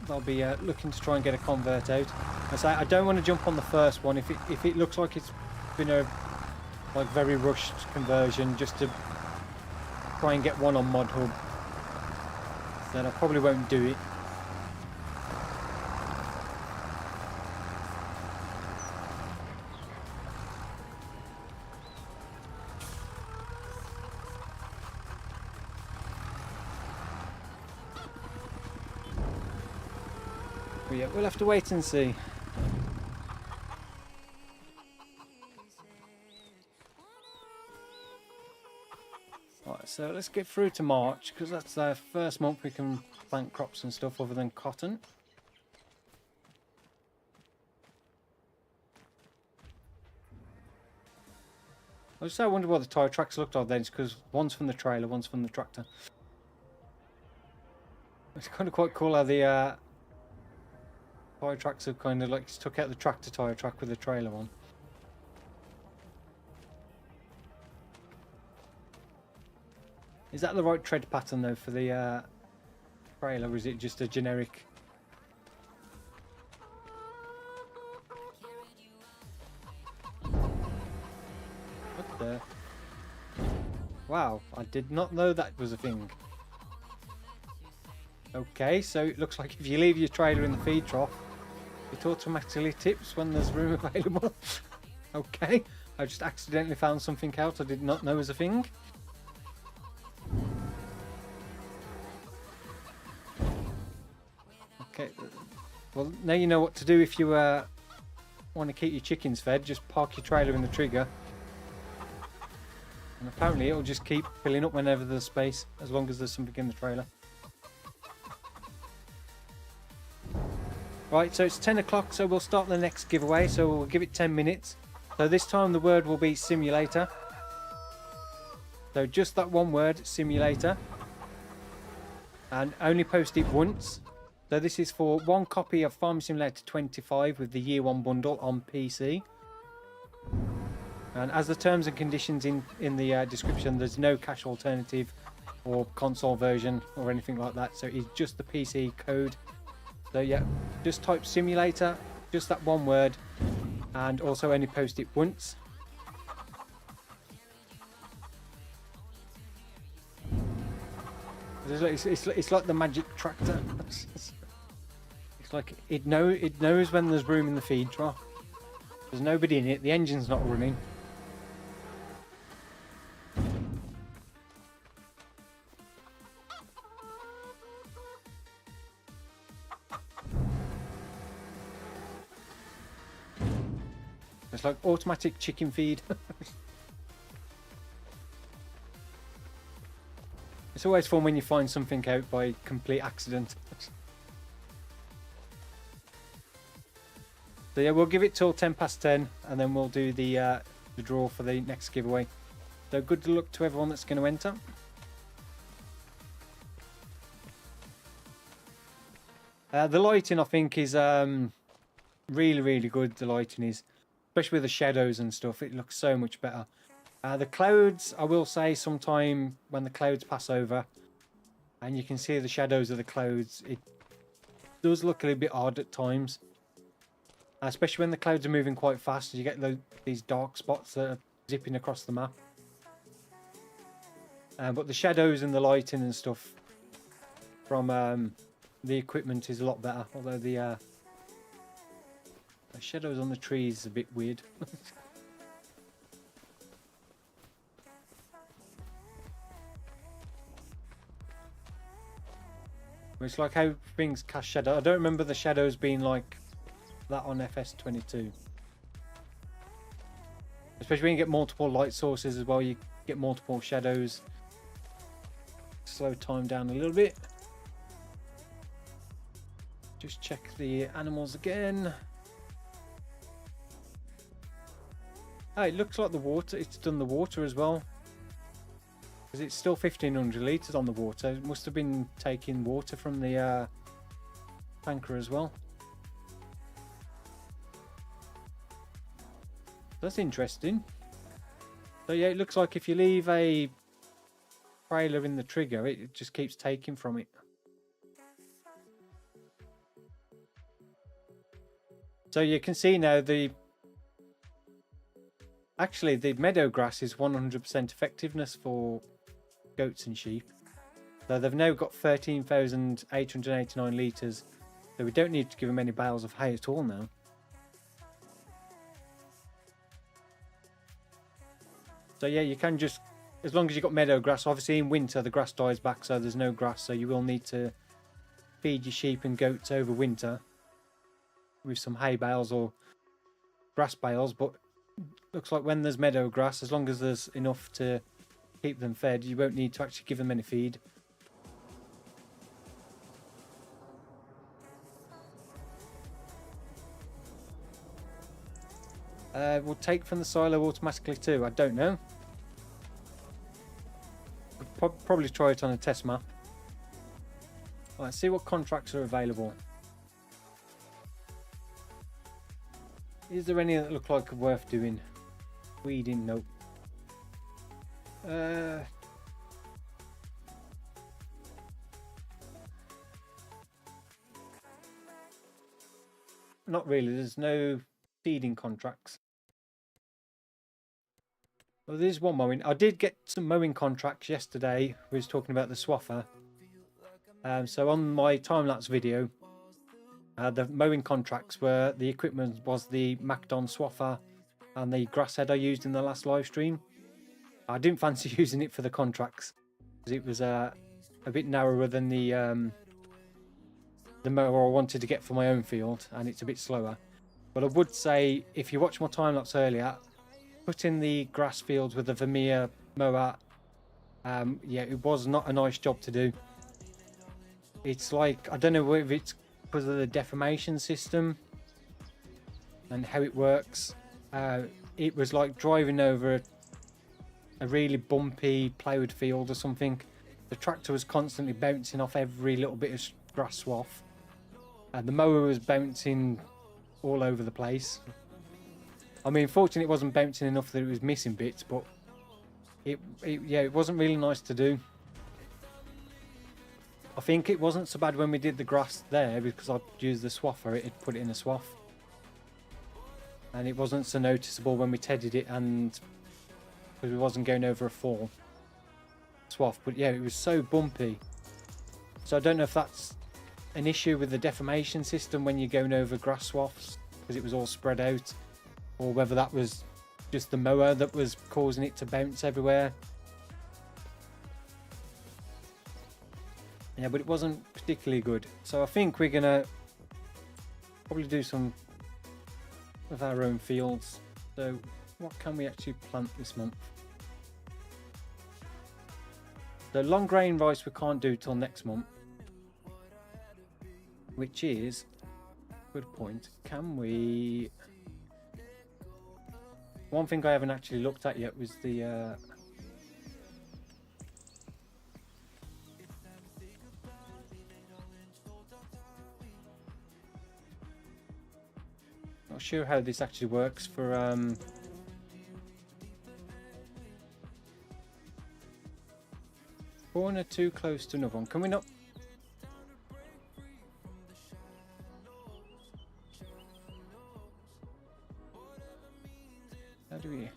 they'll be looking to try and get a convert out. I say I don't want to jump on the first one if it looks like it's been a like very rushed conversion just to try and get one on Mod Hub. Then I probably won't do it. But yeah, we'll have to wait and see. Right, so let's get through to March, because that's the first month we can plant crops and stuff other than cotton. I just wonder what the tyre tracks looked like then. It's because one's from the trailer, one's from the tractor. It's kind of quite cool how the tyre tracks have kind of like took out the tractor tyre track with the trailer on. Is that the right tread pattern though for the trailer, or is it just a generic? What the? Wow, I did not know that was a thing. Okay, so it looks like if you leave your trailer in the feed trough, it automatically tips when there's room available. Okay, I just accidentally found something out I did not know was a thing. Okay, well now you know what to do if you want to keep your chickens fed. Just park your trailer in the trigger, and apparently it'll just keep filling up whenever there's space, as long as there's something in the trailer. Right, so it's 10 o'clock, so we'll start the next giveaway, so we'll give it 10 minutes. So this time the word will be simulator. So just that one word, simulator. And only post it once. So this is for one copy of Farming Simulator 25 with the Year 1 bundle on PC. And as the terms and conditions in the description, there's no cash alternative or console version or anything like that. So it's just the PC code. So yeah, just type simulator, just that one word, and also only post it once. It's like the magic tractor. It's like it knows when there's room in the feed trough. There's nobody in it. The engine's not running. It's like automatic chicken feed. It's always fun when you find something out by complete accident. So yeah, we'll give it till 10 past 10 and then we'll do the draw for the next giveaway. So good luck to everyone that's going to enter. The lighting I think is really good. The lighting is, especially with the shadows and stuff, it looks so much better. The clouds, I will say, sometime when the clouds pass over and you can see the shadows of the clouds, it does look a little bit odd at times. Especially when the clouds are moving quite fast, you get these dark spots that are zipping across the map. But the shadows and the lighting and stuff from the equipment is a lot better, although the shadows on the trees is a bit weird. It's like how things cast shadow. I don't remember the shadows being like that on FS25. Especially when you get multiple light sources as well, you get multiple shadows. Slow time down a little bit. Just check the animals again. Oh, it looks like the water, it's done the water as well. Because it's still 1500 litres on the water. It must have been taking water from the tanker as well. That's interesting. So yeah, it looks like if you leave a trailer in the trigger, it just keeps taking from it. So you can see now actually the meadow grass is 100% effectiveness for goats and sheep. So they've now got 13,889 litres. So we don't need to give them any bales of hay at all now. So yeah, you can just, as long as you've got meadow grass, obviously in winter the grass dies back, so there's no grass, so you will need to feed your sheep and goats over winter with some hay bales or grass bales. But looks like when there's meadow grass, as long as there's enough to keep them fed, you won't need to actually give them any feed. Will take from the silo automatically too? I don't know. Probably try it on a test map. Let's see what contracts are available. Is there any that look like worth doing? Weeding? Nope. Not really. There's no feeding contracts. Well, there's one mowing. I did get some mowing contracts yesterday. We was talking about the swather. So on my time-lapse video, the mowing contracts were, the equipment was the Macdon swather and the grass head I used in the last live stream. I didn't fancy using it for the contracts because it was a bit narrower than the mower I wanted to get for my own field, and it's a bit slower. But I would say, if you watch my time-lapse earlier, put in the grass fields with the Vermeer mower. Yeah, it was not a nice job to do. It's like, I don't know if it's because of the deformation system and how it works. It was like driving over a really bumpy ploughed field or something. The tractor was constantly bouncing off every little bit of grass swath, and the mower was bouncing all over the place. I mean, fortunately it wasn't bouncing enough that it was missing bits, but yeah, it wasn't really nice to do. I think it wasn't so bad when we did the grass there because I used the swather, it put it in a swath. And it wasn't so noticeable when we tedded it, and because we wasn't going over a full swath. But yeah, it was so bumpy. So I don't know if that's an issue with the deformation system when you're going over grass swaths because it was all spread out, or whether that was just the mower that was causing it to bounce everywhere. Yeah, but it wasn't particularly good. So I think we're gonna probably do some of our own fields. So what can we actually plant this month? The long grain rice we can't do till next month, which is a good point. Can we... One thing I haven't actually looked at yet was the not sure how this actually works for one or too close to another one. Can we not? How do we?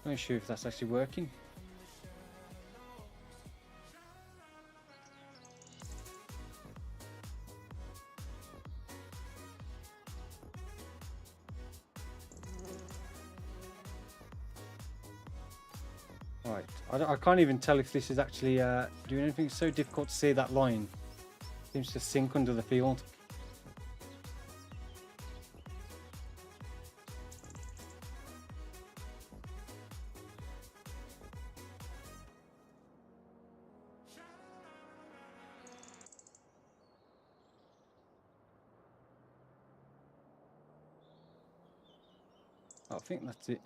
I'm not sure if that's actually working. Right, I can't even tell if this is actually doing anything. It's so difficult to see that line. Seems to sink under the field. I think that's it.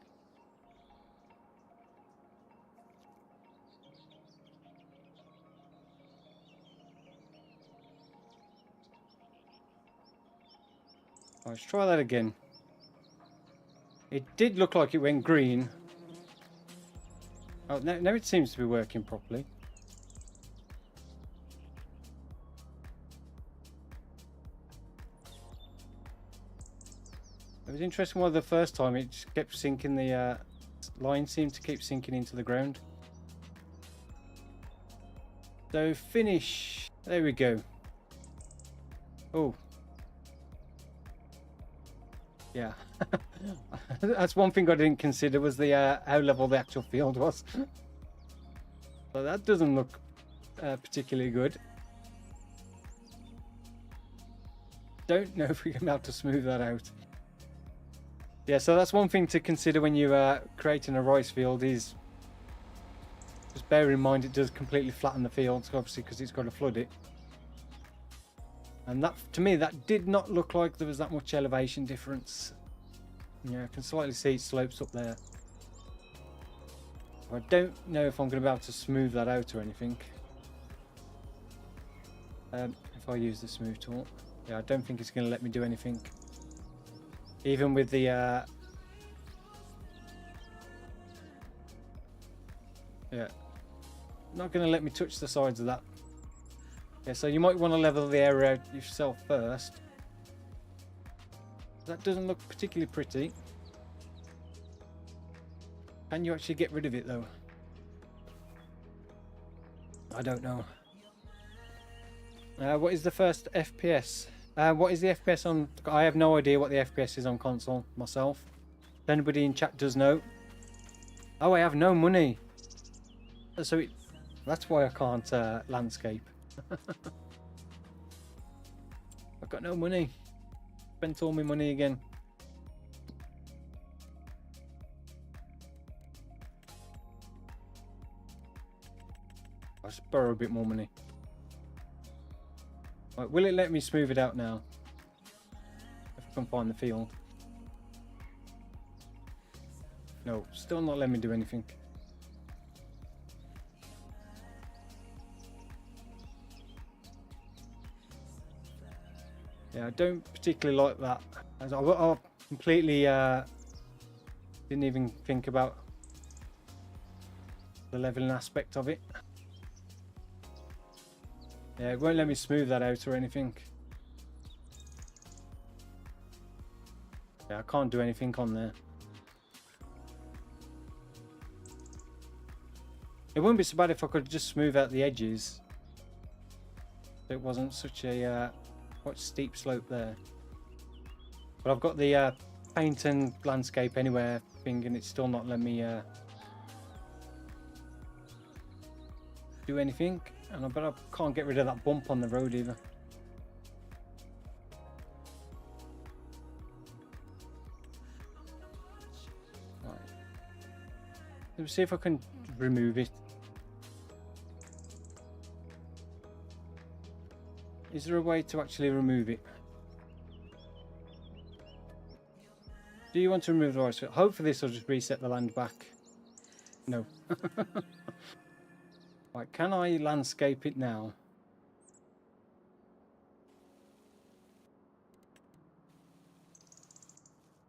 Let's try that again. It did look like it went green. Oh, now it seems to be working properly. It was interesting why the first time it just kept sinking, the line seemed to keep sinking into the ground. So finish. There we go. Oh. Yeah. That's one thing I didn't consider, was the how level the actual field was. So that doesn't look particularly good. Don't know if we're going to be able to smooth that out. Yeah, so that's one thing to consider when you're creating a rice field, is just bear in mind it does completely flatten the field, obviously, because it's got to flood it. And that, to me, that did not look like there was that much elevation difference. Yeah, I can slightly see it slopes up there. I don't know if I'm going to be able to smooth that out or anything. If I use the smooth tool. Yeah, I don't think it's going to let me do anything. Even with the... yeah. Not going to let me touch the sides of that. Yeah, so you might want to level the area out yourself first. That doesn't look particularly pretty. Can you actually get rid of it though? I don't know. What is the first FPS? What is the FPS on? I have no idea what the FPS is on console myself. If anybody in chat does know. Oh, I have no money. So that's why I can't landscape. I've got no money. Spent all my money again. I'll just borrow a bit more money. Right, will it let me smooth it out now? If I can find the field. No, still not letting me do anything. Yeah, I don't particularly like that. I completely didn't even think about the leveling aspect of it. Yeah, it won't let me smooth that out or anything. Yeah, I can't do anything on there. It wouldn't be so bad if I could just smooth out the edges. It wasn't such a quite steep slope there. But I've got the paint and landscape anywhere thing, and it's still not letting me do anything. And I bet I can't get rid of that bump on the road either. Right. Let me see if I can remove it. Is there a way to actually remove it? Do you want to remove the rice field? Hopefully this will just reset the land back. No. Right, can I landscape it now?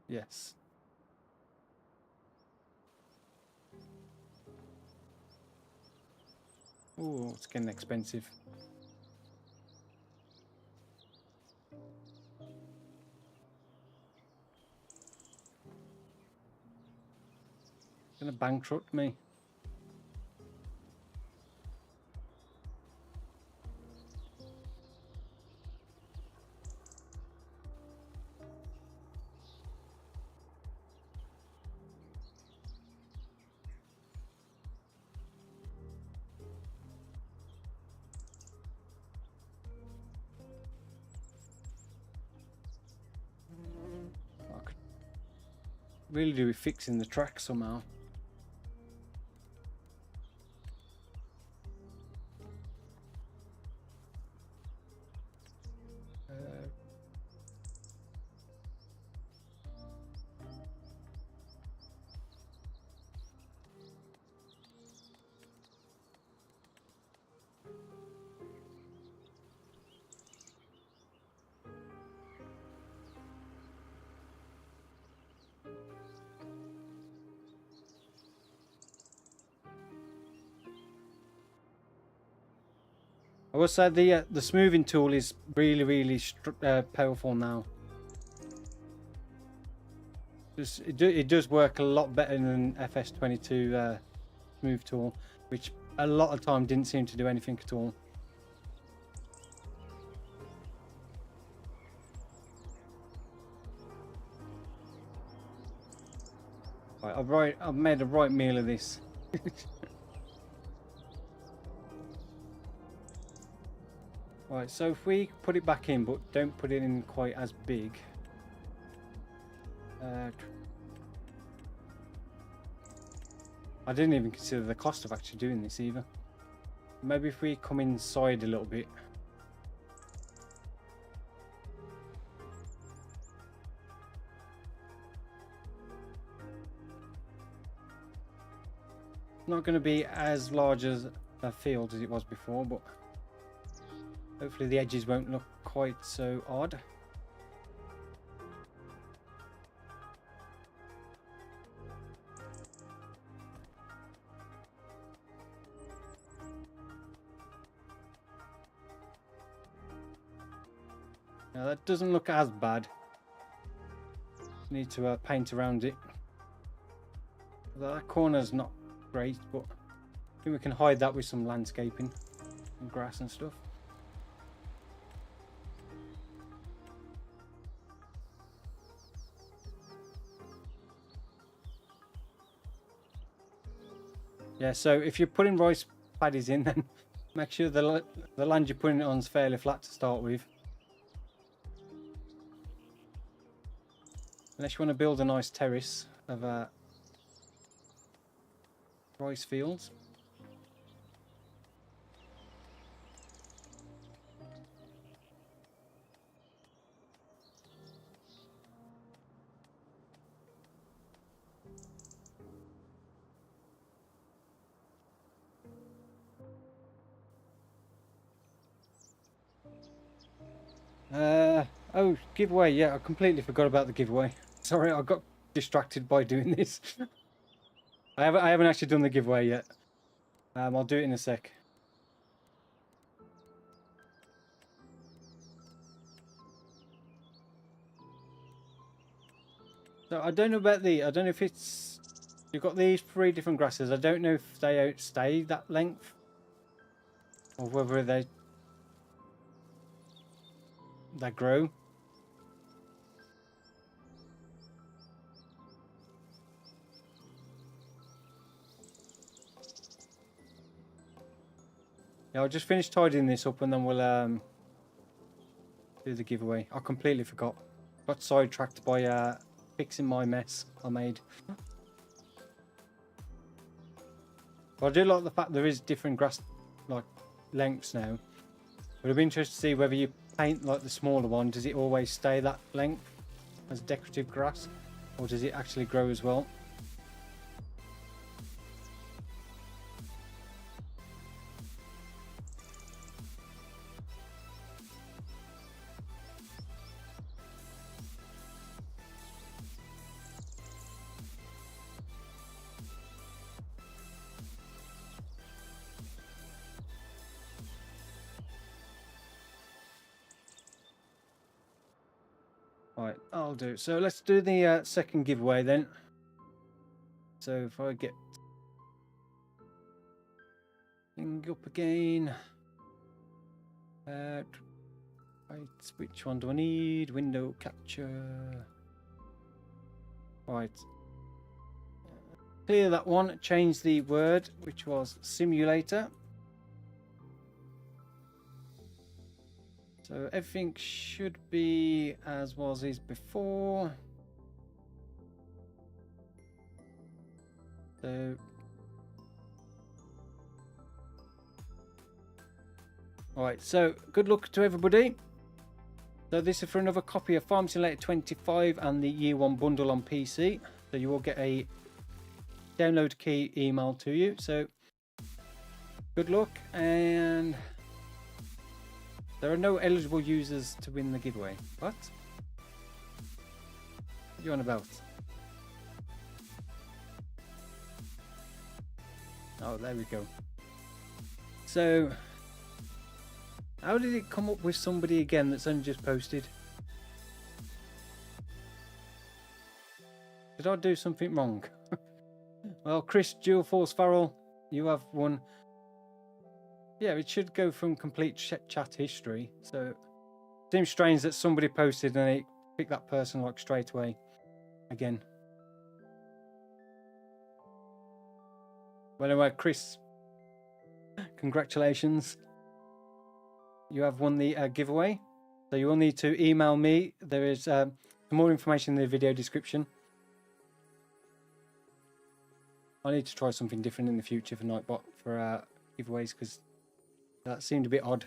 Yes. Oh, it's getting expensive. It's gonna bankrupt me. really do with fixing the track somehow. I will say the smoothing tool is really powerful now. It does work a lot better than FS25 smooth tool, which a lot of time didn't seem to do anything at all. Right, I've made a right meal of this. Right, so if we put it back in, but don't put it in quite as big. I didn't even consider the cost of actually doing this either. Maybe if we come inside a little bit. Not going to be as large as a field as it was before, but hopefully the edges won't look quite so odd. Now that doesn't look as bad. Need to paint around it. That corner's not great, but I think we can hide that with some landscaping and grass and stuff. Yeah, so if you're putting rice paddies in, then make sure the land you're putting it on is fairly flat to start with. Unless you want to build a nice terrace of rice fields. Oh, giveaway. Yeah, I completely forgot about the giveaway. Sorry, I got distracted by doing this. I haven't actually done the giveaway yet. I'll do it in a sec. So I don't know about I don't know if it's, you've got these 3 different grasses. I don't know if they outstay that length or whether they grow. Yeah, I'll just finish tidying this up and then we'll do the giveaway. I completely forgot. Got sidetracked by fixing my mess I made. But I do like the fact there is different grass like lengths now. But it'll be interesting to see whether you paint like the smaller one, does it always stay that length as decorative grass, or does it actually grow as well? Right, I'll do. So let's do the second giveaway then. So if I get thing up again, right, which one do I need? Window capture. Right, clear that one. Change the word, which was simulator. So everything should be as was is before. So alright, so good luck to everybody. So this is for another copy of Farm Simulator 25 and the Year 1 bundle on PC. So you will get a download key email to you. So good luck, and there are no eligible users to win the giveaway. What? What are you on about? Oh, there we go. So how did it come up with somebody again that's only just posted? Did I do something wrong? Well, Chris Dual Force Farrell, you have won. Yeah, it should go from complete chat history. So it seems strange that somebody posted and it picked that person like straight away again. Well, anyway, Chris, congratulations. You have won the giveaway. So you will need to email me. There is more information in the video description. I need to try something different in the future for Nightbot for giveaways, because that seemed a bit odd.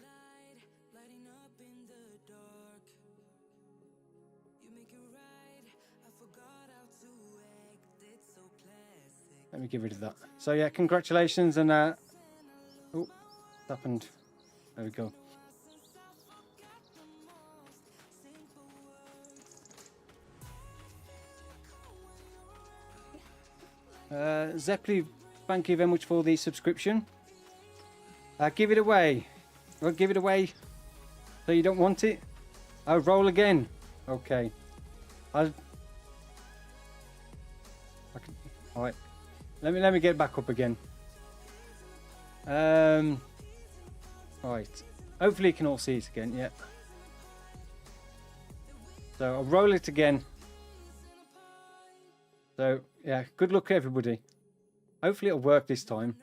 Let me get rid of that. So yeah, congratulations, and oh, what happened? There we go. Zeppeli, thank you very much for the subscription. Give it away. Well, give it away. So you don't want it? Oh, roll again. Okay. All right. Let me get back up again. All right. Hopefully you can all see it again. Yeah. So I'll roll it again. So yeah, good luck everybody. Hopefully it'll work this time.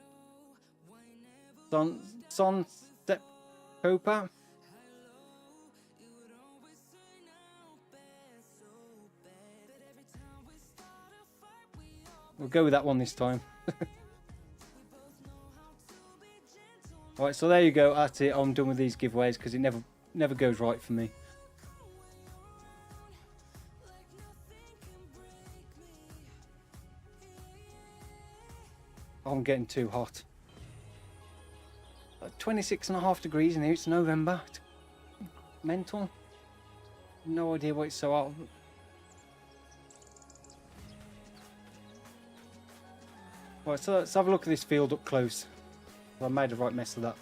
Son Step Copa. We'll go with that one this time. Alright, so there you go. That's it. I'm done with these giveaways because it never goes right for me. I'm getting too hot. 26.5 degrees in here. It's November. It's mental. No idea why it's so hot. Right, so let's have a look at this field up close. Well, I made a right mess of that.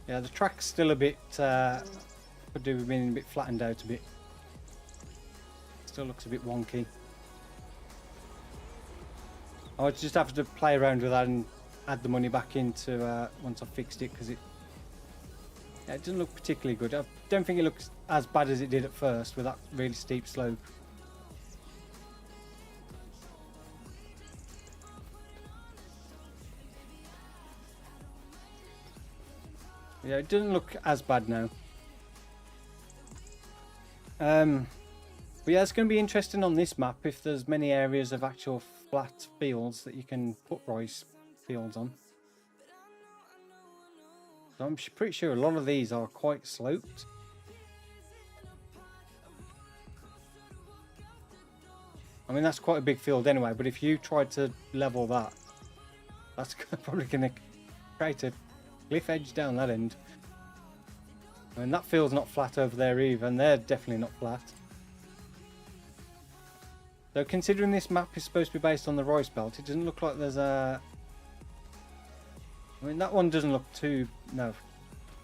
Yeah, the track's still a bit could do with being a bit flattened out a bit. Still looks a bit wonky. I'll just have to play around with that and add the money back into once I've fixed it, because it doesn't look particularly good. I don't think it looks as bad as it did at first with that really steep slope. Yeah, it doesn't look as bad now. But yeah, it's going to be interesting on this map if there's many areas of actual flat fields that you can put rice fields on. So I'm pretty sure a lot of these are quite sloped. I mean, that's quite a big field anyway, but if you tried to level that, that's probably going to create a cliff edge down that end. I mean, that field's not flat over there either, and they're definitely not flat. So considering this map is supposed to be based on the rice belt, it doesn't look like there's a... I mean, that one doesn't look too... No.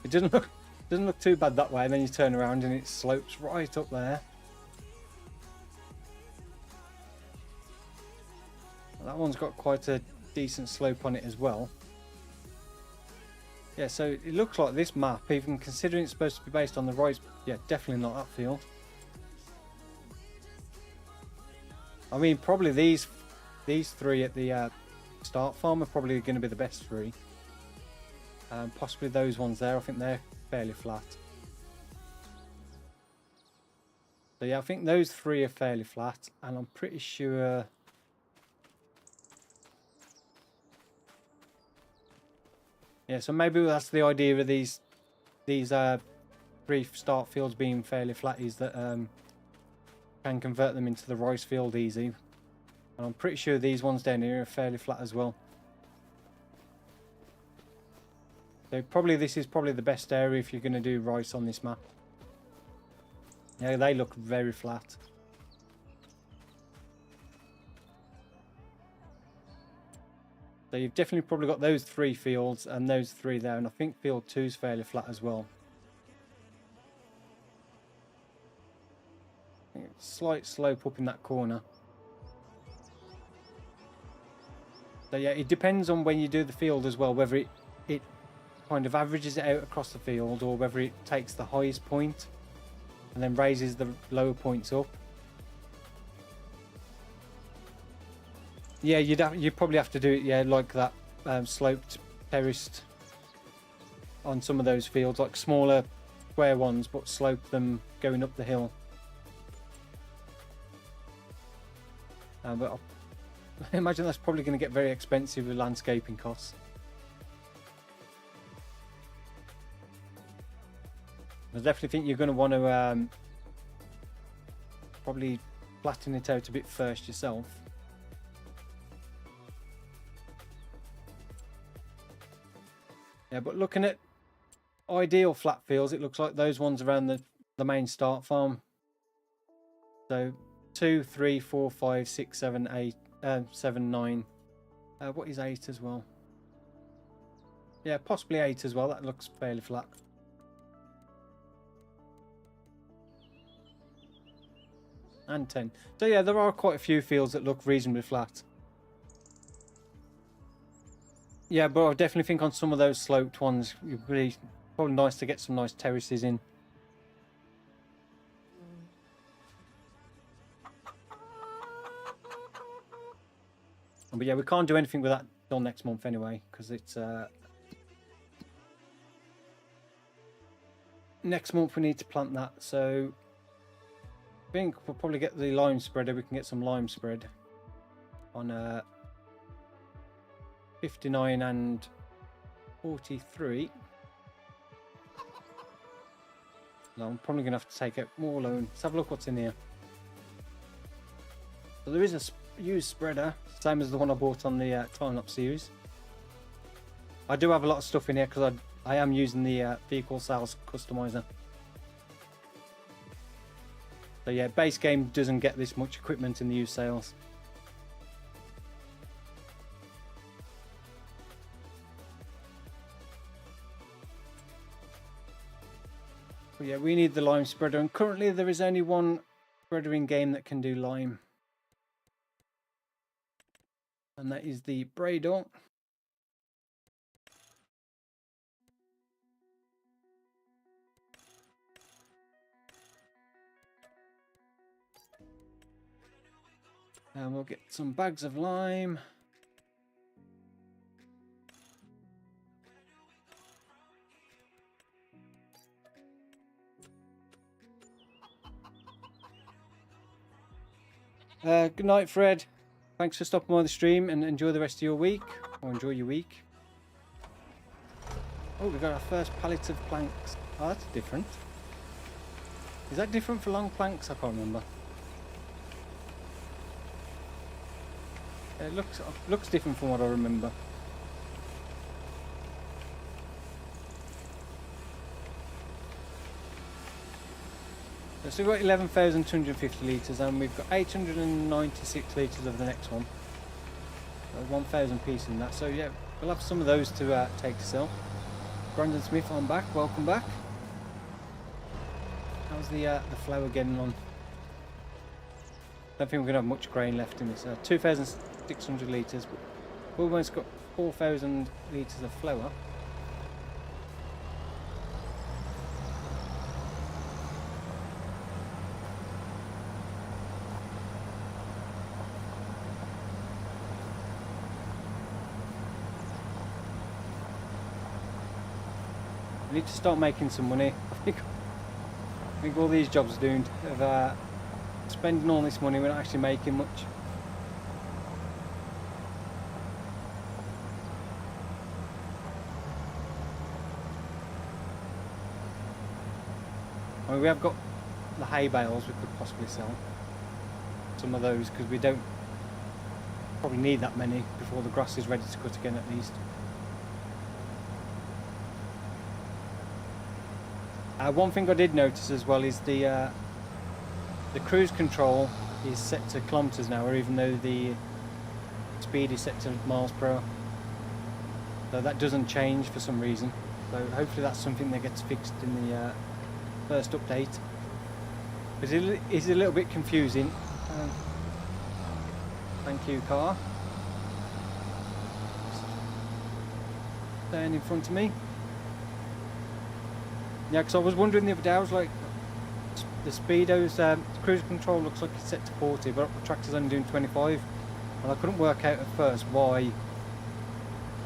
It doesn't look too bad that way, and then you turn around and it slopes right up there. That one's got quite a decent slope on it as well. Yeah, so it looks like this map, even considering it's supposed to be based on the rice... Yeah, definitely not that field. I mean, probably these three at the start farm are probably going to be the best three. Possibly those ones there, I think they're fairly flat. So yeah, I think those three are fairly flat, and I'm pretty sure. Yeah, so maybe that's the idea of these three start fields being fairly flat, is that can convert them into the rice field easy. And I'm pretty sure these ones down here are fairly flat as well. So this is probably the best area if you're going to do rice on this map. Yeah, they look very flat. So you've definitely probably got those three fields and those three there, and I think field 2 is fairly flat as well. I think it's a slight slope up in that corner. So yeah, it depends on when you do the field as well, whether it kind of averages it out across the field, or whether it takes the highest point and then raises the lower points up. Yeah, you'd probably have to do it, yeah, like that, sloped, terraced on some of those fields, like smaller square ones, but slope them going up the hill. But I imagine that's probably going to get very expensive with landscaping costs. I definitely think you're going to want to probably flatten it out a bit first yourself. Yeah, but looking at ideal flat fields, it looks like those ones around the main start farm. So 2, 3, 4, 5, 6, 7, 8, 7, 9. What is 8 as well? Yeah, possibly 8 as well. That looks fairly flat. And 10. So yeah, there are quite a few fields that look reasonably flat. Yeah, but I definitely think on some of those sloped ones, it'd be probably nice to get some nice terraces in. But yeah, we can't do anything with that till next month anyway, because it's next month we need to plant that. So I think we'll probably get the lime spreader. We can get some lime spread on 59 and 43. So I'm probably gonna have to take out more loan. Let's have a look what's in here. So there is a used spreader, same as the one I bought on the time-lapse series. I do have a lot of stuff in here because I am using the vehicle sales customizer. So yeah, base game doesn't get this much equipment in the used sales. But yeah, we need the lime spreader, and currently there is only one spreader in game that can do lime. And that is the Brador. And we'll get some bags of lime. Good night, Fred. Thanks for stopping by the stream, and enjoy the rest of your week, or enjoy your week. Oh, we got our first pallet of planks. Oh, that's different. Is that different for long planks? I can't remember. It looks different from what I remember. So we've got 11,250 litres, and we've got 896 litres of the next one. So 1,000 pieces in that. So yeah, we'll have some of those to take to sell. Brandon Smith, I'm back. Welcome back. How's the flour getting on? Don't think we're going to have much grain left in this. 2,600 litres, but we've almost got 4,000 litres of flour. We need to start making some money. I think all these jobs are doomed. spending all this money, we're not actually making much. I mean, we have got the hay bales we could possibly sell. Some of those, because we don't probably need that many before the grass is ready to cut again at least. One thing I did notice as well is the cruise control is set to kilometers an hour, even though the speed is set to miles per hour. So that doesn't change for some reason. So hopefully that's something that gets fixed in the first update. But it is a little bit confusing. Thank you, car. Staying in front of me. Yeah, because I was wondering the other day, I was like, the speedo's cruise control looks like it's set to 40, but the tractor's only doing 25, and I couldn't work out at first why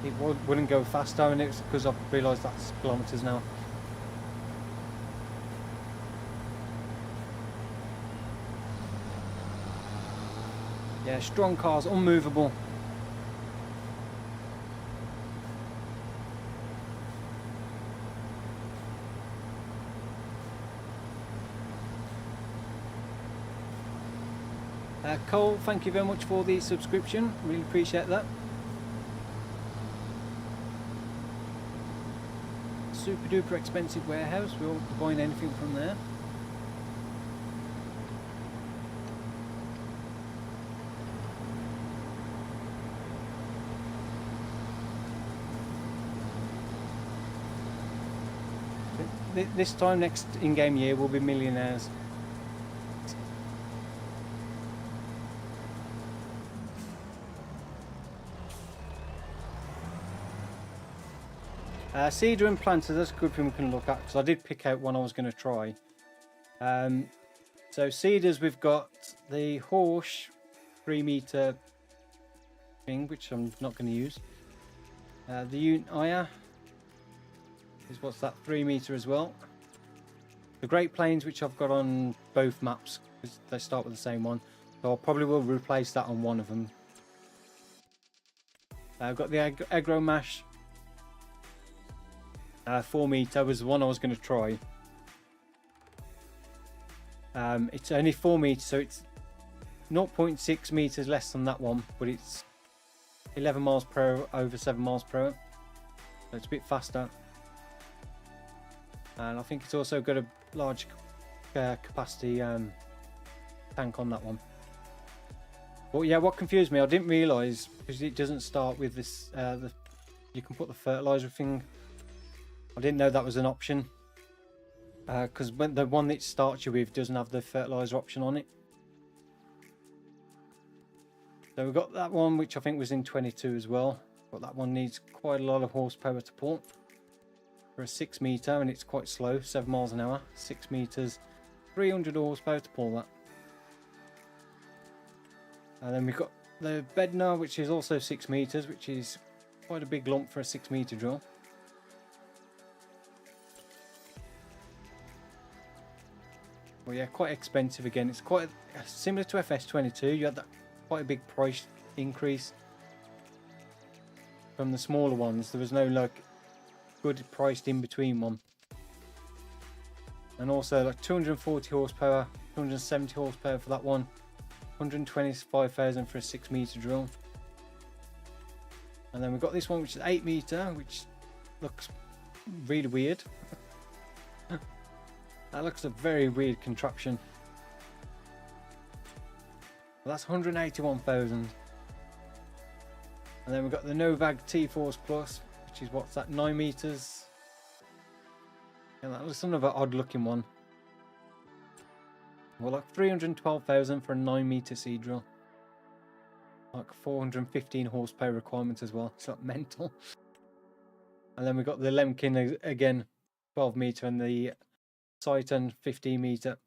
it wouldn't go faster, and it's because I realised that's kilometres now. Yeah, strong cars, unmovable. Cole, thank you very much for the subscription, really appreciate that. Super duper expensive warehouse, we won't be buying anything from there. This time next in-game year we'll be millionaires. Cedar and planters, that's a good thing we can look at, because I did pick out one I was going to try. So cedars, we've got the Horsch 3 meter thing, which I'm not going to use. The Unaya is, what's that, 3 meter as well. The Great Plains, which I've got on both maps, because they start with the same one, so I probably will replace that on one of them. I've got the Agro Mash 4 meter was the one I was going to try. It's only 4 meters, so it's 0.6 meters less than that one, but it's 11 miles per hour over 7 miles per hour, so it's a bit faster. And I think it's also got a large capacity tank on that one. But yeah, what confused me, I didn't realise, because it doesn't start with this, you can put the fertilizer thing. I didn't know that was an option, because when the one that starts you with doesn't have the fertilizer option on it. So we've got that one, which I think was in 22 as well, but that one needs quite a lot of horsepower to pull for a 6 meter, and it's quite slow, 7 miles an hour, 6 meters, 300 horsepower to pull that. And then we've got the Bednar, which is also 6 meters, which is quite a big lump for a 6 meter drill. Well, yeah, quite expensive again. It's quite similar to FS22. You had that quite a big price increase from the smaller ones. There was no like good priced in between one. And also like 240 horsepower, 270 horsepower for that one, 125,000 for a 6 meter drill. And then we've got this one, which is 8 meter, which looks really weird. That looks a very weird contraption. Well, that's 181,000. And then we've got the Novag T-Force Plus, which is what's that, 9 meters. And that looks another odd looking one. Well, like 312,000 for a 9 meter seed drill. Like 415 horsepower requirements as well. It's like mental. And then we've got the Lemkin again, 12 meter, and the Titan 15 meter.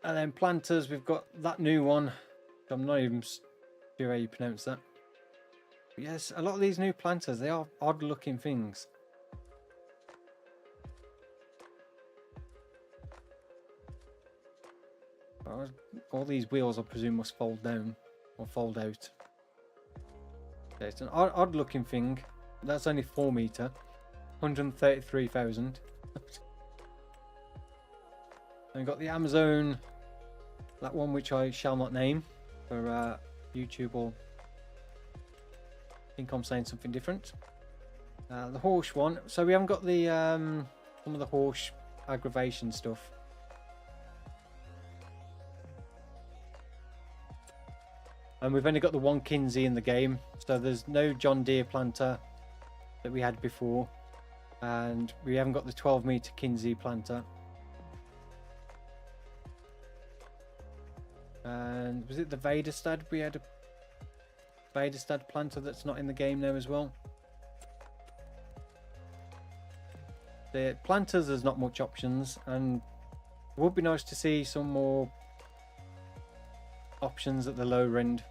And then planters, we've got that new one. I'm not even sure how you pronounce that. But yes, a lot of these new planters, they are odd looking things. All these wheels, I presume, must fold down or fold out. Okay, it's an odd looking thing. That's only 4 meter, 133,000. And we've got the Amazon, that one which I shall not name for YouTube, or I think I'm saying something different. The horse one. So we haven't got the some of the horse aggravation stuff. And we've only got the one Kinsey in the game, so there's no John Deere planter that we had before, and we haven't got the 12 meter Kinsey planter. And was it the Vaderstad? We had a Vaderstad planter that's not in the game now as well. The planters, there's not much options, and it would be nice to see some more options at the lower end,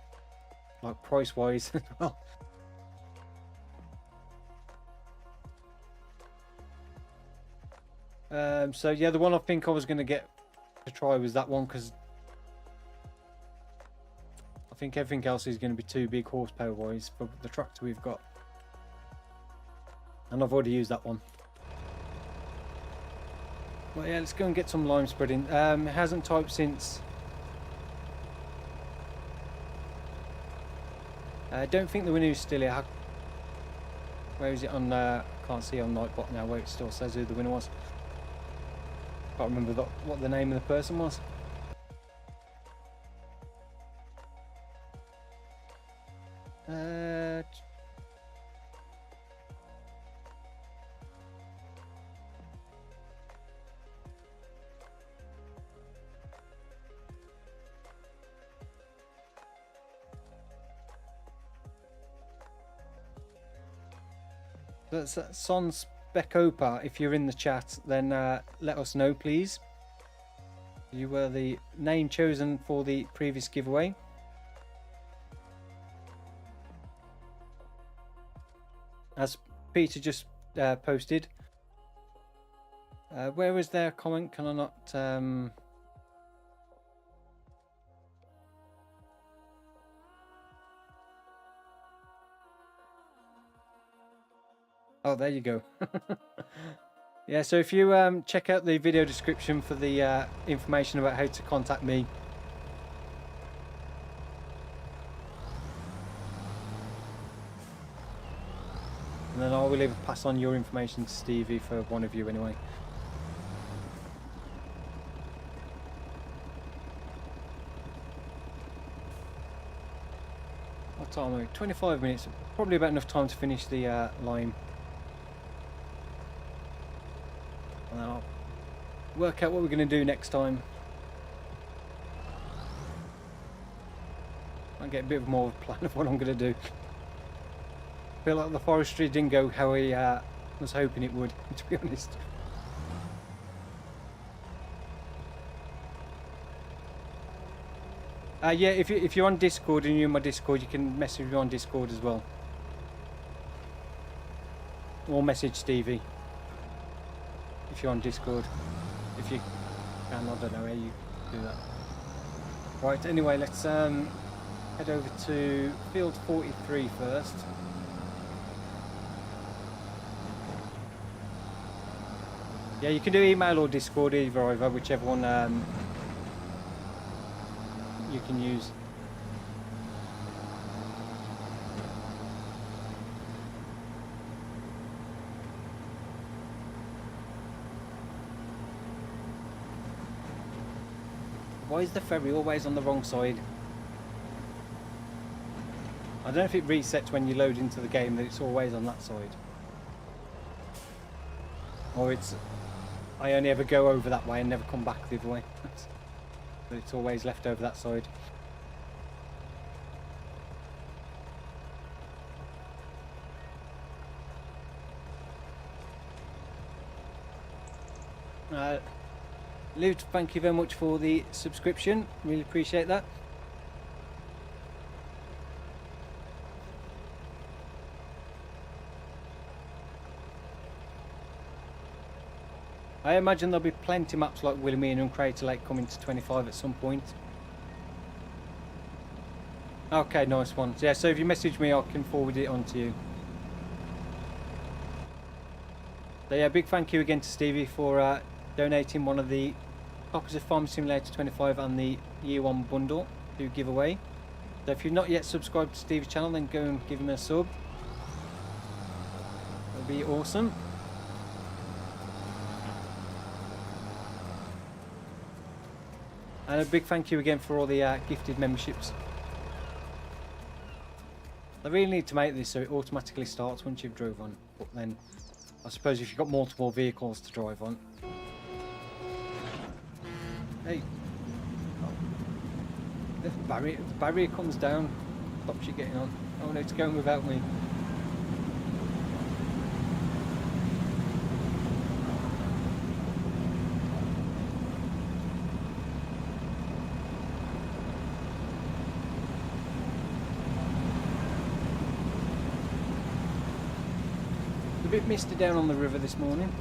like price wise as well. So yeah, the one I think I was going to get to try was that one, because I think everything else is going to be too big horsepower wise for the tractor we've got, and I've already used that one. Well, yeah, let's go and get some lime spreading. It hasn't typed since. I don't think the winner's still here. Where is it on? Can't see on Nightbot now where it still says who the winner was. Can't remember what the name of the person was. That's Son Specopa. If you're in the chat, then let us know, please. You were the name chosen for the previous giveaway. As Peter just posted. Where is their comment? Can I not... Oh, there you go. Yeah, so if you check out the video description for the information about how to contact me. And then I will either pass on your information to Stevie for one of you anyway. What time are we? 25 minutes. Probably about enough time to finish the lime. And then I'll work out what we're going to do next time. I'll get a bit more of a plan of what I'm going to do. I feel like the forestry didn't go how I was hoping it would, to be honest. Yeah, if you're on Discord and you're in my Discord, you can message me on Discord as well. Or message Stevie if you're on Discord. If you can, I don't know how you do that. Right, anyway, let's head over to field 43 first. Yeah, you can do email or Discord, either, whichever one you can use. Why is the ferry always on the wrong side? I don't know if it resets when you load into the game that it's always on that side. Or it's... I only ever go over that way and never come back the other way. But it's always left over that side. Luke, thank you very much for the subscription. Really appreciate that. I imagine there'll be plenty maps like Wilhelmina and Crater Lake coming to 25 at some point. Okay, nice one. Yeah, so if you message me, I can forward it on to you. So yeah, big thank you again to Stevie for donating one of the copies of Farm Simulator 25 and the Year 1 bundle to give away. So if you've not yet subscribed to Stevie's channel, then go and give him a sub. That'll be awesome. And a big thank you again for all the gifted memberships. I really need to make this so it automatically starts once you've drove on. But then, I suppose if you've got multiple vehicles to drive on. Hey. Oh. The barrier comes down. Stops you getting on. Oh no, it's going without me. A bit misty down on the river this morning.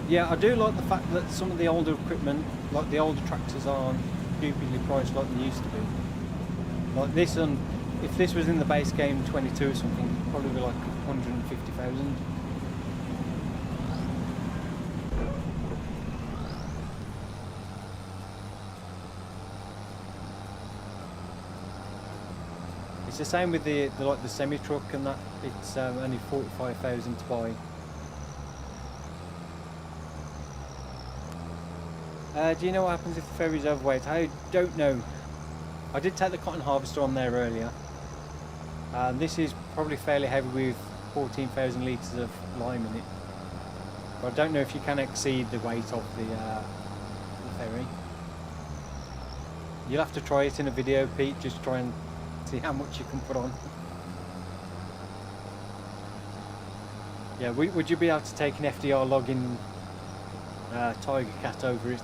Yeah, I do like the fact that some of the older equipment, like the older tractors, aren't stupidly priced like they used to be. Like this one, if this was in the base game 22 or something, it'd probably be like 150,000. It's the same with the like the semi truck and that. It's only 45,000 to buy. Do you know what happens if the ferry's overweight? I don't know. I did take the cotton harvester on there earlier. This is probably fairly heavy with 14,000 litres of lime in it. But I don't know if you can exceed the weight of the ferry. You'll have to try it in a video, Pete. Just try and see how much you can put on. Yeah, would you be able to take an FDR login Tiger Cat over it?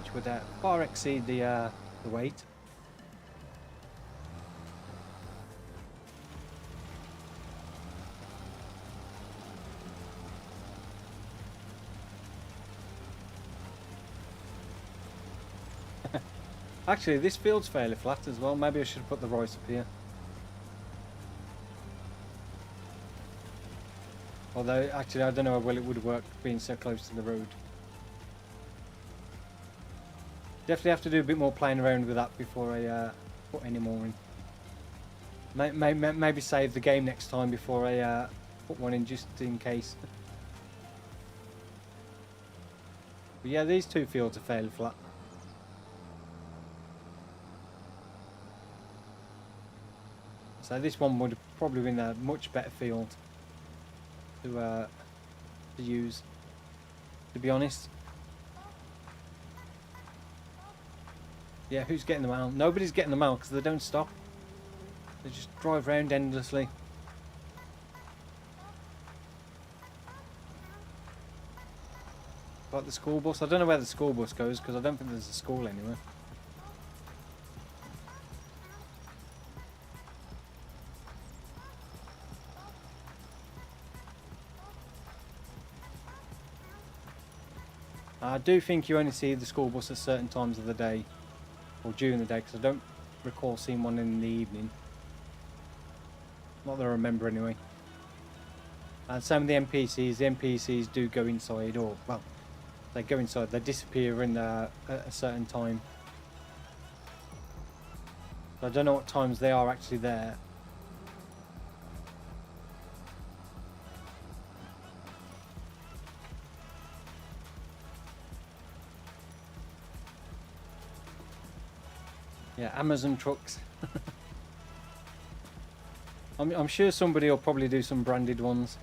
Which would far exceed the weight. Actually, this field's fairly flat as well. Maybe I should put the rice up here. Although, actually, I don't know how well it would work being so close to the road. Definitely have to do a bit more playing around with that before I put any more in. Maybe save the game next time before I put one in, just in case. But yeah, these two fields are fairly flat. So this one would have probably been a much better field to use, to be honest. Yeah, who's getting them out? Nobody's getting them out because they don't stop. They just drive around endlessly. Like the school bus. I don't know where the school bus goes because I don't think there's a school anywhere. I do think you only see the school bus at certain times of the day, or during the day, because I don't recall seeing one in the evening. Not that I remember anyway. And some of the NPCs do go inside, or, well, they go inside, they disappear in at a certain time. So I don't know what times they are actually there. Yeah, Amazon trucks. I'm sure somebody will probably do some branded ones.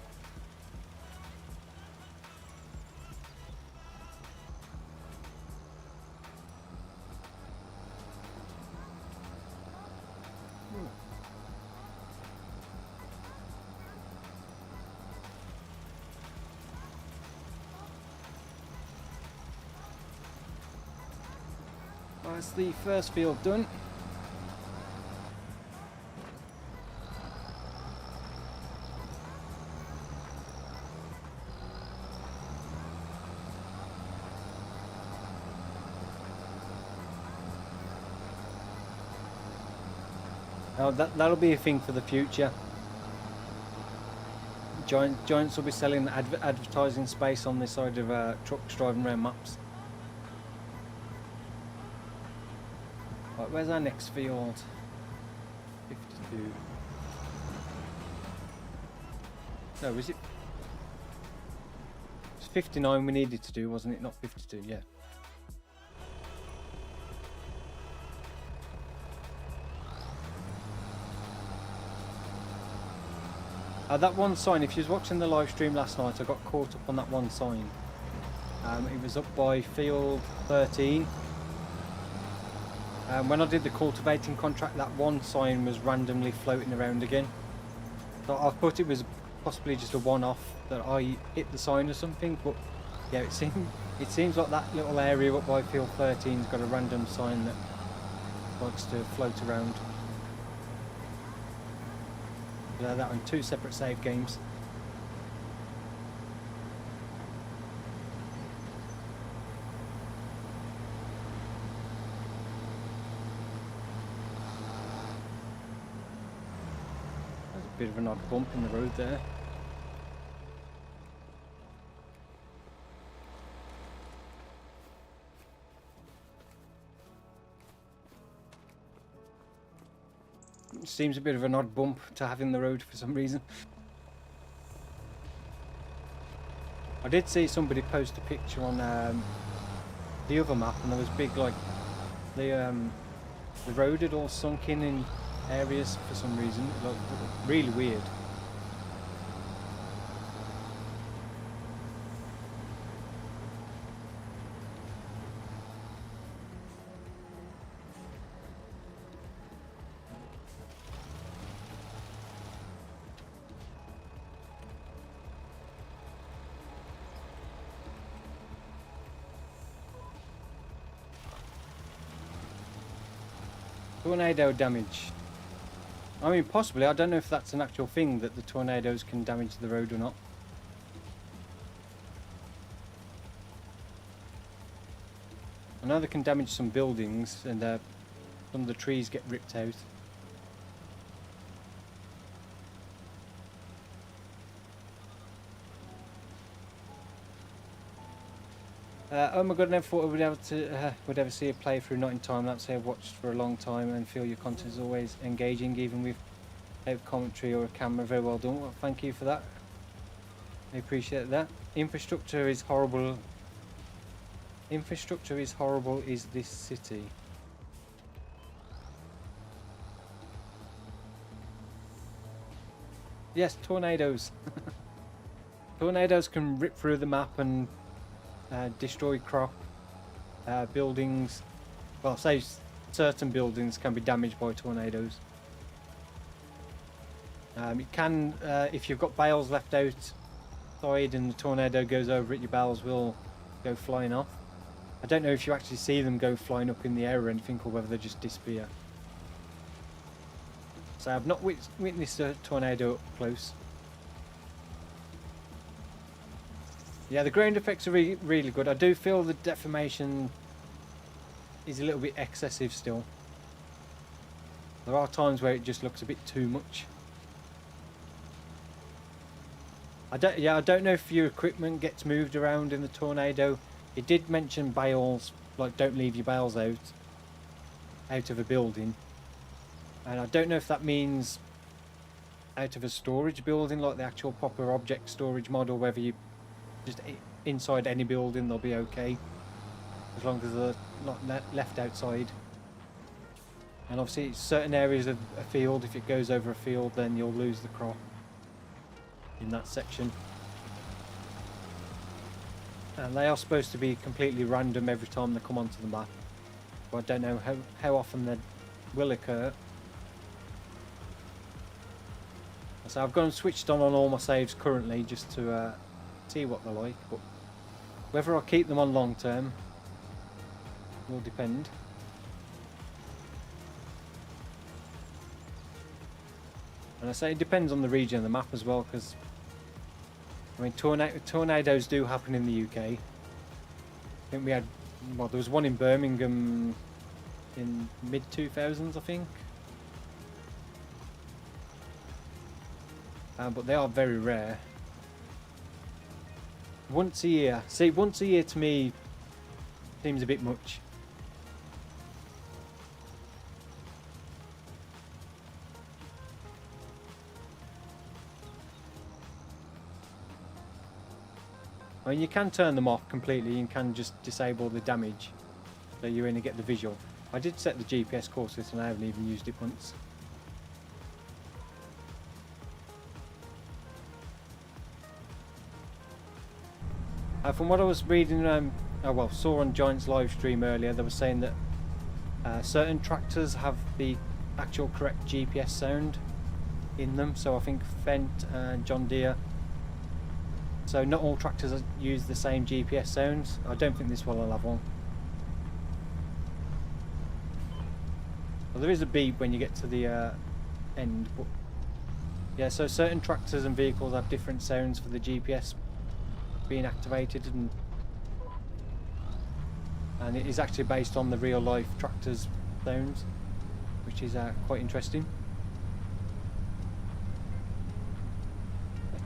That's the first field done. Oh, that'll be a thing for the future. Giants will be selling advertising space on this side of trucks driving around maps. Right, where's our next field? 52. No, is it? It's 59 we needed to do, wasn't it? Not 52, yeah. That one sign, if you was watching the live stream last night, I got caught up on that one sign. It was up by field 13. When I did the cultivating contract, that one sign was randomly floating around again. So I thought it was possibly just a one-off that I hit the sign or something, but yeah, it seems like that little area up by field 13's got a random sign that likes to float around. That on 2 separate save games. There's a bit of an odd bump in the road there. Seems a bit of an odd bump to have in the road for some reason. I did see somebody post a picture on the other map, and there was big, like, the road had all sunk in areas for some reason. It looked really weird. Tornado damage. I mean, possibly. I don't know if that's an actual thing, that the tornadoes can damage the road or not. I know they can damage some buildings, and some of the trees get ripped out. Oh my god, I never thought I would ever see a playthrough not in time. That's I've watched for a long time and feel your content is always engaging, even with commentary or a camera. Very well done. Well, thank you for that. I appreciate that. Infrastructure is horrible. Infrastructure is horrible is this city. Yes, tornadoes. Tornadoes can rip through the map and destroy crop, buildings. Well, say certain buildings can be damaged by tornadoes. It can, if you've got bales left outside and the tornado goes over it, your bales will go flying off. I don't know if you actually see them go flying up in the air or anything, or whether they just disappear. So I've not witnessed a tornado up close. Yeah, the ground effects are really good. I do feel the deformation is a little bit excessive still. There are times where it just looks a bit too much. I don't know if your equipment gets moved around in the tornado. It did mention bales, like don't leave your bales out of a building. And I don't know if that means out of a storage building, like the actual proper object storage model, whether you just inside any building they'll be okay, as long as they're not left outside. And obviously certain areas of a field, if it goes over a field, then you'll lose the crop in that section. And they are supposed to be completely random every time they come onto the map, but I don't know how often they will occur. So I've gone and switched on all my saves currently just to see what they're like, but whether I keep them on long term will depend. And I say it depends on the region of the map as well, because I mean tornadoes do happen in the UK. I think we had, well, there was one in Birmingham in mid-2000s, I think. but they are very rare. Once a year. See, once a year to me seems a bit much. I mean, you can turn them off completely. You can just disable the damage, so you only get the visual. I did set the GPS course list and I haven't even used it once. From what I was reading, saw on Giant's live stream earlier, they were saying that certain tractors have the actual correct GPS sound in them. So I think Fendt and John Deere. So not all tractors use the same GPS sounds. I don't think this one will have one. Well, there is a beep when you get to the end, but yeah. So certain tractors and vehicles have different sounds for the GPS being activated, and it is actually based on the real life tractors sounds, which is quite interesting.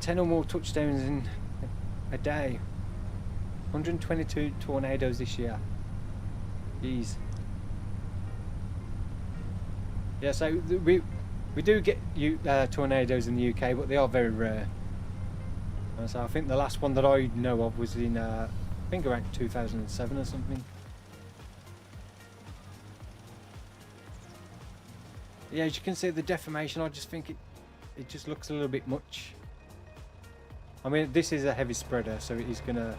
10 or more touchdowns in a day. 122 tornadoes this year. Jeez. Yeah, so we do get tornadoes in the UK, but they are very rare. So I think the last one that I know of was in I think around 2007 or something. Yeah, as you can see the deformation, I just think it just looks a little bit much. I mean, this is a heavy spreader, so it is gonna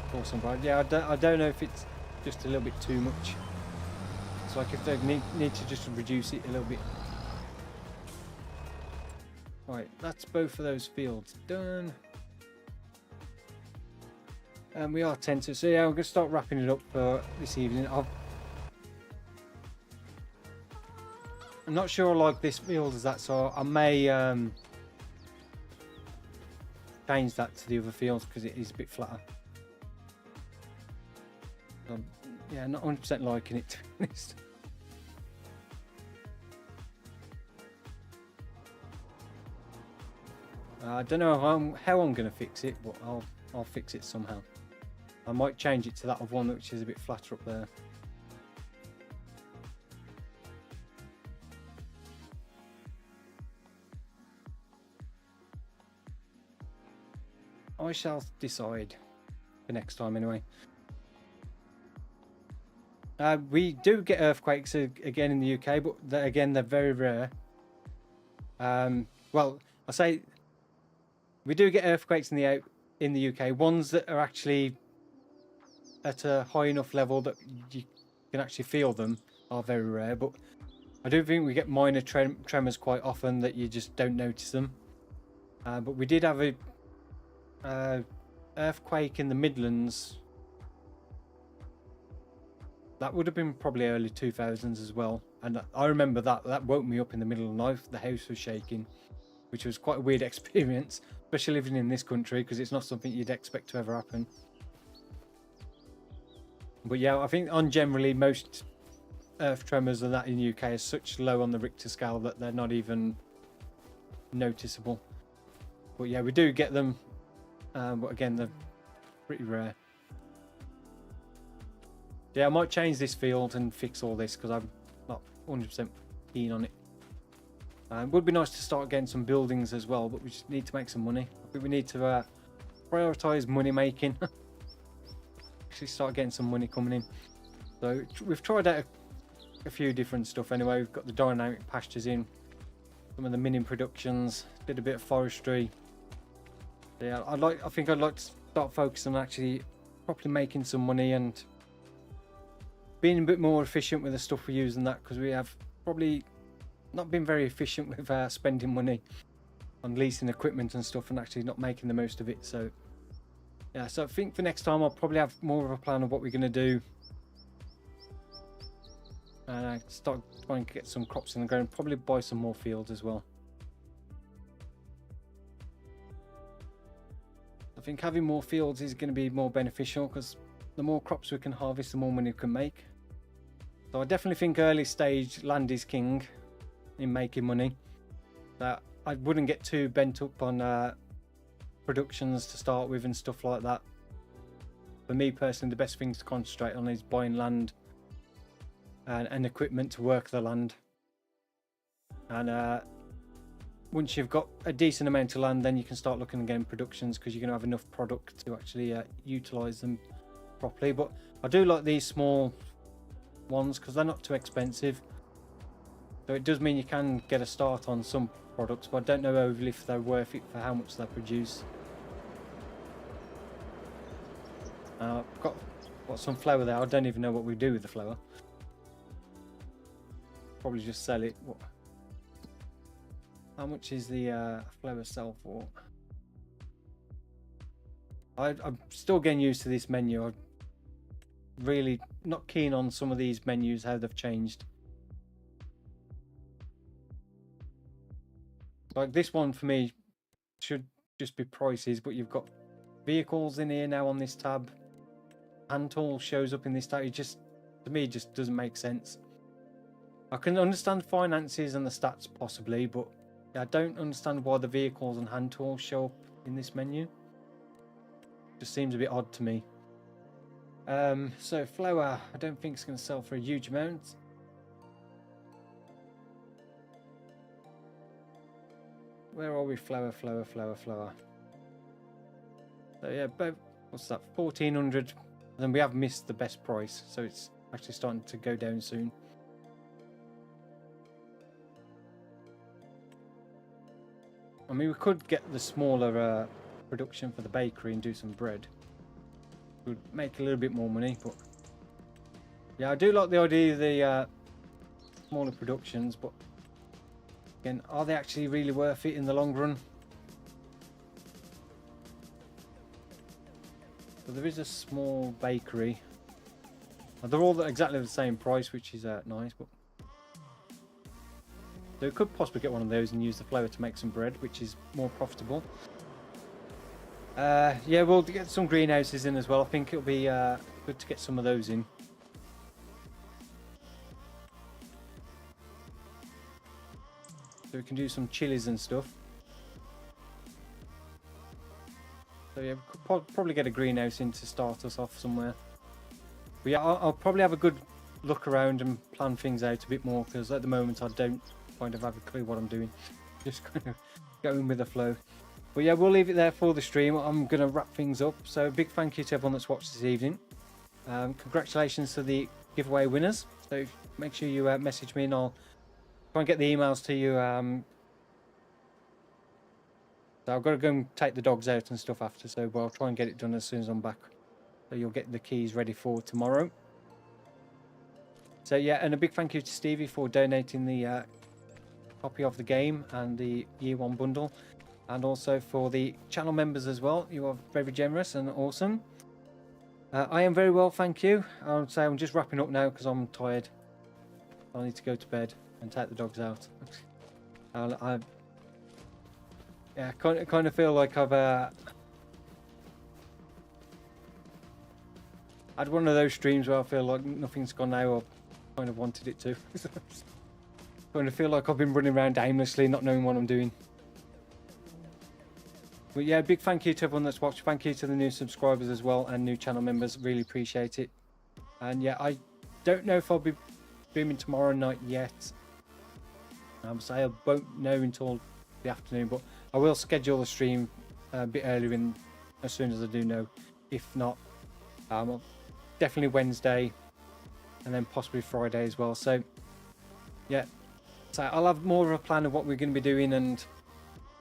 cause some bite. Yeah, I don't know if it's just a little bit too much. It's like if they need to just reduce it a little bit. Right, that's both of those fields done. And we are 10 to, so yeah, I'm going to start wrapping it up for this evening. I'm not sure I like this field as that, so I may change that to the other fields because it is a bit flatter. Yeah, not 100% liking it, to be honest. I don't know how I'm going to fix it, but I'll fix it somehow. I might change it to that of one which is a bit flatter up there. I shall decide for next time anyway. We do get earthquakes again in the UK, but they're very rare. Well, I say we do get earthquakes in the UK. Ones that are actually at a high enough level that you can actually feel them are very rare. But I do think we get minor tremors quite often that you just don't notice them. But we did have a earthquake in the Midlands. That would have been probably early 2000s as well, and I remember that woke me up in the middle of the night. The house was shaking, which was quite a weird experience, especially living in this country, because it's not something you'd expect to ever happen. But yeah, I think on generally most earth tremors and that in the UK are such low on the Richter scale that they're not even noticeable. But yeah, we do get them, but again, they're pretty rare. Yeah, I might change this field and fix all this because I'm not 100% keen on it. It would be nice to start getting some buildings as well, but we just need to make some money. I think we need to prioritise money making. Actually start getting some money coming in. So we've tried out a few different stuff anyway. We've got the dynamic pastures in, some of the mining productions, did a bit of forestry. Yeah, I think I'd like to start focusing on actually properly making some money and being a bit more efficient with the stuff we use and that, because we have probably not been very efficient with spending money on leasing equipment and stuff and actually not making the most of it. So yeah, so I think for next time I'll probably have more of a plan of what we're going to do and start trying to get some crops in the ground, probably buy some more fields as well. I think having more fields is going to be more beneficial because the more crops we can harvest, the more money we can make. So I definitely think early stage land is king in making money. That I wouldn't get too bent up on productions to start with and stuff like that. For me personally, the best thing to concentrate on is buying land and equipment to work the land. And once you've got a decent amount of land, then you can start looking again productions, because you're going to have enough product to actually utilize them properly. But I do like these small ones because they're not too expensive, so it does mean you can get a start on some products, but I don't know overly if they're worth it for how much they produce. I've got some flour there. I don't even know what we do with the flour. Probably just sell it. How much is the flour sell for? I'm still getting used to this menu. I'm really not keen on some of these menus, how they've changed. Like this one for me should just be prices, but you've got vehicles in here now on this tab. Hand tool shows up in this tab. It just, to me, just doesn't make sense. I can understand finances and the stats possibly, but I don't understand why the vehicles and hand tools show up in this menu. Just seems a bit odd to me. So flour, I don't think it's going to sell for a huge amount. Where are we? Flour. So yeah, about, what's that, 1400. Then we have missed the best price, so it's actually starting to go down soon. I mean, we could get the smaller production for the bakery and do some bread. It would make a little bit more money, but yeah, I do like the idea of the smaller productions, but again, are they actually really worth it in the long run? So there is a small bakery. They're all exactly the same price, which is nice, but so we could possibly get one of those and use the flour to make some bread, which is more profitable. Yeah, we'll get some greenhouses in as well. I think it'll be good to get some of those in. So we can do some chilies and stuff. So yeah, we could probably get a greenhouse in to start us off somewhere. But yeah, I'll probably have a good look around and plan things out a bit more, because at the moment I don't kind of have a clue what I'm doing. Just kind of going with the flow. But yeah, we'll leave it there for the stream. I'm going to wrap things up. So big thank you to everyone that's watched this evening. Congratulations to the giveaway winners. So make sure you message me and I'll try and get the emails to you. So I've got to go and take the dogs out and stuff after, so I'll try and get it done as soon as I'm back. So you'll get the keys ready for tomorrow. So yeah, and a big thank you to Stevie for donating the copy of the game and the year 1 bundle, and also for the channel members as well. You are very generous and awesome. I am very well, thank you. I would say I'm just wrapping up now because I'm tired. I need to go to bed and take the dogs out. Yeah, I kind of feel like I've had one of those streams where I feel like nothing's gone how I kind of wanted it to. Kind of feel like I've been running around aimlessly, not knowing what I'm doing. But yeah, big thank you to everyone that's watched. Thank you to the new subscribers as well and new channel members. Really appreciate it. And yeah, I don't know if I'll be streaming tomorrow night yet. So I won't know until the afternoon, but I will schedule the stream a bit earlier in, as soon as I do know. If not, definitely Wednesday and then possibly Friday as well. So yeah, so I'll have more of a plan of what we're going to be doing and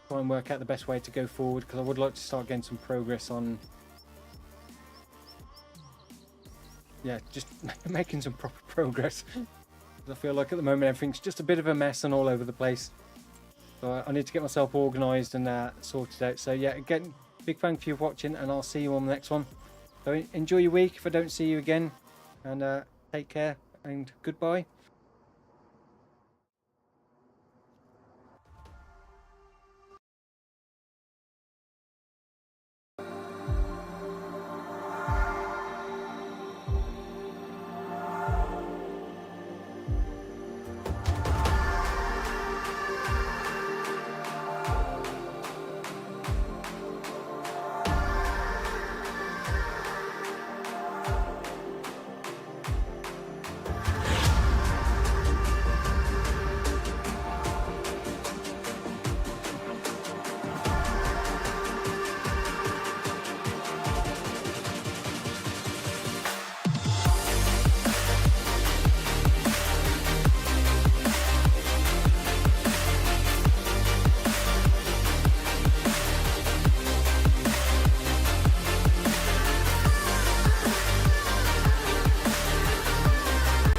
try and work out the best way to go forward, because I would like to start getting some progress on, yeah, just making some proper progress. I feel like at the moment everything's just a bit of a mess and all over the place. So I need to get myself organised and sorted out. So yeah, again, big thank you for watching, and I'll see you on the next one. So enjoy your week if I don't see you again, and take care and goodbye.